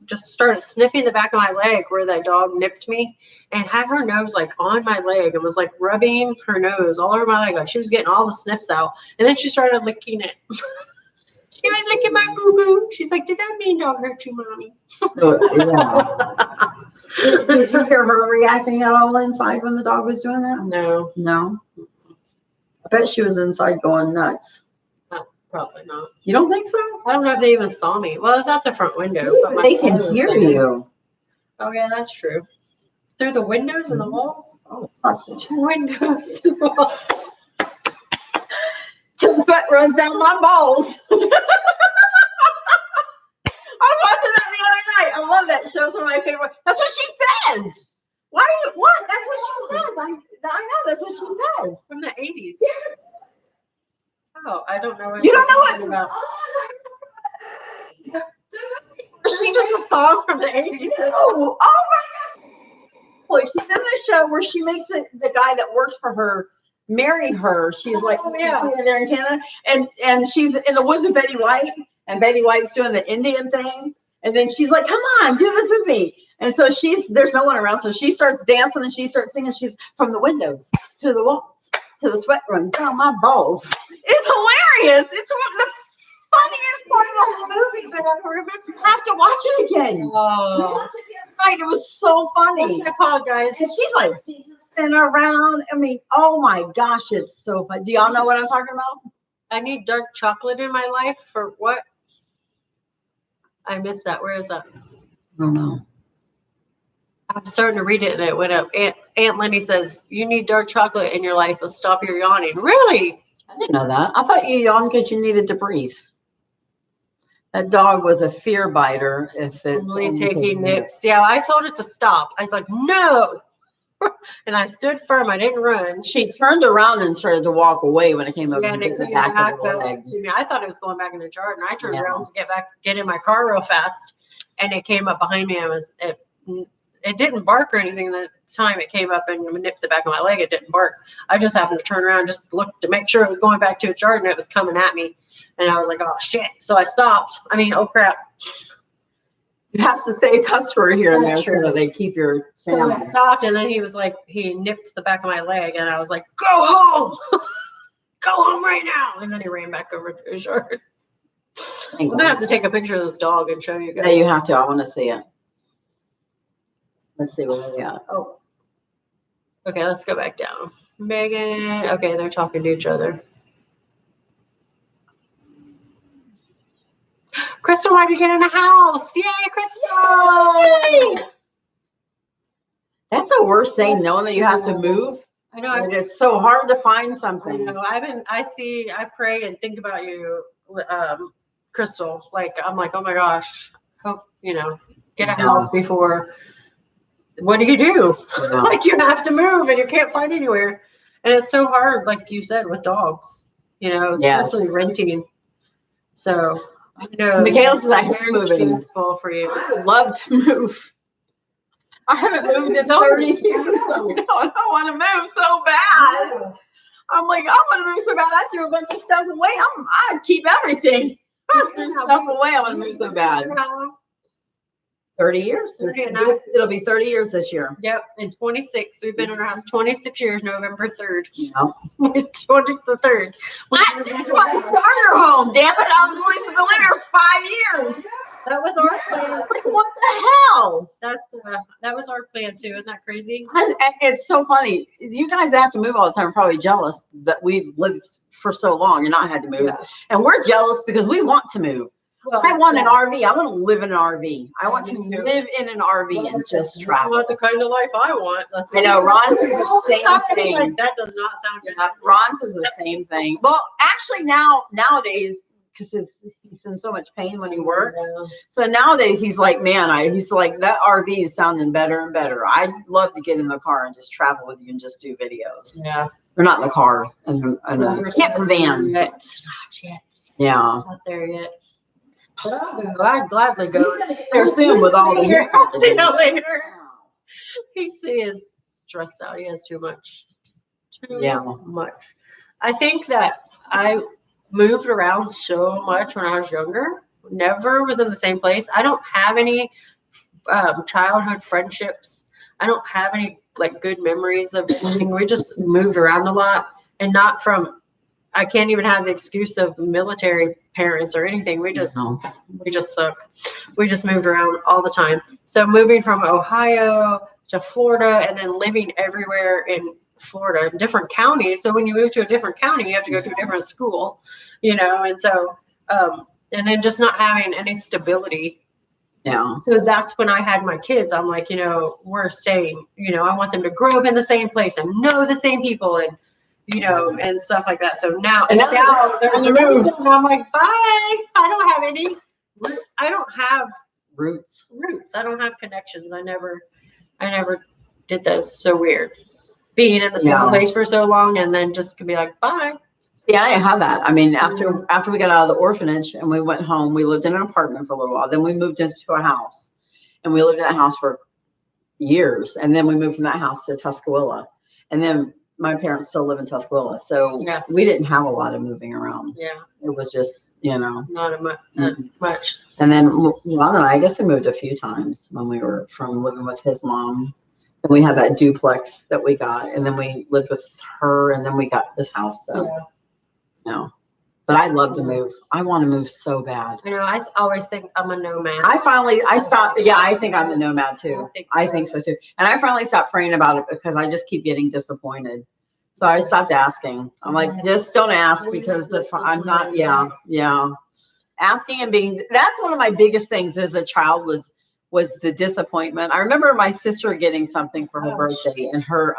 just started sniffing the back of my leg where that dog nipped me, and had her nose like on my leg and was like rubbing her nose all over my leg. Like she was getting all the sniffs out, and then she started licking it. She was licking my boo boo. She's like, "Did that mean dog hurt you, mommy?" Yeah. Did you hear her reacting at all inside when the dog was doing that? No, No. I bet she was inside going nuts. probably not. You don't think so? I don't know if they even saw me. Well, I was out the front window. But my They can phone was hear there. you. Oh yeah, that's true. Through the windows and the walls? Oh, gosh. Two windows to the walls. Till sweat runs down my balls. I was watching that the other night. I love that show. It's one of my favorite. That's what she says. Why? What? That's what she says. I know. That's what she says. From the 80s. Oh, I don't know what You don't know you're what? talking about. She's just a song from the 80s. Oh my gosh. Boy, she's in the show where she makes it the guy that works for her marry her. She's like, Oh, yeah. there in Canada, and she's in the woods with Betty White, and Betty White's doing the Indian thing, and then she's like, come on, do this with me. And so there's no one around, so she starts dancing and she starts singing. She's from the windows to the walls to the sweat runs down my balls. It's hilarious. It's one of the funniest part of the whole movie, but I don't remember. You have to watch it again. You Oh, watch it the other night. It was so funny. what's that called, guys? And she's like dancing around. I mean, oh my gosh, it's so fun. Do y'all know what I'm talking about? I need dark chocolate in my life for what? I missed that. Where is that? I don't know. I'm starting to read it and it went up. Aunt Lenny says, you need dark chocolate in your life. It'll stop your yawning. Really? I didn't know that. I thought you yawned because you needed to breathe. That dog was a fear biter if it's Only taking nips. Yeah, I told it to stop. I was like, no. And I stood firm. I didn't run. She turned around and started to walk away when it came up Yeah, and and it bit the came back back of the leg. to me. I thought it was going back in the jar, and I turned Yeah. around to get in my car real fast, and it came up behind me. It didn't bark or anything. The time it came up and nipped the back of my leg, it didn't bark. I just happened to turn around, just look to make sure it was going back to its yard, and it was coming at me, and I was like, oh shit! So I stopped. I mean, oh crap! You have to say a cuss word here and there That's so true. that they keep your So I family. stopped, and then he was like, he nipped the back of my leg, and I was like, go home, go home right now. And then he ran back over to his yard. I'm gonna have to take a picture of this dog and show you guys. Yeah, you have to. I want to see it. Let's see where we at. Oh, okay. Let's go back down. Megan. Okay, they're talking to each other. Crystal might be getting a house. Yay, Crystal! That's the worst thing, knowing that you have to move. I know. And it's so hard to find I something. know. I pray and think about you, Crystal. Like, I'm like, oh my gosh, hope, get a house before. What do? Yeah. Like, you have to move and you can't find anywhere. And it's so hard, like you said, with dogs, Yes. especially renting. So, Michaela's like, it's very moving. stressful for you. I would love to move. I haven't moved in 30 years. I want to move so bad. I'm like, I want to move so bad. I threw a bunch of stuff away. I keep everything. I threw stuff away. I want to move so bad. 30 years. 30 and I- It'll be 30 years this year. Yep, in 26. We've been in our house 26 years, November 3rd. Yeah. It's 23rd. That's my starter home. Damn it. I was going to live here 5 years. That was our plan. Like, what the hell? That was our plan too. Isn't that crazy? It's so funny. You guys that have to move all the time are probably jealous that we've lived for so long and not had to move. Yeah. And we're jealous because we want to move. Well, I want an yeah. RV. I want to live in an RV. I want to Me too. live in an RV and just travel. Not the kind of life I want. That's I know, Ron says the same Like, thing. that does not sound good. Yeah, Ron says the same thing. Well, actually nowadays, because he's in so much pain when he works. So nowadays he's like, man, he's like, that RV is sounding better and better. I'd love to get in the car and just travel with you and just do videos. Yeah. Or not in the car, in a camper van. Not yet. Yeah. Not there yet. But I'll go. I'd gladly go. There soon with all the I'll see you later. He is stressed out. He has too much. Too Yeah. much. I think that I moved around so much when I was younger. Never was in the same place. I don't have any childhood friendships. I don't have any good memories of anything. We just moved around a lot, and not from. I can't even have the excuse of military parents or anything. We just suck. We just moved around all the time. So moving from Ohio to Florida and then living everywhere in Florida, different counties. So when you move to a different county, you have to go to a different school, and so, and then just not having any stability. Yeah. So that's when I had my kids. I'm like, we're staying, I want them to grow up in the same place and know the same people and, and stuff like that. So now they're on the move. And I'm like, bye. I don't have Roots. I don't have connections. I never did that. It's so weird. Being in the same place for so long and then just can be like, bye. Yeah, I had that. I mean, after we got out of the orphanage and we went home, we lived in an apartment for a little while. Then we moved into a house and we lived in that house for years. And then we moved from that house to Tuscaloosa. And then my parents still live in Tuscaloosa, so Yeah. we didn't have a lot of moving around. Yeah, It was just, not much. And then, well, I guess we moved a few times when we were from living with his mom. And we had that duplex that we got, and then we lived with her, and then we got this house. So, no. But I'd love to move. I want to move so bad. I know. I always think I'm a nomad. I stopped. Yeah, I think I'm a nomad too. I think so too. And I finally stopped praying about it because I just keep getting disappointed. So I stopped asking. I'm like, just don't ask because if I'm not, yeah. Asking and being, that's one of my biggest things as a child was the disappointment. I remember my sister getting something for her birthday and her,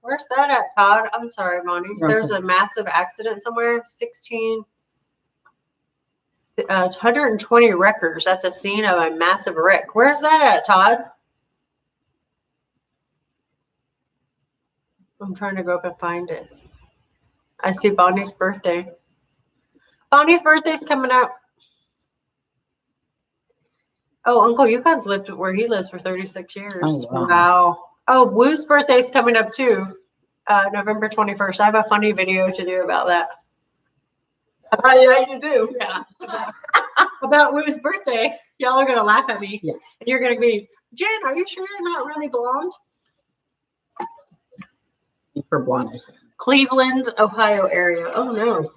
Where's that at, Todd? I'm sorry, Bonnie. You're There's okay. a massive accident somewhere. 120 wreckers at the scene of a massive wreck. Where's that at, Todd? I'm trying to go up and find it. I see Bonnie's birthday. Bonnie's birthday's coming up. Oh, Uncle Yukon's lived where he lives for 36 years. Oh, wow. Wow. Oh, Woo's birthday's coming up too. November 21st. I have a funny video to do about that. yeah, you do. Yeah. About Woo's birthday. Y'all are gonna laugh at me. Yeah. And you're gonna be, Jen, are you sure you're not really blonde? For blonde. Cleveland, Ohio area. Oh no.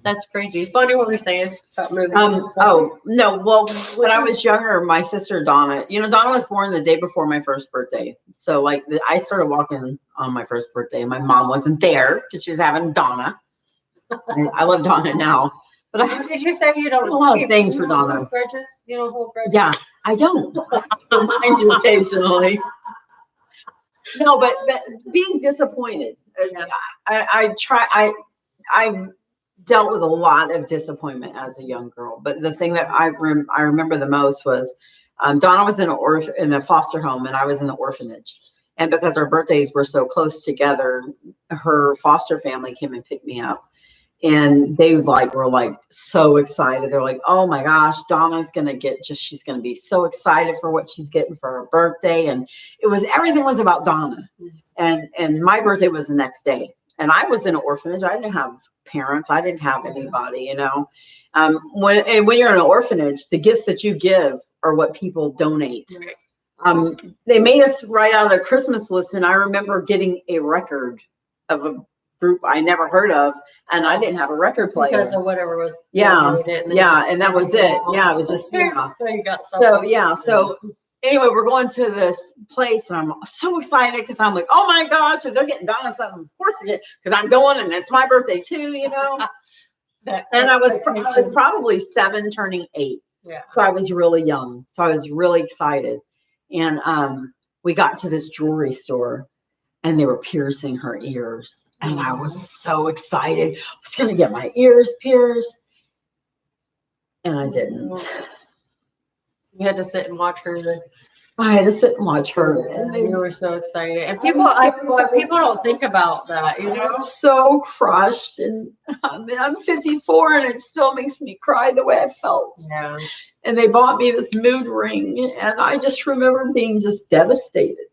That's crazy. Bonnie, what were you saying about moving? Oh, no. Well, when I was younger, my sister Donna, Donna was born the day before my first birthday. So like I started walking on my first birthday and my mom wasn't there because she was having Donna. I love Donna now. But Did you say you don't a lot of things for Donna. hold grudges? You don't hold grudges? Yeah, I don't. I just remind you occasionally. No, but being disappointed. I've dealt with a lot of disappointment as a young girl, but the thing that I remember the most was Donna was in a foster home and I was in the orphanage. And because our birthdays were so close together, her foster family came and picked me up. And they were so excited. They're like, oh my gosh, Donna's going to she's going to be so excited for what she's getting for her birthday. And everything was about Donna. And my birthday was the next day. And I was in an orphanage. I didn't have parents. I didn't have anybody, when you're in an orphanage, the gifts that you give are what people donate. Right. They made us write out a Christmas list. And I remember getting a record of a group I never heard of, and I didn't have a record player Because of whatever was. and that was it. Yeah, it was just So you got something. So anyway, we're going to this place, and I'm so excited because I'm like, oh my gosh, if they're getting Donna something, of course it is, because I'm going, and it's my birthday too, And I was probably 7, turning 8. Yeah. So I was really young. So I was really excited, and we got to this jewelry store, and they were piercing her ears. And I was so excited. I was going to get my ears pierced. And I didn't. You had to sit and watch her. I had to sit and watch her. And you were so excited. And people don't think about that, I was so crushed. And I'm 54 and it still makes me cry the way I felt. Yeah. And they bought me this mood ring. And I just remember being just devastated.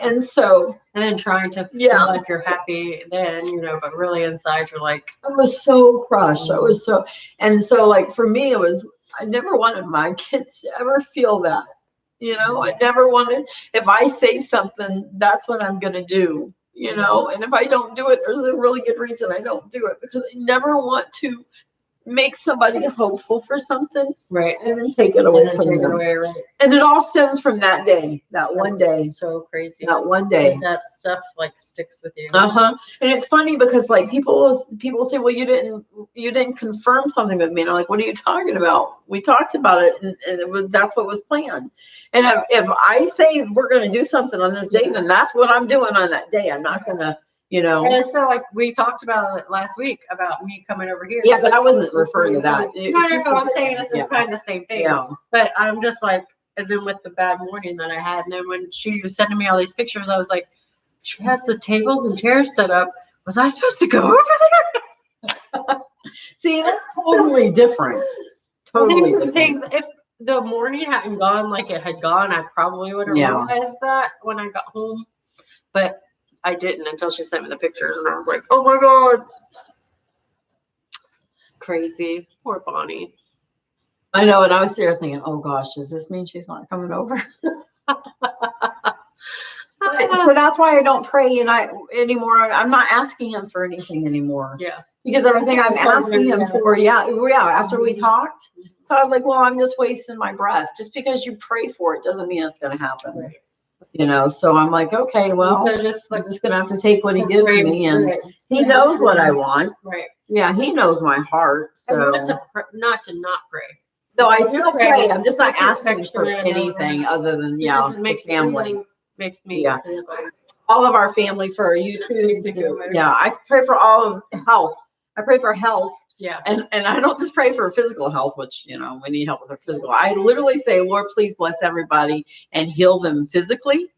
And then trying to feel like you're happy then, but really inside you're like, I was so crushed. For me, I never wanted my kids to ever feel that, I never wanted, if I say something, that's what I'm going to do, and if I don't do it, there's a really good reason I don't do it, because I never want to make somebody hopeful for something, right, and then take it away from them. Right. And it all stems from that day, one day. So crazy. That one day. And that stuff sticks with you. And it's funny because people say, well, you didn't confirm something with me, and I'm like, what are you talking about? We talked about it, and that's what was planned. And if I say we're going to do something on this day, then that's what I'm doing on that day. I'm not going to. And it's not like we talked about it last week about me coming over here. Yeah, but I wasn't referring to that. No, I'm saying this is kind of the same thing. Yeah. But I'm just like, and then with the bad morning that I had, and then when she was sending me all these pictures, I was like, she has the tables and chairs set up. Was I supposed to go over there? See, that's totally different. Totally different. Things, if the morning hadn't gone like it had gone, I probably would have realized that when I got home. But I didn't until she sent me the pictures, and I was like, oh my God. Crazy. Poor Bonnie. I know, and I was there thinking, oh gosh, does this mean she's not coming over? So that's why I don't pray anymore. I'm not asking him for anything anymore. Yeah. Because everything I'm asking him for, after we talked. So I was like, well, I'm just wasting my breath. Just because you pray for it doesn't mean it's going to happen. Right. You know, so I'm like, okay, well, So just I'm like just going to have to take what he gives me. And he knows what I want. right. Yeah, he knows my heart. And So not to not pray. no, I still pray. I'm just not You can asking text for him and anything other than, Because it the makes family. Makes me Yeah. feel like, All of our family for YouTube. Makes me feel better. Yeah, I pray for all of health. I pray for health. yeah. And I don't just pray for physical health, which, we need help with our physical. I literally say, Lord, please bless everybody and heal them physically,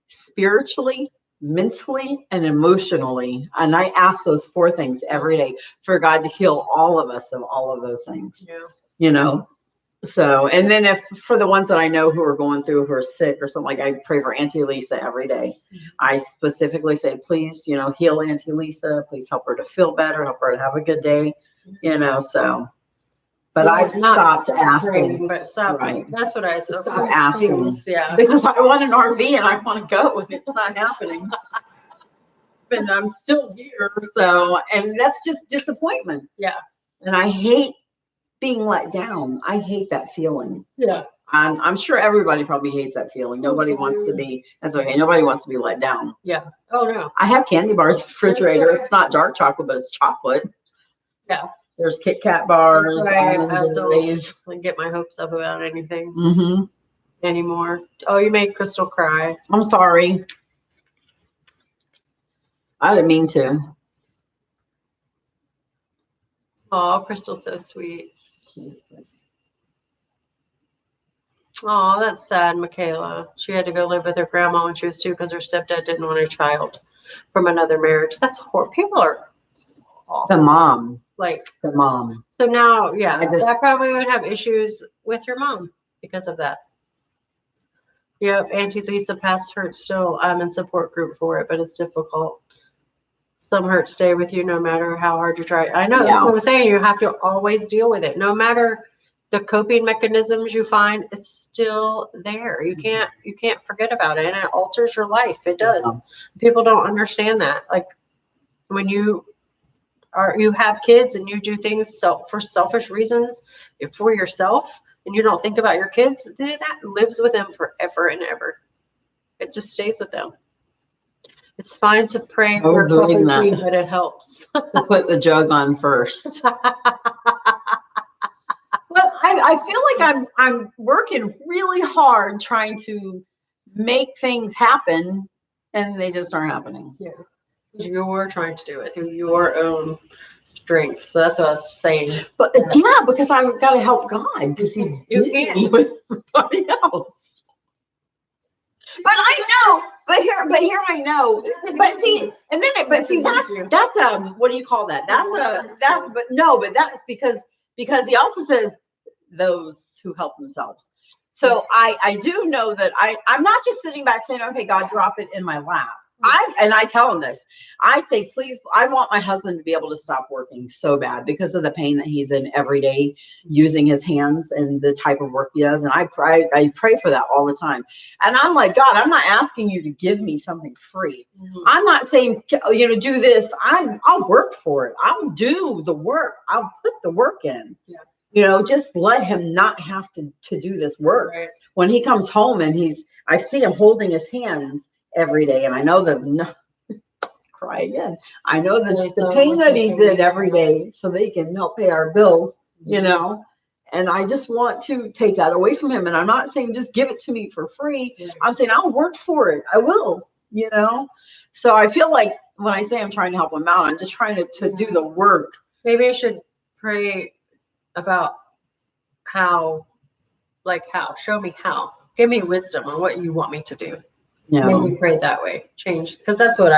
spiritually, mentally, and emotionally. And I ask those 4 things every day for God to heal all of us of all of those things, Yeah. So, and then if for the ones that I know who are going through, who are sick or something, like I pray for Auntie Lisa every day. I specifically say, please, heal Auntie Lisa. Please help her to feel better, help her to have a good day, so. But I've stopped asking. Praying, but stop. Right. That's what I said. Stop asking. Yeah. Because I want an RV and I want to go and it's not happening. And I'm still here. So, and that's just disappointment. Yeah. And I hate being let down. I hate that feeling. Yeah. I'm sure everybody probably hates that feeling. Nobody wants to be, that's okay. Nobody wants to be let down. Yeah. Oh no. I have candy bars in the refrigerator. That's right. It's not dark chocolate, but it's chocolate. Yeah. There's Kit Kat bars. That's right. almond I joys. don't get my hopes up about anything Mhm. anymore. Oh, you made Crystal cry. I'm sorry. I didn't mean to. Oh, Crystal's so sweet. Oh, that's sad, Michaela. She had to go live with her grandma when she was 2 because her stepdad didn't want a child from another marriage. That's horrible. People are awful. The mom. Like, The mom. so now, yeah, I just- that probably would have issues with your mom because of that. Yep, Auntie Lisa past hurts still. I'm in support group for it, but it's difficult. Some hurts stay with you no matter how hard you try. I know, that's what I'm saying. You have to always deal with it. No matter the coping mechanisms you find, it's still there. You can't forget about it, and it alters your life. It does. Yeah. People don't understand that. Like when you have kids and you do things for selfish reasons for yourself, and you don't think about your kids, that lives with them forever and ever. It just stays with them. It's fine to pray for a cup of tea, but it helps. To put the jug on first. Well, I feel like I'm working really hard trying to make things happen, and they just aren't happening. Yeah. You're trying to do it through your own strength. So that's what I was saying. But yeah, because I've got to help God because He's busy with everybody else. But I know. But here I know. But see, and then that's what do you call that? That's because He also says those who help themselves. So I do know that I'm not just sitting back saying, okay, God, drop it in my lap. I tell him this. I say, please, I want my husband to be able to stop working so bad because of the pain that he's in every day using his hands and the type of work he does. And I pray for that all the time. And I'm like, God, I'm not asking you to give me something free. Mm-hmm. I'm not saying, do this. I'll work for it. I'll do the work. I'll put the work in. Yeah. Just let him not have to do this work. Right. When he comes home and I see him holding his hands every day. And I know that cry again. I know that the pain that he's in every day so they can help pay our bills, and I just want to take that away from him. And I'm not saying just give it to me for free. Yeah. I'm saying I'll work for it. I will, So I feel like when I say I'm trying to help him out, I'm just trying to do the work. Maybe I should pray about how, show me how. Give me wisdom on what you want me to do. Yeah. Maybe pray that way. Change. Because that's what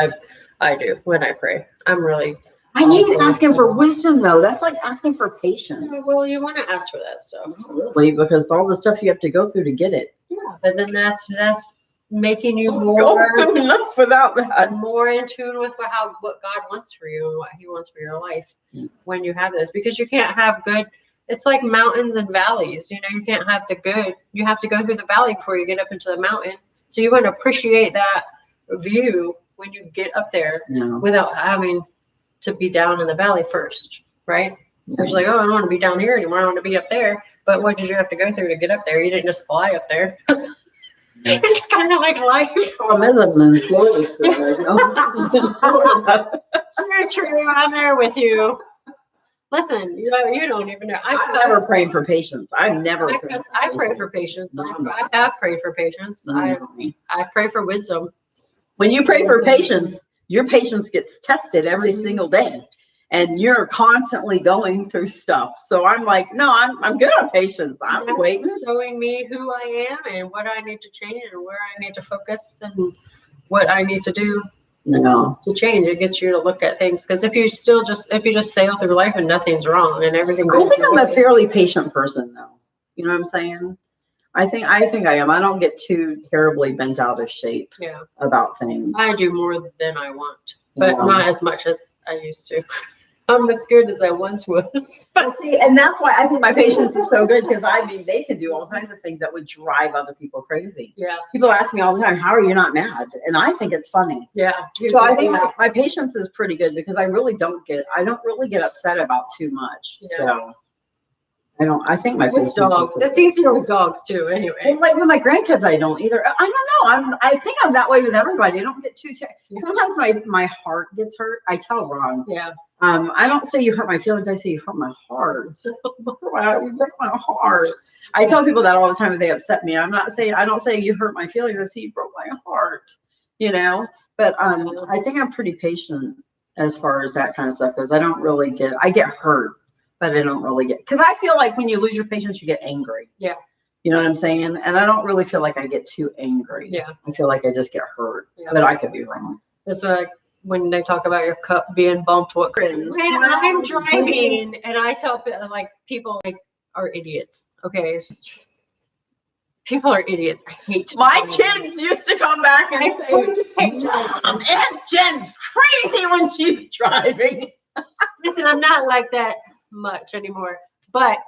I do when I pray. I need asking for wisdom though. That's like asking for patience. Well, you want to ask for that stuff. Not really, because all the stuff you have to go through to get it. Yeah. But then that's making you Go more through enough without that. more in tune with what God wants for you and what He wants for your life when you have this, because you can't have good. It's like mountains and valleys. You know, you can't have the good. You have to go through the valley before you get up into the mountain. So you want to appreciate that view when you get up there Yeah. without having to be down in the valley first, right? It's like, oh, I don't want to be down here anymore. I want to be up there. But what did you have to go through to get up there? You didn't just fly up there. It's kind of like life. Problem is, I'm in Florida still, right? It's in Florida. True. I'm there with you. Listen, you don't even know. I've never prayed for patience. I've never I prayed. pray for patience. No. I have prayed for patience. I pray for wisdom. When you pray for patience, your patience gets tested every single day, and you're constantly going through stuff. So I'm like, no, I'm good on patience. I'm That's waiting. showing me who I am and what I need to change and where I need to focus and what I need to do No. to change. It gets you to look at things, because if you just sail through life and nothing's wrong and everything I goes think your I'm a way. fairly patient person, though. You know what I'm saying? I think I am. I don't get too terribly bent out of shape Yeah, about things. I do more than I want, but Yeah. not as much as I used to. I'm as good as I once was. But see, and that's why I think my patience is so good, because I mean, they can do all kinds of things that would drive other people crazy. Yeah, People ask me all the time, how are you not mad? And I think it's funny. yeah. So I think my patience is pretty good, because I don't really get upset about too much. Yeah. So I think my patience With dogs, is it's easier with dogs too. Anyway, well, like with my grandkids, I don't either. I don't know. I think I'm that way with everybody. I don't get too. Sometimes my heart gets hurt. I tell Ron. yeah. I don't say you hurt my feelings. I say you hurt my heart. Wow, you hurt my heart. I tell people that all the time if they upset me. I don't say you hurt my feelings. I say you broke my heart. You know. But I think I'm pretty patient as far as that kind of stuff goes. I get hurt, but I don't really get, because I feel like when you lose your patience, you get angry. Yeah. You know what I'm saying? And I don't really feel like I get too angry. Yeah. I feel like I just get hurt. Yeah. But I could be wrong. That's why when they talk about your cup being bumped, what when I'm driving and I tell people are idiots. Okay. People are idiots. I hate My kids used to come back and say, Mom, Aunt Jen's crazy when she's driving. Listen, I'm not like that much anymore, but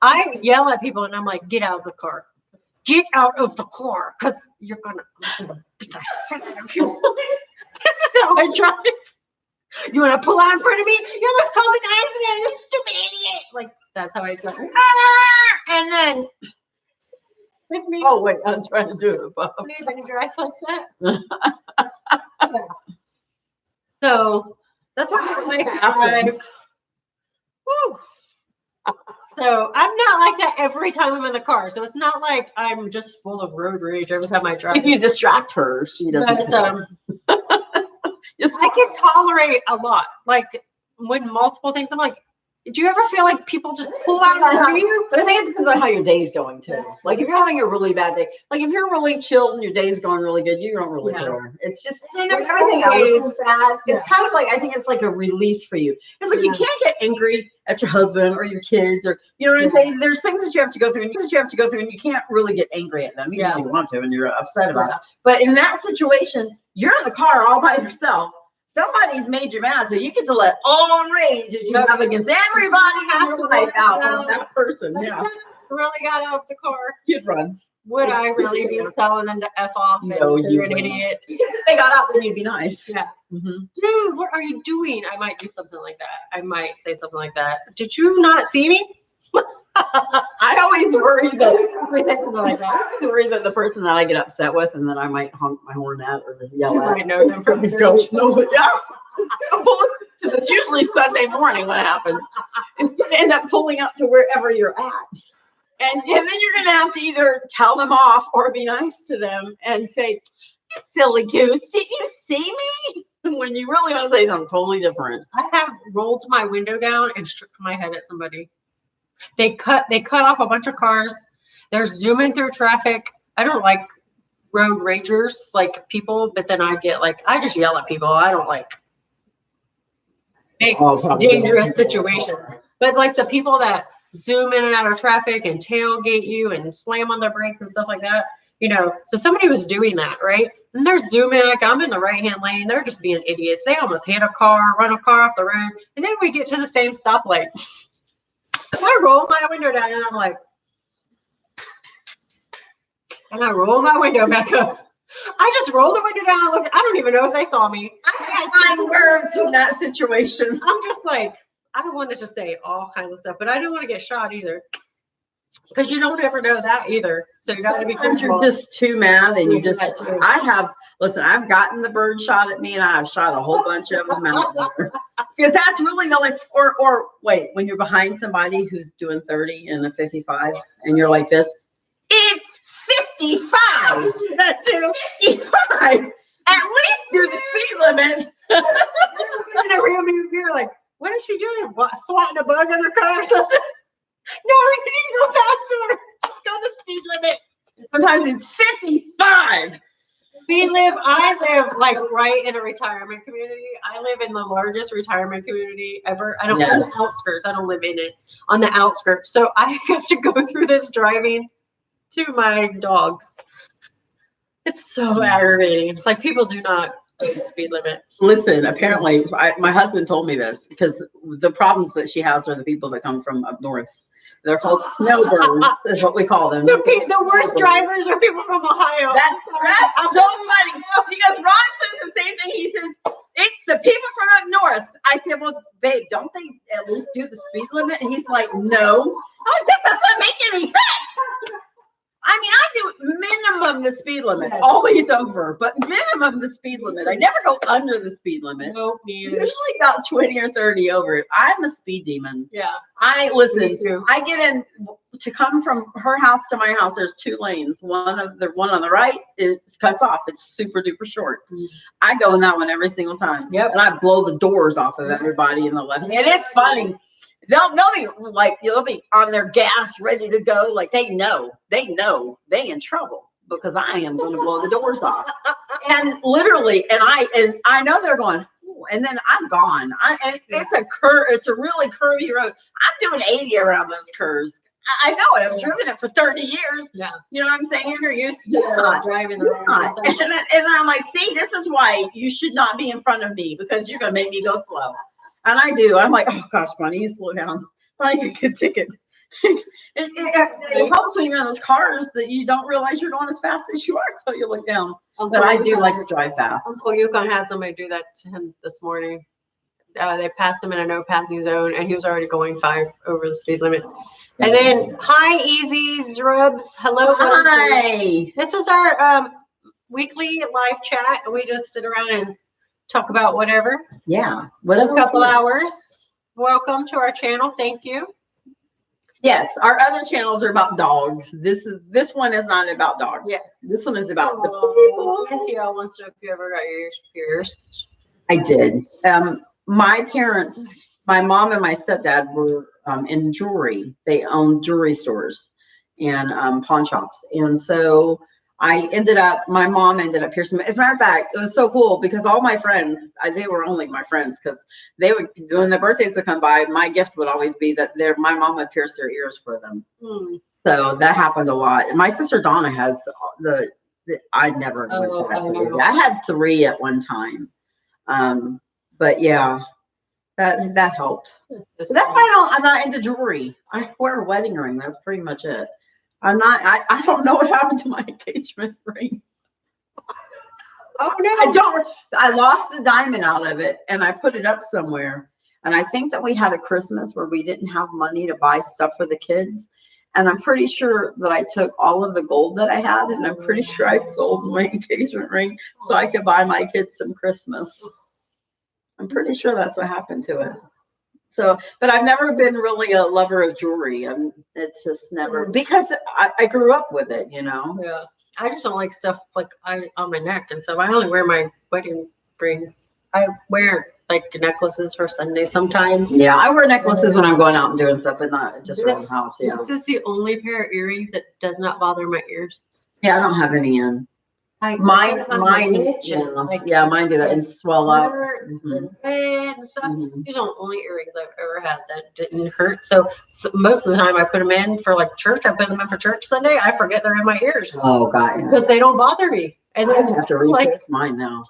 I yell at people and I'm like, get out of the car. Get out of the car, because you're gonna beat the shit out of you. This is how I drive. You want to pull out in front of me? You almost caused an accident, you stupid idiot. Like, that's how I drive. And then with me, Oh, wait, I'm trying to do it above. leaving a drive like that. Yeah. So that's why I like to drive. Woo. So I'm not like that every time I'm in the car. So it's not like I'm just full of road rage every time I drive. If you distract her, she doesn't. But I can tolerate a lot. Like when multiple things, I'm like, do you ever feel like people just pull out on you? But I think it depends on how your day's going too. Like if you're having a really bad day, like if you're really chilled and your day's going really good, you don't really care. It's just And when there's everything else is bad. Yeah. It's kind of like, I think it's like a release for you. It's like you Yeah. can't get angry at your husband or your kids, or you know what I'm saying. There's things that you have to go through, and you can't really get angry at them. Even though you want to, and you're upset about it. But in that situation, you're in the car all by yourself. Somebody's made you mad, so you get to let all rage as you have against everybody have to wipe out on that person. Yeah, Really got out of the car. you'd run. Would I really be telling them to F off and No, they're you an wouldn't. idiot? Because if they got out, then you'd be nice. Yeah. Mm-hmm. Dude, what are you doing? I might do something like that. I might say something like that. Did you not see me? I always worry that I always worry that the person that I get upset with, and then I might honk my horn at or yell You at. might know them from Go, church. no, yeah. It's usually Sunday morning when it happens. It's going to end up pulling up to wherever you're at. And then you're going to have to either tell them off or be nice to them and say, you silly goose, did you see me? When you really want to say something totally different. I have rolled my window down and shook my head at somebody. They cut off a bunch of cars. They're zooming through traffic. I don't like road ragers, like people, but then I just yell at people. I don't like big, dangerous situations. But like the people that zoom in and out of traffic and tailgate you and slam on their brakes and stuff like that, you know, so somebody was doing that, right? And they're zooming, like I'm in the right-hand lane. They're just being idiots. They almost hit a car, run a car off the road. And then we get to the same stoplight. I roll my window down and I'm like, and I roll my window back up. I just roll the window down. Look, I don't even know if they saw me. I had fine words in that situation. I'm just like, I wanted to say all kinds of stuff, but I didn't want to get shot either. Because you don't ever know that either. So you got to be Sometimes careful. you're just too mad and you Yeah, just, that too. I've gotten the bird shot at me and I've shot a whole bunch of them out there. Because that's really the only, or wait, when you're behind somebody who's doing 30 in a 55 and you're like this, it's 55. That too. 55. At least do the speed limit. In the rear view mirror, like, what is she doing? What, swatting a bug in her car or something? No, we need to go faster. Just go the speed limit. Sometimes it's 55. I live like right in a retirement community. I live in the largest retirement community ever. I don't live in the outskirts. I don't live in it, on the outskirts. So I have to go through this driving to my dogs. It's so aggravating. Like people do not go the speed limit. Listen, apparently my husband told me this because the problems that she has are the people that come from up north. They're called snowbirds, is what we call them. The worst drivers are people from Ohio. That's so funny because Ron says the same thing. He says, it's the people from up north. I said, well, babe, don't they at least do the speed limit? And he's like, no. I said, that doesn't make any sense. I mean, I do minimum the speed limit, always over, but minimum the speed limit. I never go under the speed limit. Nope, Usually about 20 or 30 over it. I'm a speed demon. yeah. Listen, too. I get in to come from her house to my house. There's two lanes. One on the right, it cuts off. It's super duper short. I go in that one every single time. Yep. And I blow the doors off of everybody in the left. And it's funny. They'll be like, they'll be on their gas, ready to go. Like they know they in trouble because I am going to blow the doors off. And literally, and I know they're going, ooh, and then I'm gone. And it's a curve. It's a really curvy road. I'm doing 80 around those curves. I know it. I've driven it for 30 years. Yeah. You know what I'm saying? You're used to driving the Yeah. And I'm like, see, this is why you should not be in front of me because you're going to make me go slow. And I do. I'm like, oh gosh, Bonnie, you slow down. I can get a ticket. It helps when you're in those cars that you don't realize you're going as fast as you are until you look down. But I do like to drive fast. Uncle Yukon had somebody do that to him this morning. They passed him in a no passing zone and he was already going 5 over the speed limit. And then, hi, Easy Rubs. Hello. Hi. This is our weekly live chat. And we just sit around and talk about whatever. Yeah. Whatever. A couple hours. Welcome to our channel. Thank you. Yes, our other channels are about dogs. This one is not about dogs. Yeah. This one is about the people. NTL wants to know if you ever got your ears pierced. I did. My parents, my mom and my stepdad were in jewelry. They owned jewelry stores and pawn shops. And so my mom ended up piercing. As a matter of fact, it was so cool because all my friends, they were only my friends because they would, when their birthdays would come by, my gift would always be that my mom would pierce their ears for them. So that happened a lot. And my sister Donna has I'd never went to that crazy. I had 3 at one time. But yeah, that helped. But that's why I'm not into jewelry. I wear a wedding ring. That's pretty much it. I don't know what happened to my engagement ring. Oh no. I lost the diamond out of it and I put it up somewhere. And I think that we had a Christmas where we didn't have money to buy stuff for the kids. And I'm pretty sure that I took all of the gold that I had and I'm pretty sure I sold my engagement ring so I could buy my kids some Christmas. I'm pretty sure that's what happened to it. So, but I've never been really a lover of jewelry. It's just never, because I grew up with it, you know? Yeah. I just don't like stuff like on my neck and stuff. I only wear my wedding rings. I wear like necklaces for Sunday sometimes. Yeah, I wear necklaces when I'm going out and doing stuff, but not just around the house. Yeah. This is the only pair of earrings that does not bother my ears. Yeah, I don't have any in. Mine, it's on mine, the itch yeah, and, like, yeah, mine do that and swell up. hurt Mhm. and red and stuff. Mhm. These are the only earrings I've ever had that didn't hurt. So most of the time I put them in for like church. I put them in for church Sunday. I forget they're in my ears Oh, God, yeah. because they don't bother me. And I then have to like, refix mine now.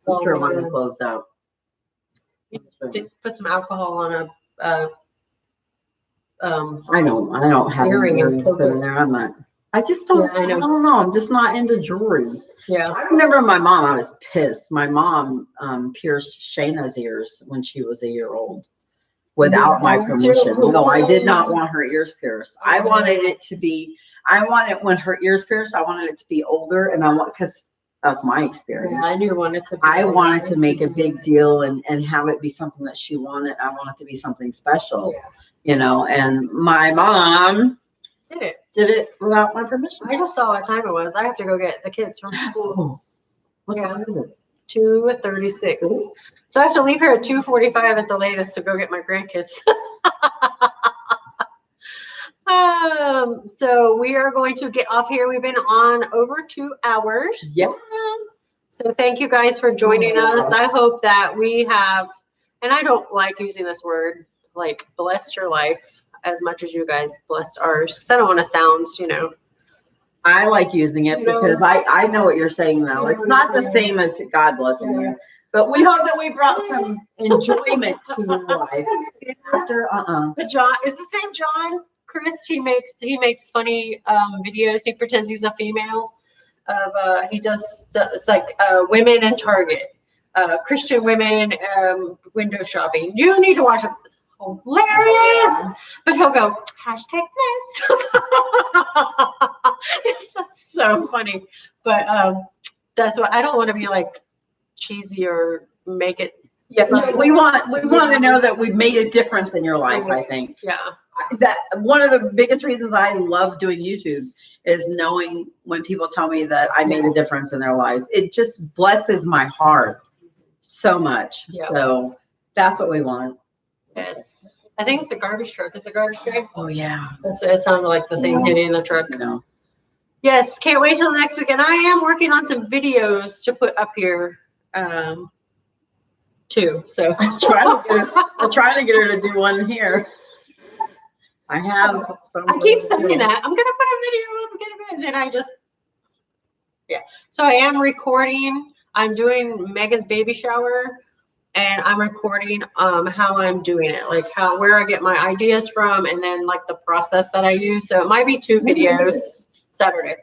I'm sure mine are closed out. you just put some alcohol on a I don't have any Earring and earrings put in poke. there. I'm not. I just don't. Yeah, I I know. don't know. I'm just not into jewelry. yeah. I remember my mom. I was pissed. My mom pierced Shayna's ears when she was a year old, without my permission. No, I did not want her ears pierced. I wanted it to be. I wanted when her ears pierced. I wanted it to be older, and I want because of my experience. Yeah, I knew wanted to. I wanted to make a big deal and have it be something that she wanted. I want it to be something special, you know. And my mom Did it? did it without my permission. I just saw what time it was. I have to go get the kids from school. Oh, what Yeah. time is it? 2:36. So I have to leave here at 2:45 at the latest to go get my grandkids. So we are going to get off here. We've been on over 2 hours. Yeah. So thank you guys for joining us. I hope that we have, and I don't like using this word, like blessed your life as much as you guys blessed ours. Because I don't want to sound, I like using it because I know what you're saying though. It's not the same as God blessing you. But we hope that we brought some enjoyment to your life. Pastor, But John, is his name John? Chris, he makes funny videos. He pretends he's a female. He does it's like women in Target, Christian women window shopping. You need to watch it. It's hilarious. But he'll go #this. It's so funny. But that's what I don't want to be like cheesy or make it. yeah, we want to know that we've made a difference in your life. I think. Yeah. That one of the biggest reasons I love doing YouTube is knowing when people tell me that I made a difference in their lives. It just blesses my heart so much. Yeah. So that's what we want. Yes. I think it's a garbage truck. It's a garbage truck. Oh yeah. It sounded like the thing hitting the truck. No. Yes, can't wait till the next weekend. I am working on some videos to put up here too. So I'm trying to get her to do one here. I have some. I keep saying that. I'm gonna put a video up, and then I just So I am recording. I'm doing Megan's baby shower, and I'm recording how I'm doing it, like where I get my ideas from, and then like the process that I use. So it might be 2 videos Saturday.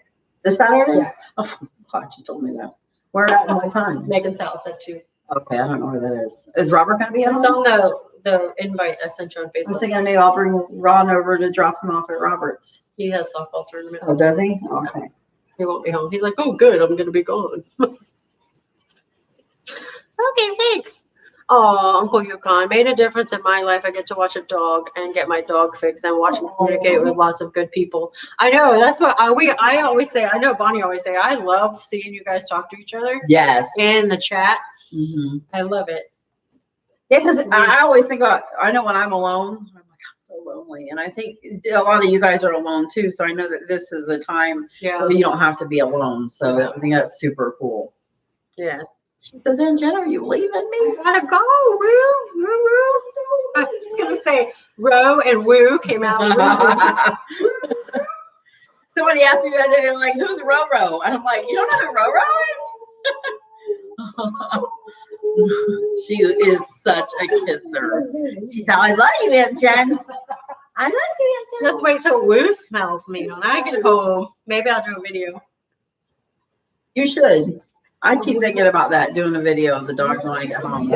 This Saturday? Yeah. Oh God, you told me that. Where at and what time? Megan's house at 2. Okay, I don't know where that is. Is Robert gonna be at It's home? on the invite I sent you on I was Facebook. thinking maybe I'll bring Ron over to drop him off at Robert's. He has softball tournament. Oh, does he? Okay. He won't be home. He's like, oh, good. I'm gonna be gone. Okay, thanks. Oh, Uncle Yukon made a difference in my life. I get to watch a dog and get my dog fixed and watch him communicate with lots of good people. I know that's what I always say. I know Bonnie always say. I love seeing you guys talk to each other Yes. in the chat. Mm-hmm. I love it. Yeah, because I always think about, I know when I'm alone, I'm like, I'm so lonely. And I think a lot of you guys are alone too. So I know that this is a time Yeah. where you don't have to be alone. So Yeah. I think that's super cool. Yes. She says, "And Jen, are you leaving I me?" gotta go. Woo, woo, woo. I'm just gonna say Ro and Woo came out. Somebody asked me that day, they're like, "Who's Roro?" And I'm like, "You don't know who Roro is?" She is such a kisser. She's all, "I love you, Aunt Jen. I love you, Aunt Jen." Just wait till Woo smells me when I get home. Maybe I'll do a video. You should. I keep thinking about that, doing a video of the dogs when I get home.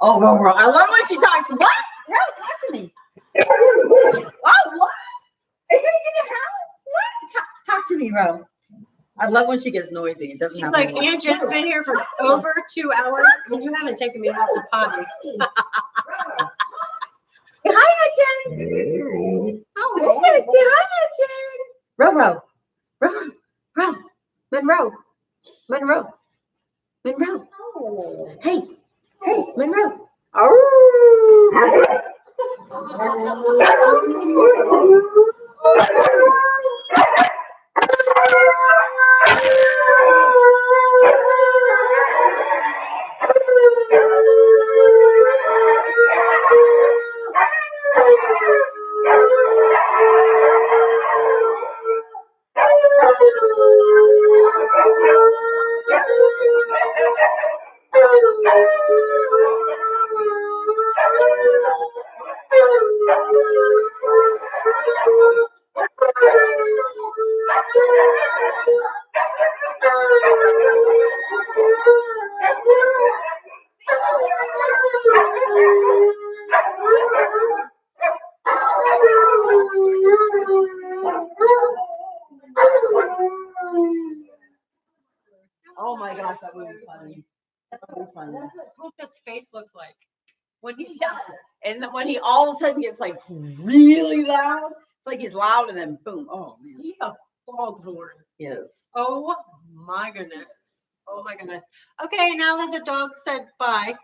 Oh, Roro. I love when she talks. What? No, talk to me. Oh, what? Are you gonna have what? Talk to me, Ro. I love when she gets noisy. It doesn't She's have like, any- Aunt Jen's been here for over 2 hours, and you haven't taken me out to potty. Hi, Aunt Jen. Oh, Say hi, Aunt Jen. Ro. Monroe. Monroe. Monroe. Hey, Monroe. Oh. Oh my gosh, that would be funny. That would be funny. That's what Tonka's face looks like. When He does. And then when he all of a sudden gets like really loud, it's like he's loud and then boom. Oh man. He's a foghorn. He is. Oh my goodness. Oh my goodness. Okay, now that the dog said bye,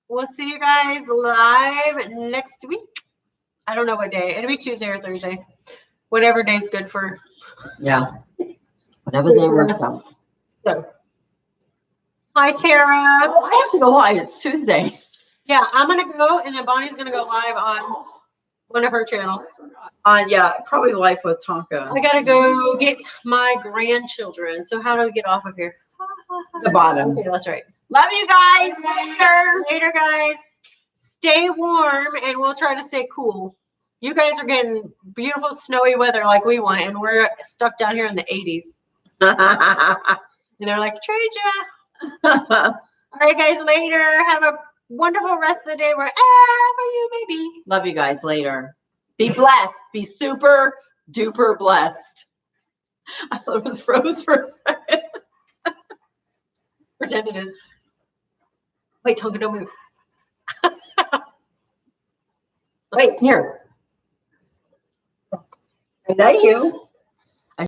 we'll see you guys live next week. I don't know what day. It'll be Tuesday or Thursday. Whatever day's good for. Yeah. Whatever day works out. So. Hi, Tara. Oh, I have to go live. It's Tuesday. Yeah, I'm gonna go, and then Bonnie's gonna go live on one of her channels. Yeah, probably Life with Tonka. I gotta go get my grandchildren. So how do we get off of here? The bottom. Okay, that's right. Love you guys. Later. Later, guys. Stay warm, and we'll try to stay cool. You guys are getting beautiful snowy weather like we want, and we're stuck down here in the 80s. And they're like, trade ya. All right, guys, later. Have a wonderful rest of the day wherever you may be. Love you guys. Later. Be blessed. Be super duper blessed. I was froze for a second. Pretend it is. Wait, Tonka, don't move. Wait, here. Is that you?